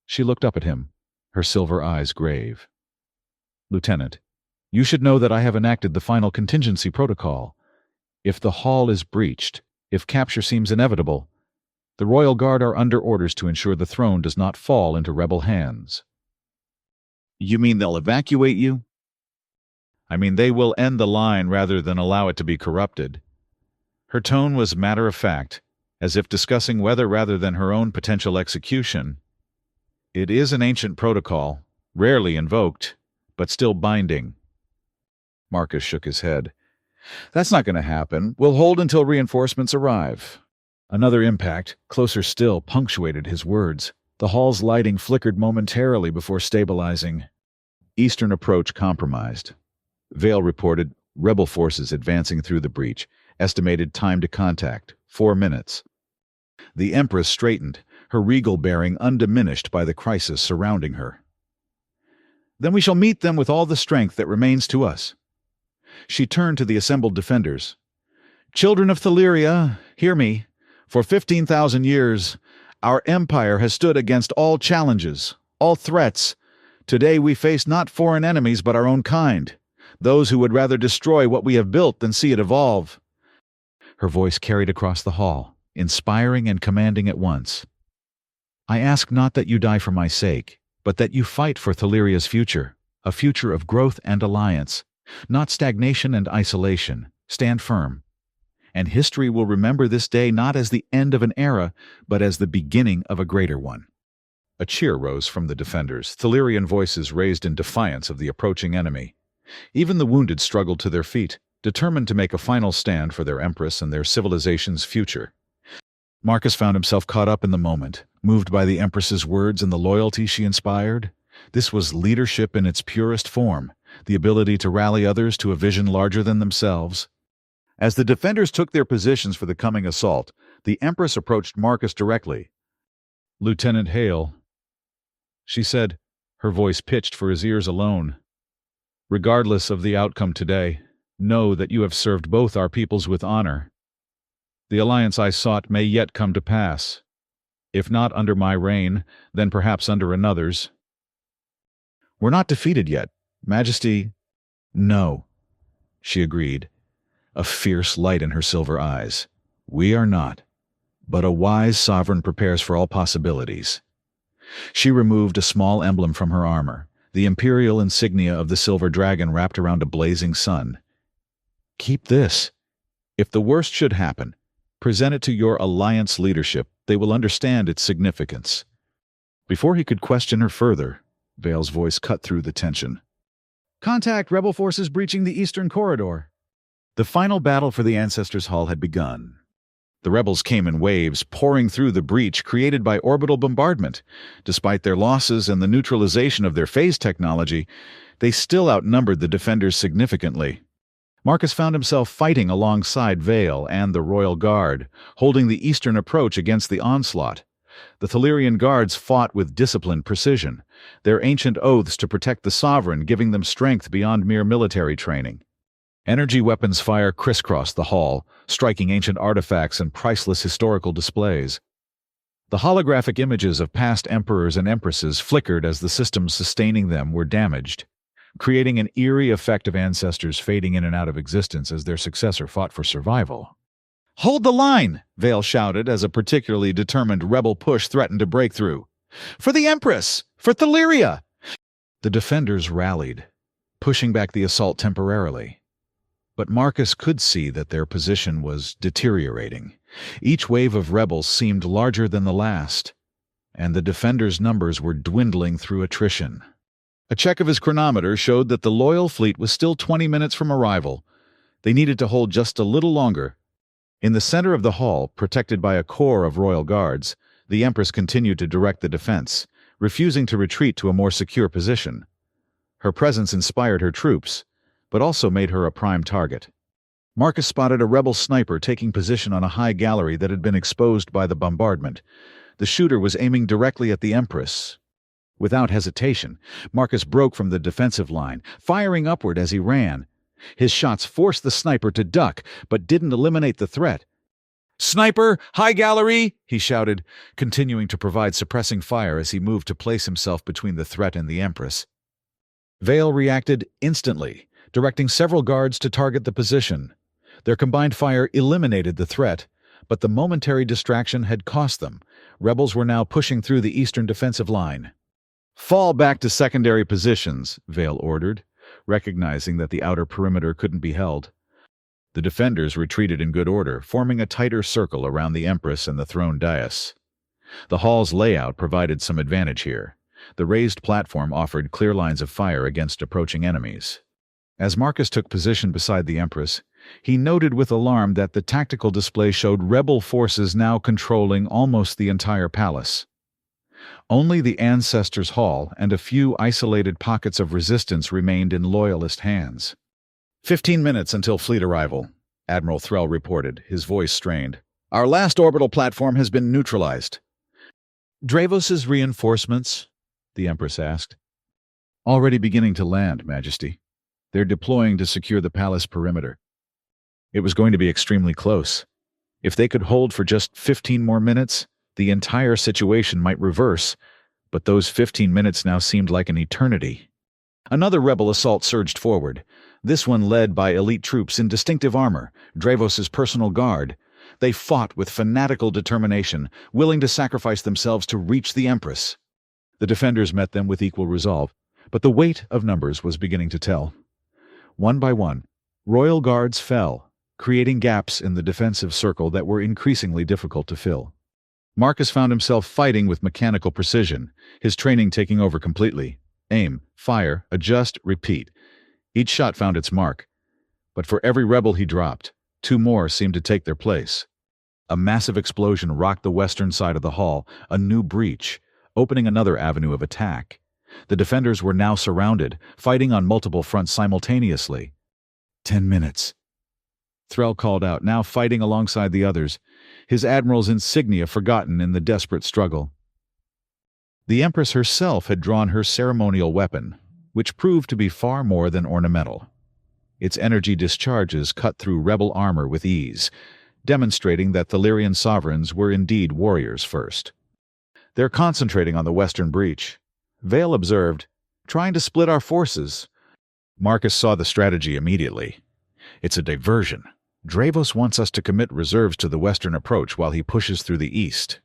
She looked up at him, her silver eyes grave. Lieutenant, you should know that I have enacted the final contingency protocol. If the hall is breached, if capture seems inevitable, the Royal Guard are under orders to ensure the throne does not fall into rebel hands. You mean they'll evacuate you? I mean they will end the line rather than allow it to be corrupted. Her tone was matter-of-fact, as if discussing whether rather than her own potential execution. It is an ancient protocol, rarely invoked, but still binding. Marcus shook his head. That's not going to happen. We'll hold until reinforcements arrive. Another impact, closer still, punctuated his words. The hall's lighting flickered momentarily before stabilizing. Eastern approach compromised. Vale reported rebel forces advancing through the breach. Estimated time to contact, 4 minutes. The Empress straightened, her regal bearing undiminished by the crisis surrounding her. Then we shall meet them with all the strength that remains to us. She turned to the assembled defenders. Children of Thaleria, hear me. For 15,000 years, our empire has stood against all challenges, all threats. Today we face not foreign enemies but our own kind, those who would rather destroy what we have built than see it evolve. Her voice carried across the hall, inspiring and commanding at once. I ask not that you die for my sake, but that you fight for Thaleria's future, a future of growth and alliance, not stagnation and isolation. Stand firm. And history will remember this day not as the end of an era, but as the beginning of a greater one. A cheer rose from the defenders, Thalerian voices raised in defiance of the approaching enemy. Even the wounded struggled to their feet, determined to make a final stand for their Empress and their civilization's future. Marcus found himself caught up in the moment, moved by the Empress's words and the loyalty she inspired. This was leadership in its purest form, the ability to rally others to a vision larger than themselves. As the defenders took their positions for the coming assault, the Empress approached Marcus directly. Lieutenant Hale, she said, her voice pitched for his ears alone. Regardless of the outcome today, know that you have served both our peoples with honor. The alliance I sought may yet come to pass. If not under my reign, then perhaps under another's. We're not defeated yet, Majesty. No, she agreed, a fierce light in her silver eyes. We are not, but a wise sovereign prepares for all possibilities. She removed a small emblem from her armor, the imperial insignia of the silver dragon wrapped around a blazing sun. Keep this. If the worst should happen, present it to your alliance leadership. They will understand its significance. Before he could question her further, Vale's voice cut through the tension. Contact rebel forces breaching the eastern corridor. The final battle for the Ancestors' Hall had begun. The rebels came in waves, pouring through the breach created by orbital bombardment. Despite their losses and the neutralization of their phase technology, they still outnumbered the defenders significantly. Marcus found himself fighting alongside Vale and the Royal Guard, holding the eastern approach against the onslaught. The Thalerian guards fought with disciplined precision, their ancient oaths to protect the sovereign giving them strength beyond mere military training. Energy weapons fire crisscrossed the hall, striking ancient artifacts and priceless historical displays. The holographic images of past emperors and empresses flickered as the systems sustaining them were damaged, creating an eerie effect of ancestors fading in and out of existence as their successor fought for survival. "Hold the line!" Vale shouted as a particularly determined rebel push threatened to break through. "For the Empress! For Thelyria!" The defenders rallied, pushing back the assault temporarily. But Marcus could see that their position was deteriorating. Each wave of rebels seemed larger than the last, and the defenders' numbers were dwindling through attrition. A check of his chronometer showed that the loyal fleet was still 20 minutes from arrival. They needed to hold just a little longer. In the center of the hall, protected by a corps of royal guards, the Empress continued to direct the defense, refusing to retreat to a more secure position. Her presence inspired her troops, but also made her a prime target. Marcus spotted a rebel sniper taking position on a high gallery that had been exposed by the bombardment. The shooter was aiming directly at the Empress. Without hesitation, Marcus broke from the defensive line, firing upward as he ran. His shots forced the sniper to duck, but didn't eliminate the threat. "Sniper! High gallery!" he shouted, continuing to provide suppressing fire as he moved to place himself between the threat and the Empress. Vale reacted instantly, directing several guards to target the position. Their combined fire eliminated the threat, but the momentary distraction had cost them. Rebels were now pushing through the eastern defensive line. "Fall back to secondary positions," Vale ordered, recognizing that the outer perimeter couldn't be held. The defenders retreated in good order, forming a tighter circle around the Empress and the throne dais. The hall's layout provided some advantage here. The raised platform offered clear lines of fire against approaching enemies. As Marcus took position beside the Empress, he noted with alarm that the tactical display showed rebel forces now controlling almost the entire palace. Only the Ancestors' Hall and a few isolated pockets of resistance remained in Loyalist hands. 15 minutes until fleet arrival," Admiral Threll reported, his voice strained. "Our last orbital platform has been neutralized." "Dravos's reinforcements?" the Empress asked. "Already beginning to land, Majesty. They're deploying to secure the palace perimeter." It was going to be extremely close. If they could hold for just 15 more minutes, the entire situation might reverse, but those 15 minutes now seemed like an eternity. Another rebel assault surged forward, this one led by elite troops in distinctive armor, Dravos's personal guard. They fought with fanatical determination, willing to sacrifice themselves to reach the Empress. The defenders met them with equal resolve, but the weight of numbers was beginning to tell. One by one, royal guards fell, creating gaps in the defensive circle that were increasingly difficult to fill. Marcus found himself fighting with mechanical precision, his training taking over completely. Aim, fire, adjust, repeat. Each shot found its mark. But for every rebel he dropped, 2 more seemed to take their place. A massive explosion rocked the western side of the hall, a new breach, opening another avenue of attack. The defenders were now surrounded, fighting on multiple fronts simultaneously. 10 minutes. Threll called out, now fighting alongside the others, his admiral's insignia forgotten in the desperate struggle. The Empress herself had drawn her ceremonial weapon, which proved to be far more than ornamental. Its energy discharges cut through rebel armor with ease, demonstrating that Thelyrian sovereigns were indeed warriors first. "They're concentrating on the western breach," Vale observed, "trying to split our forces." Marcus saw the strategy immediately. "It's a diversion. Dravos wants us to commit reserves to the western approach while he pushes through the east."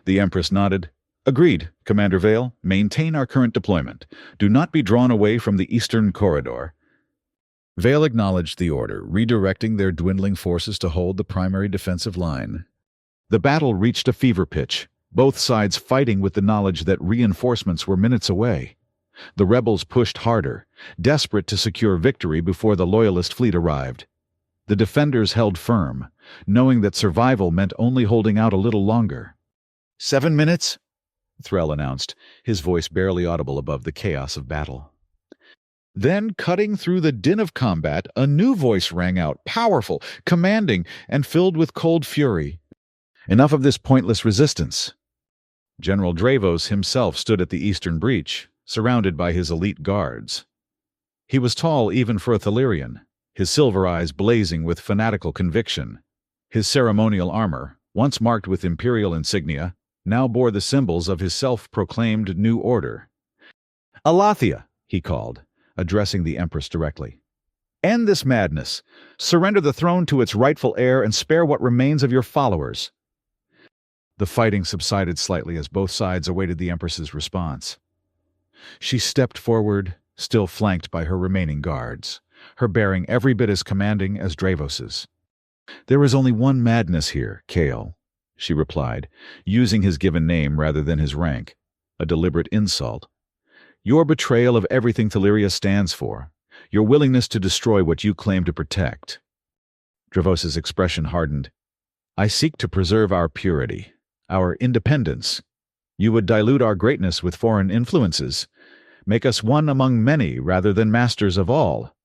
The Empress nodded. "Agreed, Commander Vale. Maintain our current deployment. Do not be drawn away from the eastern corridor." Vale acknowledged the order, redirecting their dwindling forces to hold the primary defensive line. The battle reached a fever pitch, both sides fighting with the knowledge that reinforcements were minutes away. The rebels pushed harder, desperate to secure victory before the Loyalist fleet arrived. The defenders held firm, knowing that survival meant only holding out a little longer. 7 minutes, Threll announced, his voice barely audible above the chaos of battle. Then, cutting through the din of combat, a new voice rang out, powerful, commanding, and filled with cold fury. "Enough of this pointless resistance." General Dravos himself stood at the eastern breach, surrounded by his elite guards. He was tall even for a Thelyrian, his silver eyes blazing with fanatical conviction. His ceremonial armor, once marked with imperial insignia, now bore the symbols of his self-proclaimed new order. "Alathia," he called, addressing the Empress directly. "End this madness. Surrender the throne to its rightful heir and spare what remains of your followers." The fighting subsided slightly as both sides awaited the Empress's response. She stepped forward, still flanked by her remaining guards, her bearing every bit as commanding as Dravos's. "There is only one madness here, Kale," she replied, using his given name rather than his rank, a deliberate insult. "Your betrayal of everything Thelyria stands for, your willingness to destroy what you claim to protect." Dravos's expression hardened. "I seek to preserve our purity, our independence. You would dilute our greatness with foreign influences, make us one among many rather than masters of all."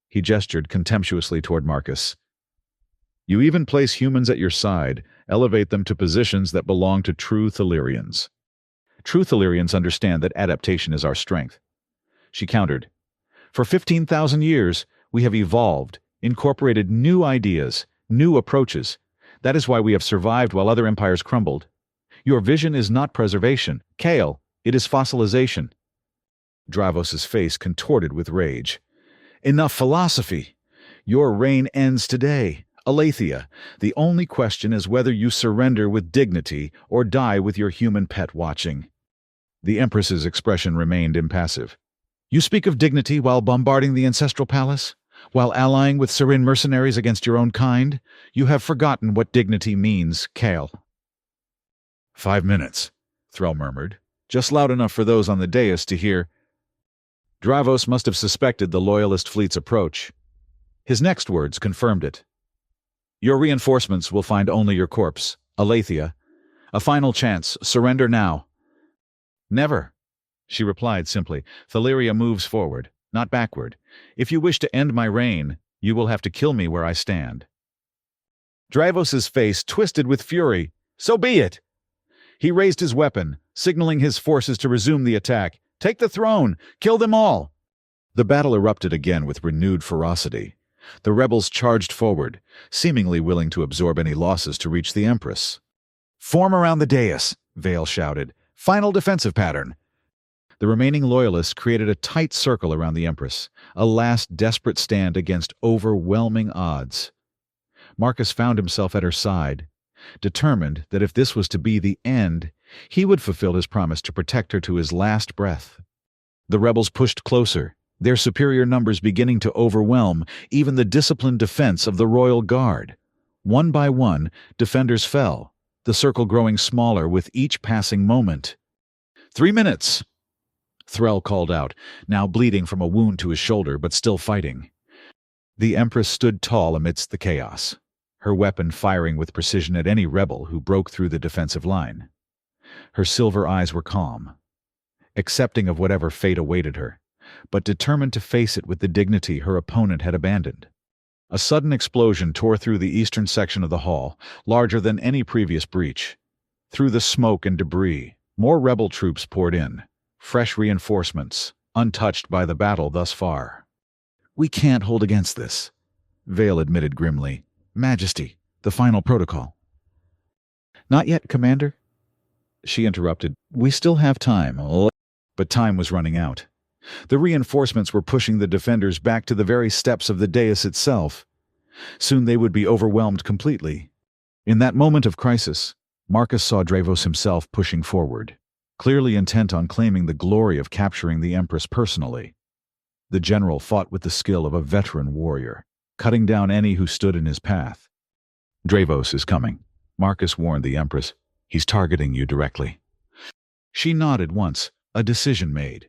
He gestured contemptuously toward Marcus. "You even place humans at your side, elevate them to positions that belong to true Thelyrians. True Thelyrians understand that adaptation is our strength." She countered. "For 15,000 years, we have evolved, incorporated new ideas, new approaches. That is why we have survived while other empires crumbled. Your vision is not preservation, Kale, it is fossilization." Dravos's face contorted with rage. "Enough philosophy! Your reign ends today. Alathia, the only question is whether you surrender with dignity or die with your human pet watching." The Empress's expression remained impassive. "You speak of dignity while bombarding the ancestral palace? While allying with Serene mercenaries against your own kind? You have forgotten what dignity means, Kale." "5 minutes," Thrall murmured, just loud enough for those on the dais to hear. Dravos must have suspected the Loyalist fleet's approach. His next words confirmed it. "Your reinforcements will find only your corpse, Alathia. A final chance, surrender now." "Never," she replied simply. "Thelyria moves forward, not backward. If you wish to end my reign, you will have to kill me where I stand." Dravos's face twisted with fury. "So be it!" He raised his weapon, signaling his forces to resume the attack. "Take the throne! Kill them all!" The battle erupted again with renewed ferocity. The rebels charged forward, seemingly willing to absorb any losses to reach the Empress. "Form around the dais," Vale shouted. "Final defensive pattern." The remaining Loyalists created a tight circle around the Empress, a last desperate stand against overwhelming odds. Marcus found himself at her side, determined that if this was to be the end, he would fulfill his promise to protect her to his last breath. The rebels pushed closer, their superior numbers beginning to overwhelm even the disciplined defense of the Royal Guard. One by one, defenders fell, the circle growing smaller with each passing moment. 3 minutes! Thrall called out, now bleeding from a wound to his shoulder but still fighting. The Empress stood tall amidst the chaos, her weapon firing with precision at any rebel who broke through the defensive line. Her silver eyes were calm, accepting of whatever fate awaited her, but determined to face it with the dignity her opponent had abandoned. A sudden explosion tore through the eastern section of the hall, larger than any previous breach. Through the smoke and debris, more rebel troops poured in, fresh reinforcements, untouched by the battle thus far. "We can't hold against this," Vale admitted grimly. "Majesty, the final protocol." "Not yet, Commander," she interrupted. "We still have time." But time was running out. The reinforcements were pushing the defenders back to the very steps of the dais itself. Soon they would be overwhelmed completely. In that moment of crisis, Marcus saw Dravos himself pushing forward, clearly intent on claiming the glory of capturing the Empress personally. The general fought with the skill of a veteran warrior, cutting down any who stood in his path. "Dravos is coming," Marcus warned the Empress. "He's targeting you directly." She nodded once, a decision made.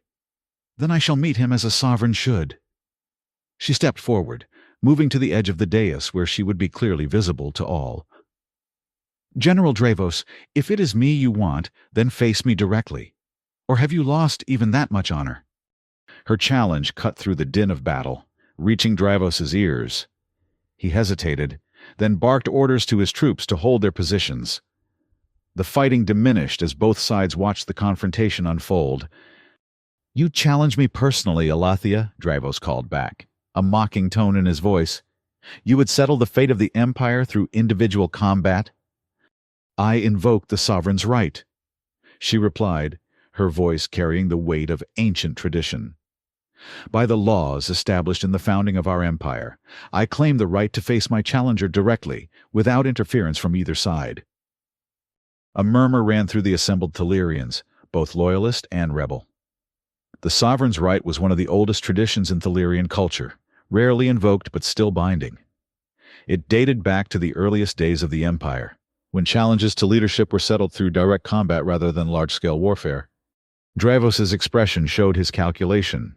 "Then I shall meet him as a sovereign should." She stepped forward, moving to the edge of the dais where she would be clearly visible to all. "General Dravos, if it is me you want, then face me directly. Or have you lost even that much honor?" Her challenge cut through the din of battle, reaching Dravos's ears. He hesitated, then barked orders to his troops to hold their positions. The fighting diminished as both sides watched the confrontation unfold. "You challenge me personally, Alathia," Dravos called back. a mocking tone in his voice. "You would settle the fate of the Empire through individual combat?" "I invoke the sovereign's right," she replied, her voice carrying the weight of ancient tradition. "By the laws established in the founding of our empire, I claim the right to face my challenger directly, without interference from either side." A murmur ran through the assembled Thelyrians, both loyalist and rebel. The sovereign's right was one of the oldest traditions in Thelyrian culture, rarely invoked but still binding. It dated back to the earliest days of the empire, when challenges to leadership were settled through direct combat rather than large-scale warfare. Dravos's expression showed his calculation.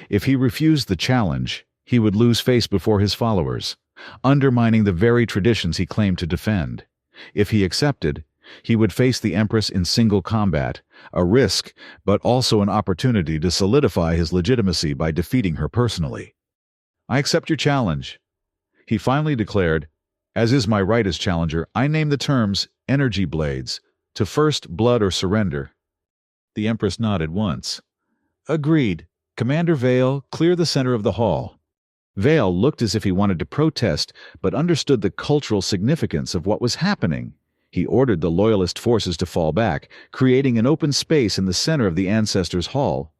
If he refused the challenge, he would lose face before his followers, undermining the very traditions he claimed to defend. If he accepted, he would face the Empress in single combat, a risk but also an opportunity to solidify his legitimacy by defeating her personally. "I accept your challenge," he finally declared. "As is my right as challenger, I name the terms energy blades, to first blood or surrender." The Empress nodded once. "Agreed. Commander Vale, clear the center of the hall." Vale looked as if he wanted to protest, but understood the cultural significance of what was happening. He ordered the Loyalist forces to fall back, creating an open space in the center of the Ancestors' Hall.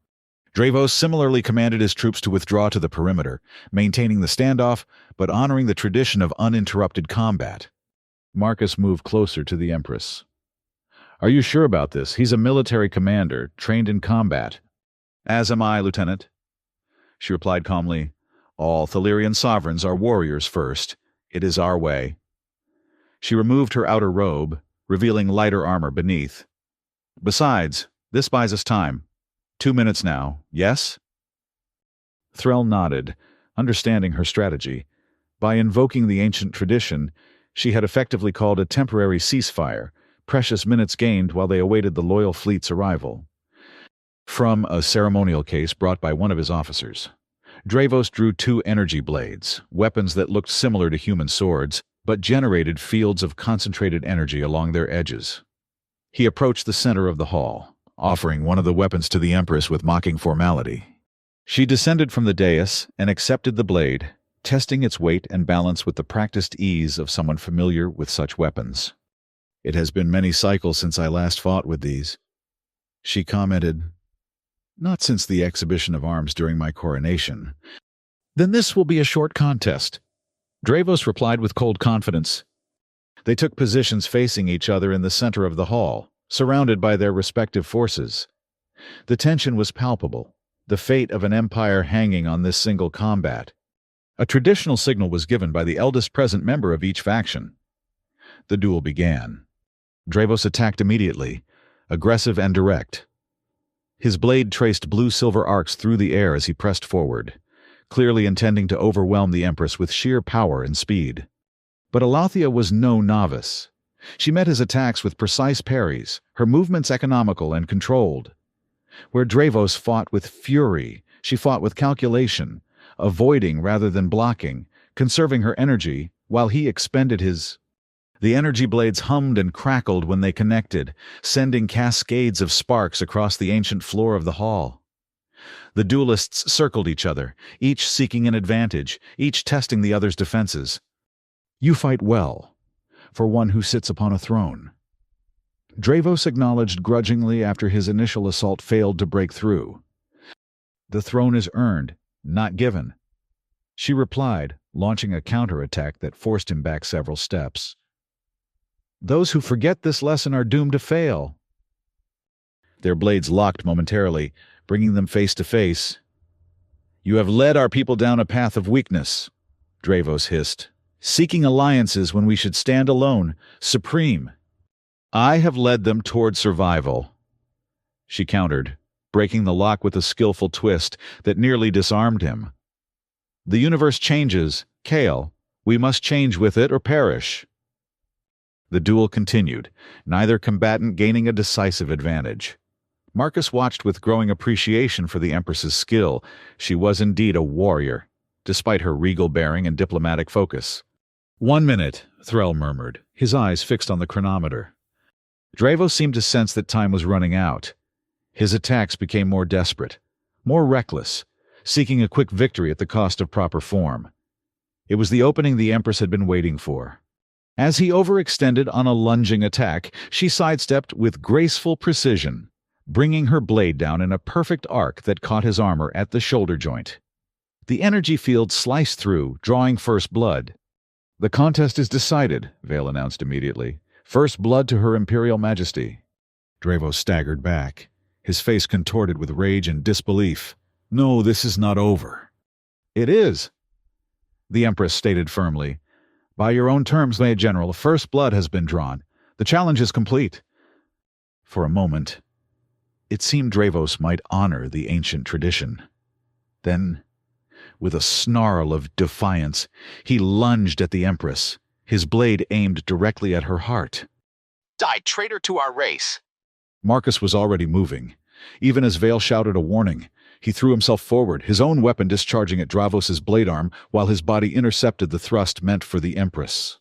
Dravos similarly commanded his troops to withdraw to the perimeter, maintaining the standoff, but honoring the tradition of uninterrupted combat. Marcus moved closer to the Empress. "Are you sure about this? He's a military commander, trained in combat." "As am I, Lieutenant," she replied calmly. "All Thelyrian sovereigns are warriors first. It is our way." She removed her outer robe, revealing lighter armor beneath. "Besides, this buys us time. 2 minutes now, yes?" Threll nodded, understanding her strategy. By invoking the ancient tradition, she had effectively called a temporary ceasefire, precious minutes gained while they awaited the loyal fleet's arrival. From a ceremonial case brought by one of his officers, Dravos drew 2 energy blades, weapons that looked similar to human swords, but generated fields of concentrated energy along their edges. He approached the center of the hall, offering one of the weapons to the Empress with mocking formality. She descended from the dais and accepted the blade, testing its weight and balance with the practiced ease of someone familiar with such weapons. "It has been many cycles since I last fought with these," she commented. "Not since the exhibition of arms during my coronation." "Then this will be a short contest," Dravos replied with cold confidence. They took positions facing each other in the center of the hall, surrounded by their respective forces. The tension was palpable, the fate of an empire hanging on this single combat. A traditional signal was given by the eldest present member of each faction. The duel began. Dravos attacked immediately, aggressive and direct. His blade traced blue-silver arcs through the air as he pressed forward, clearly intending to overwhelm the Empress with sheer power and speed. But Elathia was no novice. She met his attacks with precise parries, her movements economical and controlled. Where Dravos fought with fury, she fought with calculation, avoiding rather than blocking, conserving her energy while he expended his. The energy blades hummed and crackled when they connected, sending cascades of sparks across the ancient floor of the hall. The duelists circled each other, each seeking an advantage, each testing the other's defenses. "You fight well, for one who sits upon a throne," Dravos acknowledged grudgingly after his initial assault failed to break through. "The throne is earned, not given," she replied, launching a counterattack that forced him back several steps. "Those who forget this lesson are doomed to fail." Their blades locked momentarily, bringing them face to face. "You have led our people down a path of weakness," Dravos hissed, "seeking alliances when we should stand alone, supreme." "I have led them toward survival," she countered, breaking the lock with a skillful twist that nearly disarmed him. "The universe changes, Kale. We must change with it or perish." The duel continued, neither combatant gaining a decisive advantage. Marcus watched with growing appreciation for the Empress's skill. She was indeed a warrior, despite her regal bearing and diplomatic focus. "1 minute," Threll murmured, his eyes fixed on the chronometer. Dravos seemed to sense that time was running out. His attacks became more desperate, more reckless, seeking a quick victory at the cost of proper form. It was the opening the Empress had been waiting for. As he overextended on a lunging attack, she sidestepped with graceful precision, bringing her blade down in a perfect arc that caught his armor at the shoulder joint. The energy field sliced through, drawing first blood. "The contest is decided," Vale announced immediately. "First blood to Her Imperial Majesty." Dravo staggered back, his face contorted with rage and disbelief. "No, this is not over." "It is," the Empress stated firmly. "By your own terms, Major General, first blood has been drawn. The challenge is complete." For a moment, it seemed Dravos might honor the ancient tradition. Then, with a snarl of defiance, he lunged at the Empress, his blade aimed directly at her heart. "Die, traitor to our race!" Marcus was already moving. Even as Vale shouted a warning, he threw himself forward, his own weapon discharging at Dravos's blade arm while his body intercepted the thrust meant for the Empress.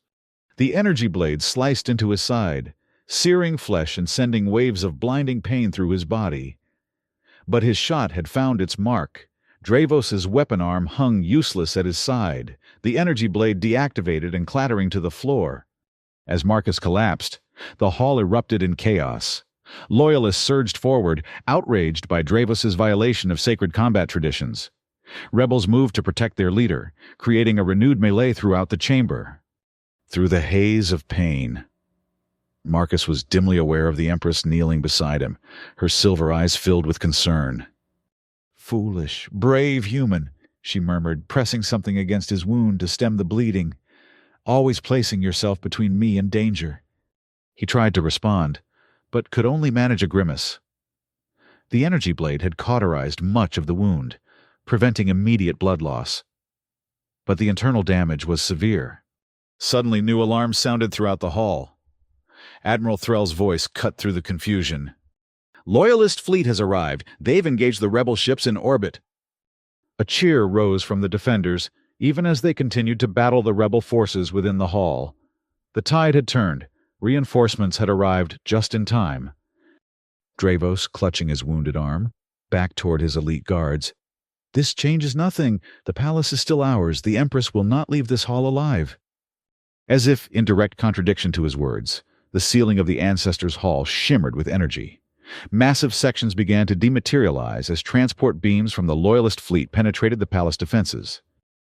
The energy blade sliced into his side, searing flesh and sending waves of blinding pain through his body. But his shot had found its mark. Dravos's weapon arm hung useless at his side, the energy blade deactivated and clattering to the floor. As Marcus collapsed, the hall erupted in chaos. Loyalists surged forward, outraged by Dravos's violation of sacred combat traditions. Rebels moved to protect their leader, creating a renewed melee throughout the chamber. Through the haze of pain, Marcus was dimly aware of the Empress kneeling beside him, her silver eyes filled with concern. "Foolish, brave human," she murmured, pressing something against his wound to stem the bleeding. "Always placing yourself between me and danger." He tried to respond, but could only manage a grimace. The energy blade had cauterized much of the wound, preventing immediate blood loss. But the internal damage was severe. Suddenly, new alarms sounded throughout the hall. Admiral Threll's voice cut through the confusion. "Loyalist fleet has arrived. They've engaged the rebel ships in orbit." A cheer rose from the defenders, even as they continued to battle the rebel forces within the hall. The tide had turned. Reinforcements had arrived just in time. Dravos, clutching his wounded arm, backed toward his elite guards. "This changes nothing. The palace is still ours. The Empress will not leave this hall alive." As if in direct contradiction to his words, the ceiling of the Ancestors' Hall shimmered with energy. Massive sections began to dematerialize as transport beams from the Loyalist fleet penetrated the palace defenses.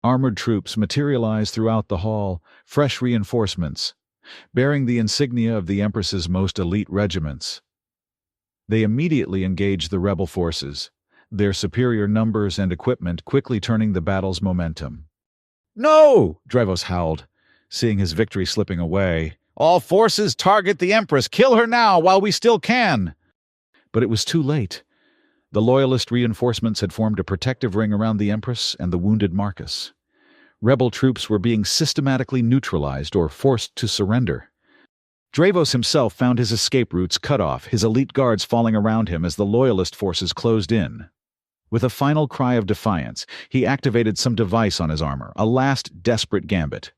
Armored troops materialized throughout the hall, fresh reinforcements, bearing the insignia of the Empress's most elite regiments. They immediately engaged the rebel forces, their superior numbers and equipment quickly turning the battle's momentum. "No!" Dravos howled, seeing his victory slipping away. "All forces target the Empress! Kill her now, while we still can!" But it was too late. The Loyalist reinforcements had formed a protective ring around the Empress and the wounded Marcus. Rebel troops were being systematically neutralized or forced to surrender. Dravos himself found his escape routes cut off, his elite guards falling around him as the Loyalist forces closed in. With a final cry of defiance, he activated some device on his armor, a last desperate gambit.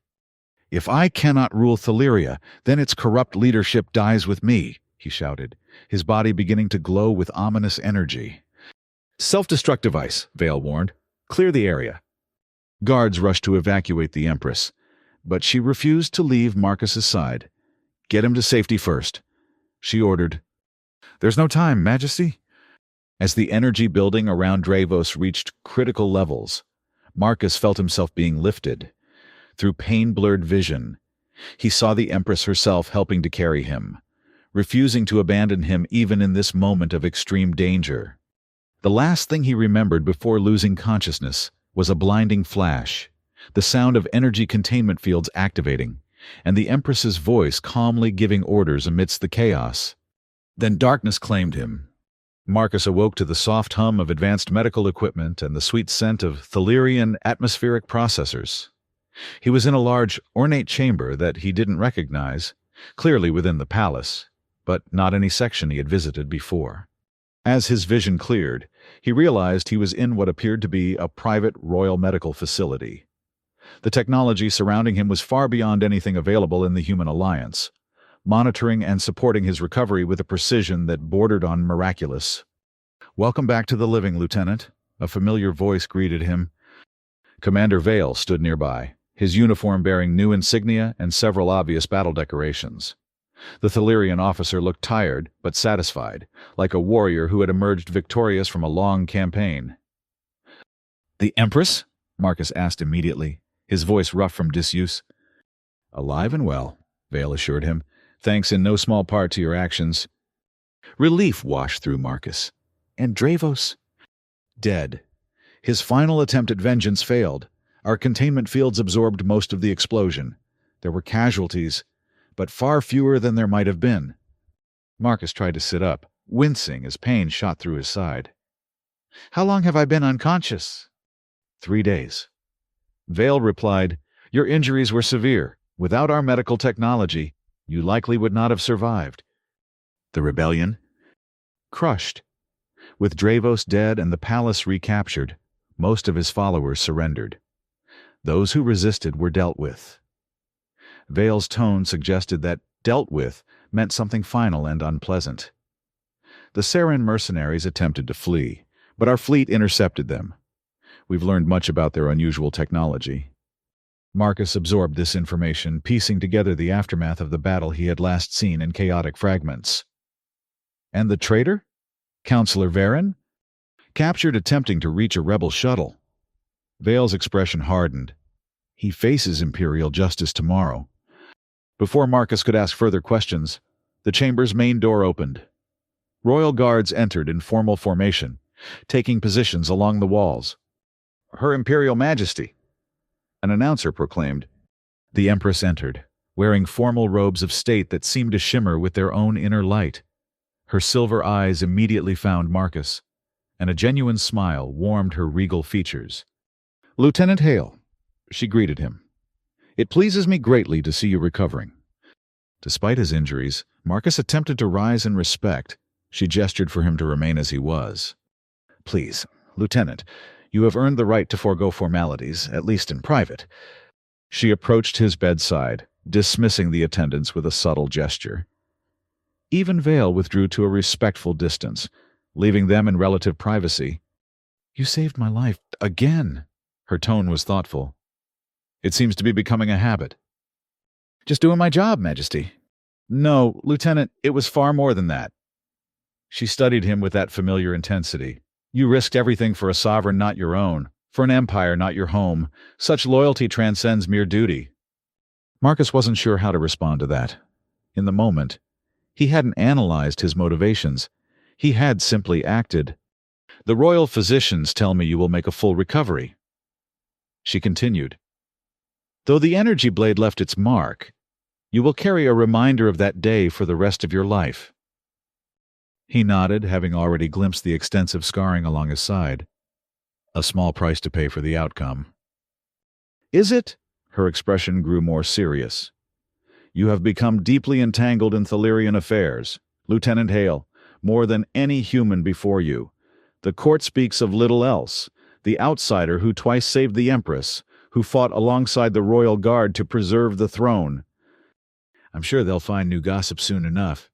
"If I cannot rule Thaleria, then its corrupt leadership dies with me," he shouted, his body beginning to glow with ominous energy. "Self-destruct device," Vale warned. "Clear the area." Guards rushed to evacuate the Empress, but she refused to leave Marcus's side. "Get him to safety first," she ordered. "There's no time, Majesty." As the energy building around Dravos reached critical levels, Marcus felt himself being lifted. Through pain-blurred vision, he saw the Empress herself helping to carry him, refusing to abandon him even in this moment of extreme danger. The last thing he remembered before losing consciousness was a blinding flash, the sound of energy containment fields activating, and the Empress's voice calmly giving orders amidst the chaos. Then darkness claimed him. Marcus awoke to the soft hum of advanced medical equipment and the sweet scent of Thalerian atmospheric processors. He was in a large, ornate chamber that he didn't recognize, clearly within the palace, but not any section he had visited before. As his vision cleared, he realized he was in what appeared to be a private royal medical facility. The technology surrounding him was far beyond anything available in the human alliance, monitoring and supporting his recovery with a precision that bordered on miraculous. "Welcome back to the living, Lieutenant," A familiar voice greeted him. Commander Vale stood nearby, his uniform bearing new insignia and several obvious battle decorations. The Thelyrian officer looked tired, but satisfied, like a warrior who had emerged victorious from a long campaign. "The Empress?" Marcus asked immediately, his voice rough from disuse. "Alive and well," Vale assured him, "thanks in no small part to your actions." Relief washed through Marcus. And Dravos? Dead. His final attempt at vengeance failed. Our containment fields absorbed most of the explosion. There were casualties, but far fewer than there might have been. Marcus tried to sit up, wincing as pain shot through his side. "How long have I been unconscious?" 3 days. Vale replied, "Your injuries were severe. Without our medical technology, you likely would not have survived." The rebellion? Crushed. With Dravos dead and the palace recaptured, most of his followers surrendered. Those who resisted were dealt with. Vale's tone suggested that dealt with meant something final and unpleasant. The Saren mercenaries attempted to flee, but our fleet intercepted them. We've learned much about their unusual technology. Marcus absorbed this information, piecing together the aftermath of the battle he had last seen in chaotic fragments. And the traitor? Counselor Varen? Captured attempting to reach a rebel shuttle. Vale's expression hardened. He faces Imperial justice tomorrow. Before Marcus could ask further questions, the chamber's main door opened. Royal guards entered in formal formation, taking positions along the walls. "Her Imperial Majesty," an announcer proclaimed. The Empress entered, wearing formal robes of state that seemed to shimmer with their own inner light. Her silver eyes immediately found Marcus, and a genuine smile warmed her regal features. "Lieutenant Hale," she greeted him. "It pleases me greatly to see you recovering." Despite his injuries, Marcus attempted to rise in respect. She gestured for him to remain as he was. "Please, Lieutenant, you have earned the right to forego formalities, at least in private." She approached his bedside, dismissing the attendants with a subtle gesture. Even Vale withdrew to a respectful distance, leaving them in relative privacy. "You saved my life again." Her tone was thoughtful. "It seems to be becoming a habit." "Just doing my job, Majesty." "No, Lieutenant, it was far more than that." She studied him with that familiar intensity. "You risked everything for a sovereign not your own, for an empire not your home. Such loyalty transcends mere duty." Marcus wasn't sure how to respond to that. In the moment, he hadn't analyzed his motivations. He had simply acted. "The royal physicians tell me you will make a full recovery." She continued, "Though the energy blade left its mark, you will carry a reminder of that day for the rest of your life." He nodded, having already glimpsed the extensive scarring along his side. A small price to pay for the outcome. "Is it?" Her expression grew more serious. "You have become deeply entangled in Thelyrian affairs, Lieutenant Hale, more than any human before you. The court speaks of little else. The outsider who twice saved the Empress, who fought alongside the royal guard to preserve the throne. I'm sure they'll find new gossip soon enough."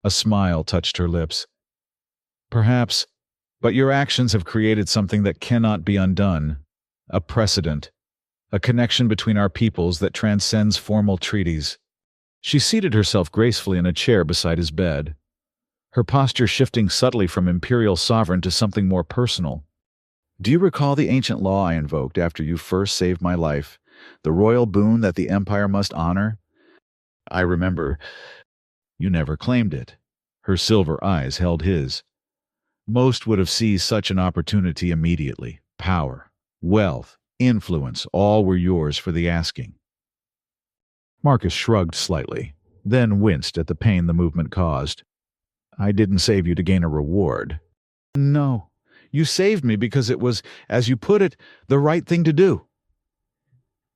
A smile touched her lips. "Perhaps, but your actions have created something that cannot be undone. A precedent. A connection between our peoples that transcends formal treaties." She seated herself gracefully in a chair beside his bed, her posture shifting subtly from imperial sovereign to something more personal. "Do you recall the ancient law I invoked after you first saved my life? The royal boon that the empire must honor?" "I remember." "You never claimed it." Her silver eyes held his. "Most would have seized such an opportunity immediately. Power, wealth, influence, all were yours for the asking." Marcus shrugged slightly, then winced at the pain the movement caused. "I didn't save you to gain a reward." "No. You saved me because it was, as you put it, the right thing to do."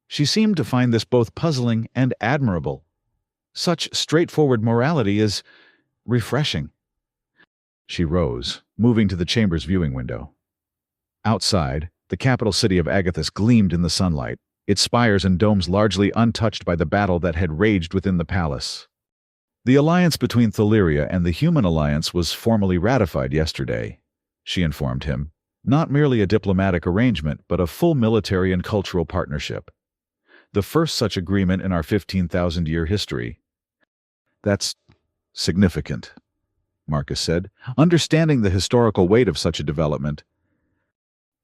She seemed to find this both puzzling and admirable. Such straightforward morality is refreshing. She rose, moving to the chamber's viewing window. Outside, the capital city of Agathis gleamed in the sunlight, its spires and domes largely untouched by the battle that had raged within the palace. "The alliance between Thelyria and the human alliance was formally ratified yesterday," she informed him, Not merely a diplomatic arrangement, but a full military and cultural partnership. The first such agreement in our 15,000-year history. That's significant, Marcus said, understanding the historical weight of such a development.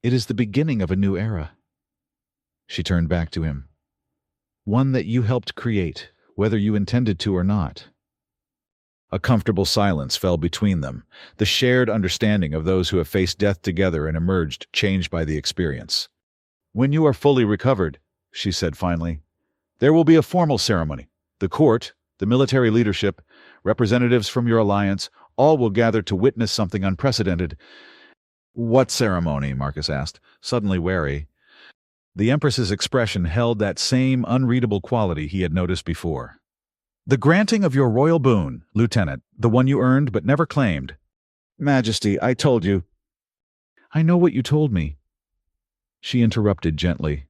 It is the beginning of a new era. She turned back to him. One that you helped create, whether you intended to or not. A comfortable silence fell between them, the shared understanding of those who have faced death together and emerged changed by the experience. When you are fully recovered, she said finally, there will be a formal ceremony. The court, the military leadership, representatives from your alliance, all will gather to witness something unprecedented. What ceremony? Marcus asked, suddenly wary. The Empress's expression held that same unreadable quality he had noticed before. The granting of your royal boon, Lieutenant, the one you earned but never claimed. Majesty, I told you. I know what you told me. She interrupted gently.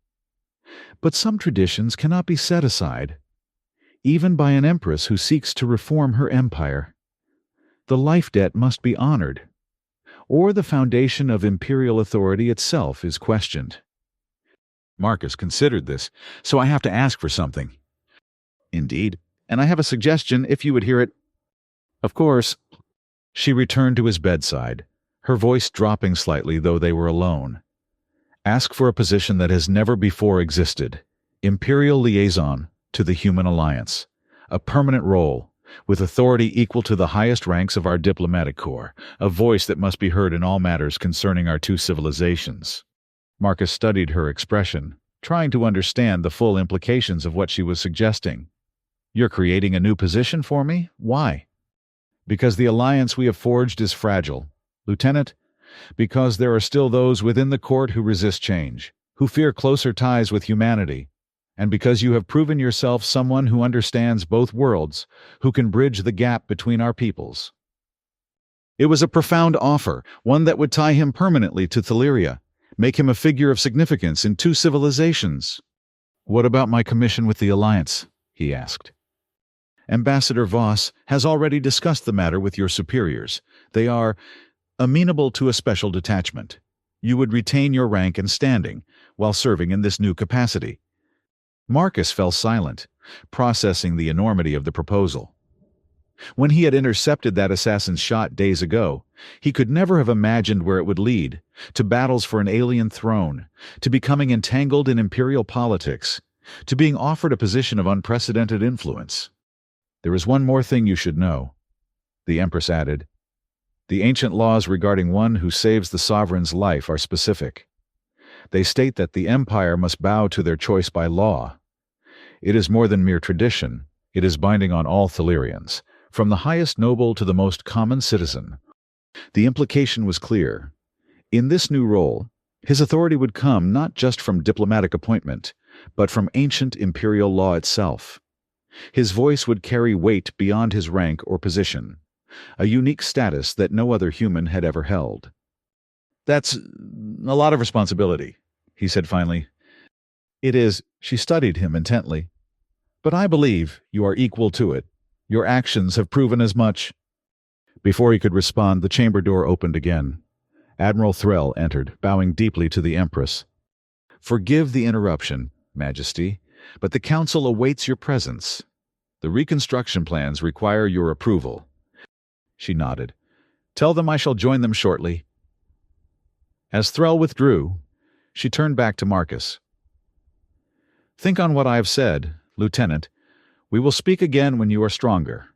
But some traditions cannot be set aside, even by an empress who seeks to reform her empire. The life debt must be honored, or the foundation of imperial authority itself is questioned. Marcus considered this, so I have to ask for something. Indeed, and I have a suggestion if you would hear it. Of course. She returned to his bedside, her voice dropping slightly though they were alone. Ask for a position that has never before existed, Imperial Liaison to the Human Alliance, a permanent role, with authority equal to the highest ranks of our diplomatic corps, a voice that must be heard in all matters concerning our two civilizations. Marcus studied her expression, trying to understand the full implications of what she was suggesting. You're creating a new position for me? Why? Because the alliance we have forged is fragile, Lieutenant. Because there are still those within the court who resist change, who fear closer ties with humanity, and because you have proven yourself someone who understands both worlds, who can bridge the gap between our peoples. It was a profound offer, one that would tie him permanently to Thaleria, make him a figure of significance in two civilizations. What about my commission with the Alliance? He asked. Ambassador Voss has already discussed the matter with your superiors. They are amenable to a special detachment. You would retain your rank and standing while serving in this new capacity. Marcus fell silent, processing the enormity of the proposal. When he had intercepted that assassin's shot days ago, he could never have imagined where it would lead, to battles for an alien throne, to becoming entangled in imperial politics, to being offered a position of unprecedented influence. There is one more thing you should know, the Empress added. The ancient laws regarding one who saves the sovereign's life are specific. They state that the empire must bow to their choice by law. It is more than mere tradition. It is binding on all Thalerians, from the highest noble to the most common citizen. The implication was clear. In this new role, his authority would come not just from diplomatic appointment, but from ancient imperial law itself. His voice would carry weight beyond his rank or position, a unique status that no other human had ever held. That's a lot of responsibility, he said finally. It is, she studied him intently. But I believe you are equal to it. Your actions have proven as much. Before he could respond, the chamber door opened again. Admiral Threll entered, bowing deeply to the Empress. Forgive the interruption, Majesty, but the Council awaits your presence. The reconstruction plans require your approval. She nodded. Tell them I shall join them shortly. As Threll withdrew, she turned back to Marcus. Think on what I have said, Lieutenant. We will speak again when you are stronger.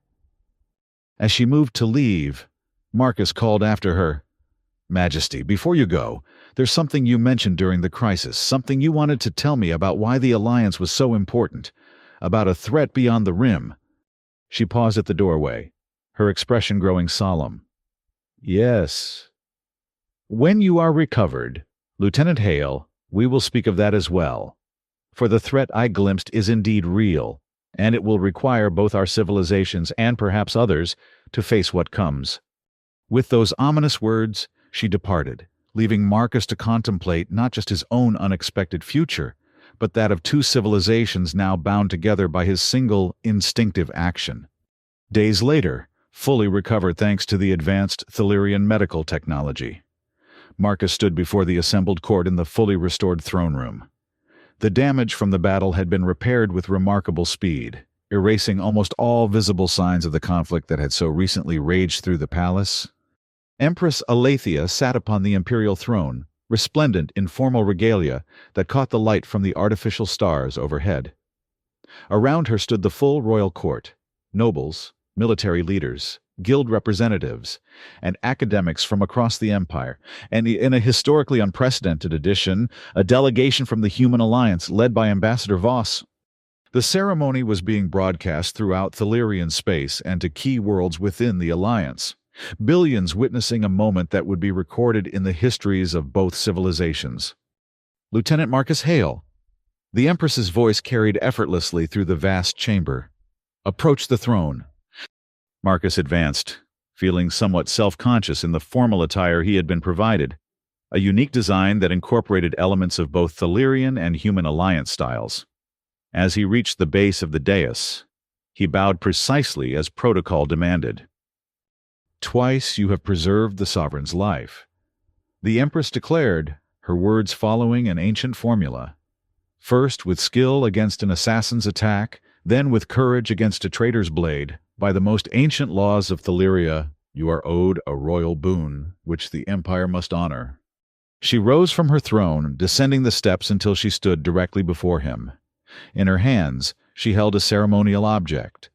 As she moved to leave, Marcus called after her. Majesty, before you go, there's something you mentioned during the crisis, something you wanted to tell me about why the alliance was so important, about a threat beyond the rim. She paused at the doorway, her expression growing solemn. Yes. When you are recovered, Lieutenant Hale, we will speak of that as well. For the threat I glimpsed is indeed real, and it will require both our civilizations and perhaps others to face what comes. With those ominous words, she departed, leaving Marcus to contemplate not just his own unexpected future, but that of two civilizations now bound together by his single, instinctive action. Days later, fully recovered thanks to the advanced Thalerian medical technology, Marcus stood before the assembled court in the fully restored throne room. The damage from the battle had been repaired with remarkable speed, erasing almost all visible signs of the conflict that had so recently raged through the palace. Empress Aletheia sat upon the imperial throne, resplendent in formal regalia that caught the light from the artificial stars overhead. Around her stood the full royal court, nobles, military leaders, guild representatives, and academics from across the empire, and in a historically unprecedented addition, a delegation from the Human Alliance led by Ambassador Voss. The ceremony was being broadcast throughout Thalirian space and to key worlds within the Alliance, billions witnessing a moment that would be recorded in the histories of both civilizations. Lieutenant Marcus Hale. The Empress's voice carried effortlessly through the vast chamber. Approach the throne. Marcus advanced, feeling somewhat self-conscious in the formal attire he had been provided, a unique design that incorporated elements of both Thalirian and Human Alliance styles. As he reached the base of the dais, he bowed precisely as protocol demanded. "Twice you have preserved the sovereign's life," the Empress declared, her words following an ancient formula. "First with skill against an assassin's attack, then with courage against a traitor's blade. By the most ancient laws of Thaliria, you are owed a royal boon, which the Empire must honor." She rose from her throne, descending the steps until she stood directly before him. In her hands, she held a ceremonial object,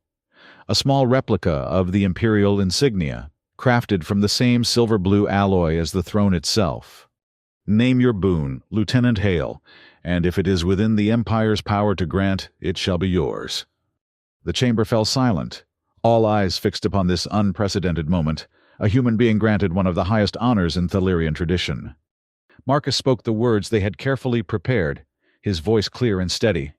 a small replica of the imperial insignia, crafted from the same silver-blue alloy as the throne itself. "Name your boon, Lieutenant Hale, and if it is within the Empire's power to grant, it shall be yours." The chamber fell silent, all eyes fixed upon this unprecedented moment, a human being granted one of the highest honors in Thalirian tradition. Marcus spoke the words they had carefully prepared, his voice clear and steady.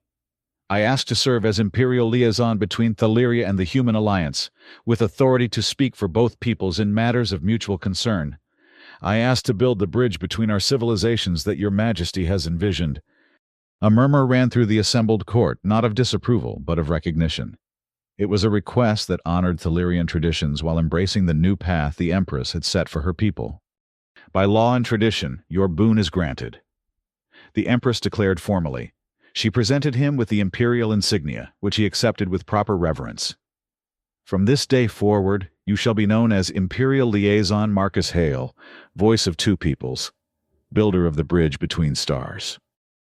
"I ask to serve as imperial liaison between Thaliria and the Human Alliance, with authority to speak for both peoples in matters of mutual concern. I ask to build the bridge between our civilizations that your Majesty has envisioned." A murmur ran through the assembled court, not of disapproval, but of recognition. It was a request that honored Thalirian traditions while embracing the new path the Empress had set for her people. "By law and tradition, your boon is granted," the Empress declared formally. She presented him with the imperial insignia, which he accepted with proper reverence. "From this day forward, you shall be known as Imperial Liaison Marcus Hale, voice of two peoples, builder of the bridge between stars."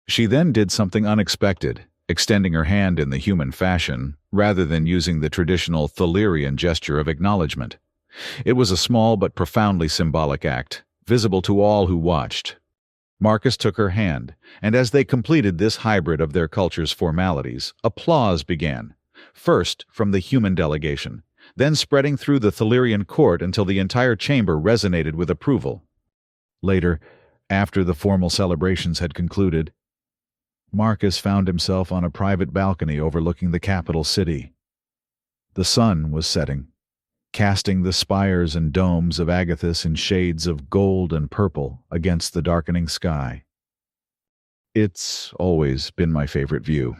She then did something unexpected, extending her hand in the human fashion, rather than using the traditional Thalirian gesture of acknowledgement. It was a small but profoundly symbolic act, visible to all who watched. Marcus took her hand, and as they completed this hybrid of their culture's formalities, applause began, first from the human delegation, then spreading through the Thalirian court until the entire chamber resonated with approval. Later, after the formal celebrations had concluded, Marcus found himself on a private balcony overlooking the capital city. The sun was setting, casting the spires and domes of Agathis in shades of gold and purple against the darkening sky. "It's always been my favorite view,"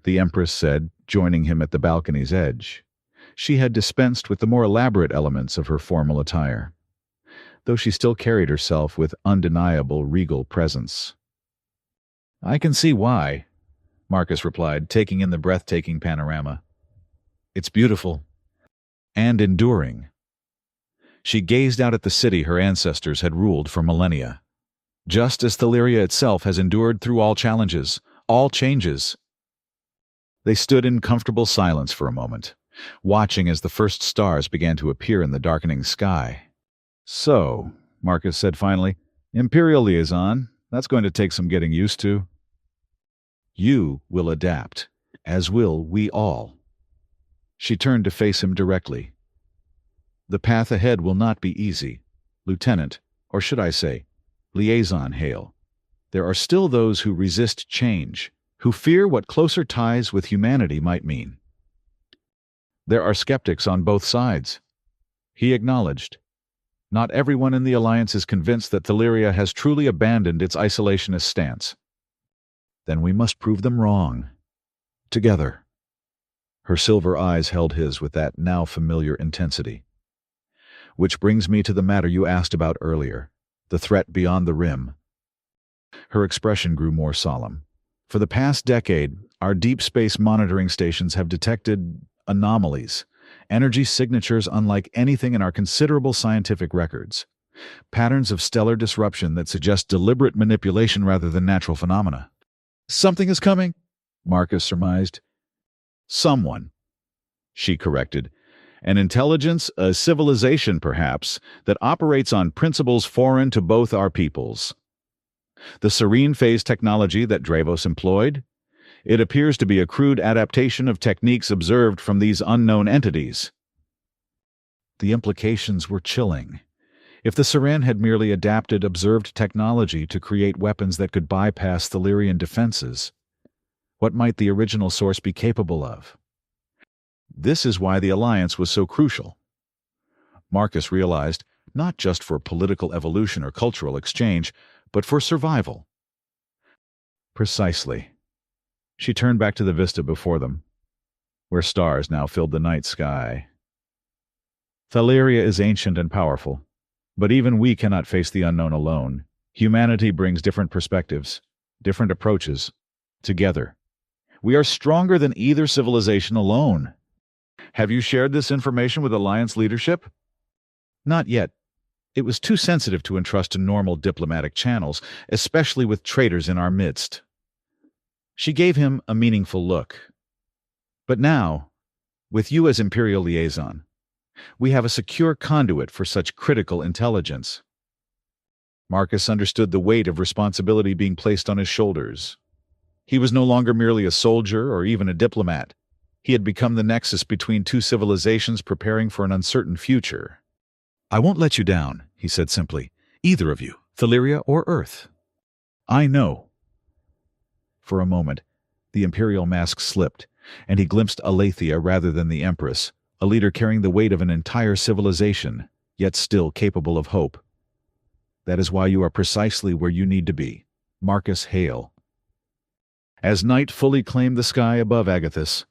the Empress said, joining him at the balcony's edge. She had dispensed with the more elaborate elements of her formal attire, though she still carried herself with undeniable regal presence. "I can see why," Marcus replied, taking in the breathtaking panorama. "It's beautiful and enduring." She gazed out at the city her ancestors had ruled for millennia, just as Thaliria itself has endured through all challenges, all changes. They stood in comfortable silence for a moment, watching as the first stars began to appear in the darkening sky. "So," Marcus said finally, "Imperial Liaison, that's going to take some getting used to." "You will adapt, as will we all." She turned to face him directly. "The path ahead will not be easy, Lieutenant, or should I say, Liaison Hale. There are still those who resist change, who fear what closer ties with humanity might mean. There are skeptics on both sides." He acknowledged. "Not everyone in the Alliance is convinced that Thaliria has truly abandoned its isolationist stance. Then we must prove them wrong. Together." Her silver eyes held his with that now familiar intensity. "Which brings me to the matter you asked about earlier. the threat beyond the rim. Her expression grew more solemn. For the past decade, our deep space monitoring stations have detected anomalies, energy signatures unlike anything in our considerable scientific records, patterns of stellar disruption that suggest deliberate manipulation rather than natural phenomena. Something is coming, Marcus surmised. Someone, she corrected. An intelligence, a civilization perhaps, that operates on principles foreign to both our peoples. The serene phase technology that Dravos employed? It appears to be a crude adaptation of techniques observed from these unknown entities. The implications were chilling. If the Seren had merely adapted observed technology to create weapons that could bypass Thalirian defenses, what might the original source be capable of? This is why the alliance was so crucial. Marcus realized, not just for political evolution or cultural exchange, but for survival. Precisely. She turned back to the vista before them, where stars now filled the night sky. Thaliria is ancient and powerful, but even we cannot face the unknown alone. Humanity brings different perspectives, different approaches, together. We are stronger than either civilization alone. Have you shared this information with Alliance leadership? Not yet. It was too sensitive to entrust to normal diplomatic channels, especially with traitors in our midst. She gave him a meaningful look. But now, with you as Imperial liaison, we have a secure conduit for such critical intelligence. Marcus understood the weight of responsibility being placed on his shoulders. He was no longer merely a soldier or even a diplomat. He had become the nexus between two civilizations preparing for an uncertain future. I won't let you down, he said simply. Either of you, Thaliria or Earth. I know. For a moment, the Imperial mask slipped, and he glimpsed Aletheia rather than the Empress, a leader carrying the weight of an entire civilization, yet still capable of hope. That is why you are precisely where you need to be, Marcus Hale. As night fully claimed the sky above Agathis,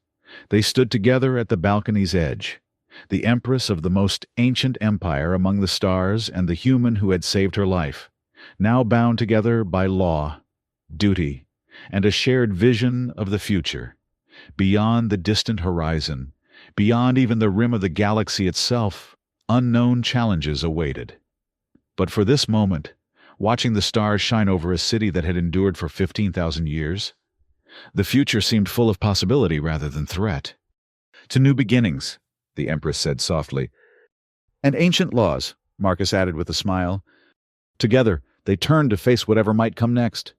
they stood together at the balcony's edge, the Empress of the most ancient empire among the stars and the human who had saved her life, now bound together by law, duty, and a shared vision of the future, beyond the distant horizon, beyond even the rim of the galaxy itself. Unknown challenges awaited. But for this moment, watching the stars shine over a city that had endured for 15,000 years, the future seemed full of possibility rather than threat. To new beginnings, the Empress said softly. And ancient laws, Marcus added with a smile. Together, they turned to face whatever might come next.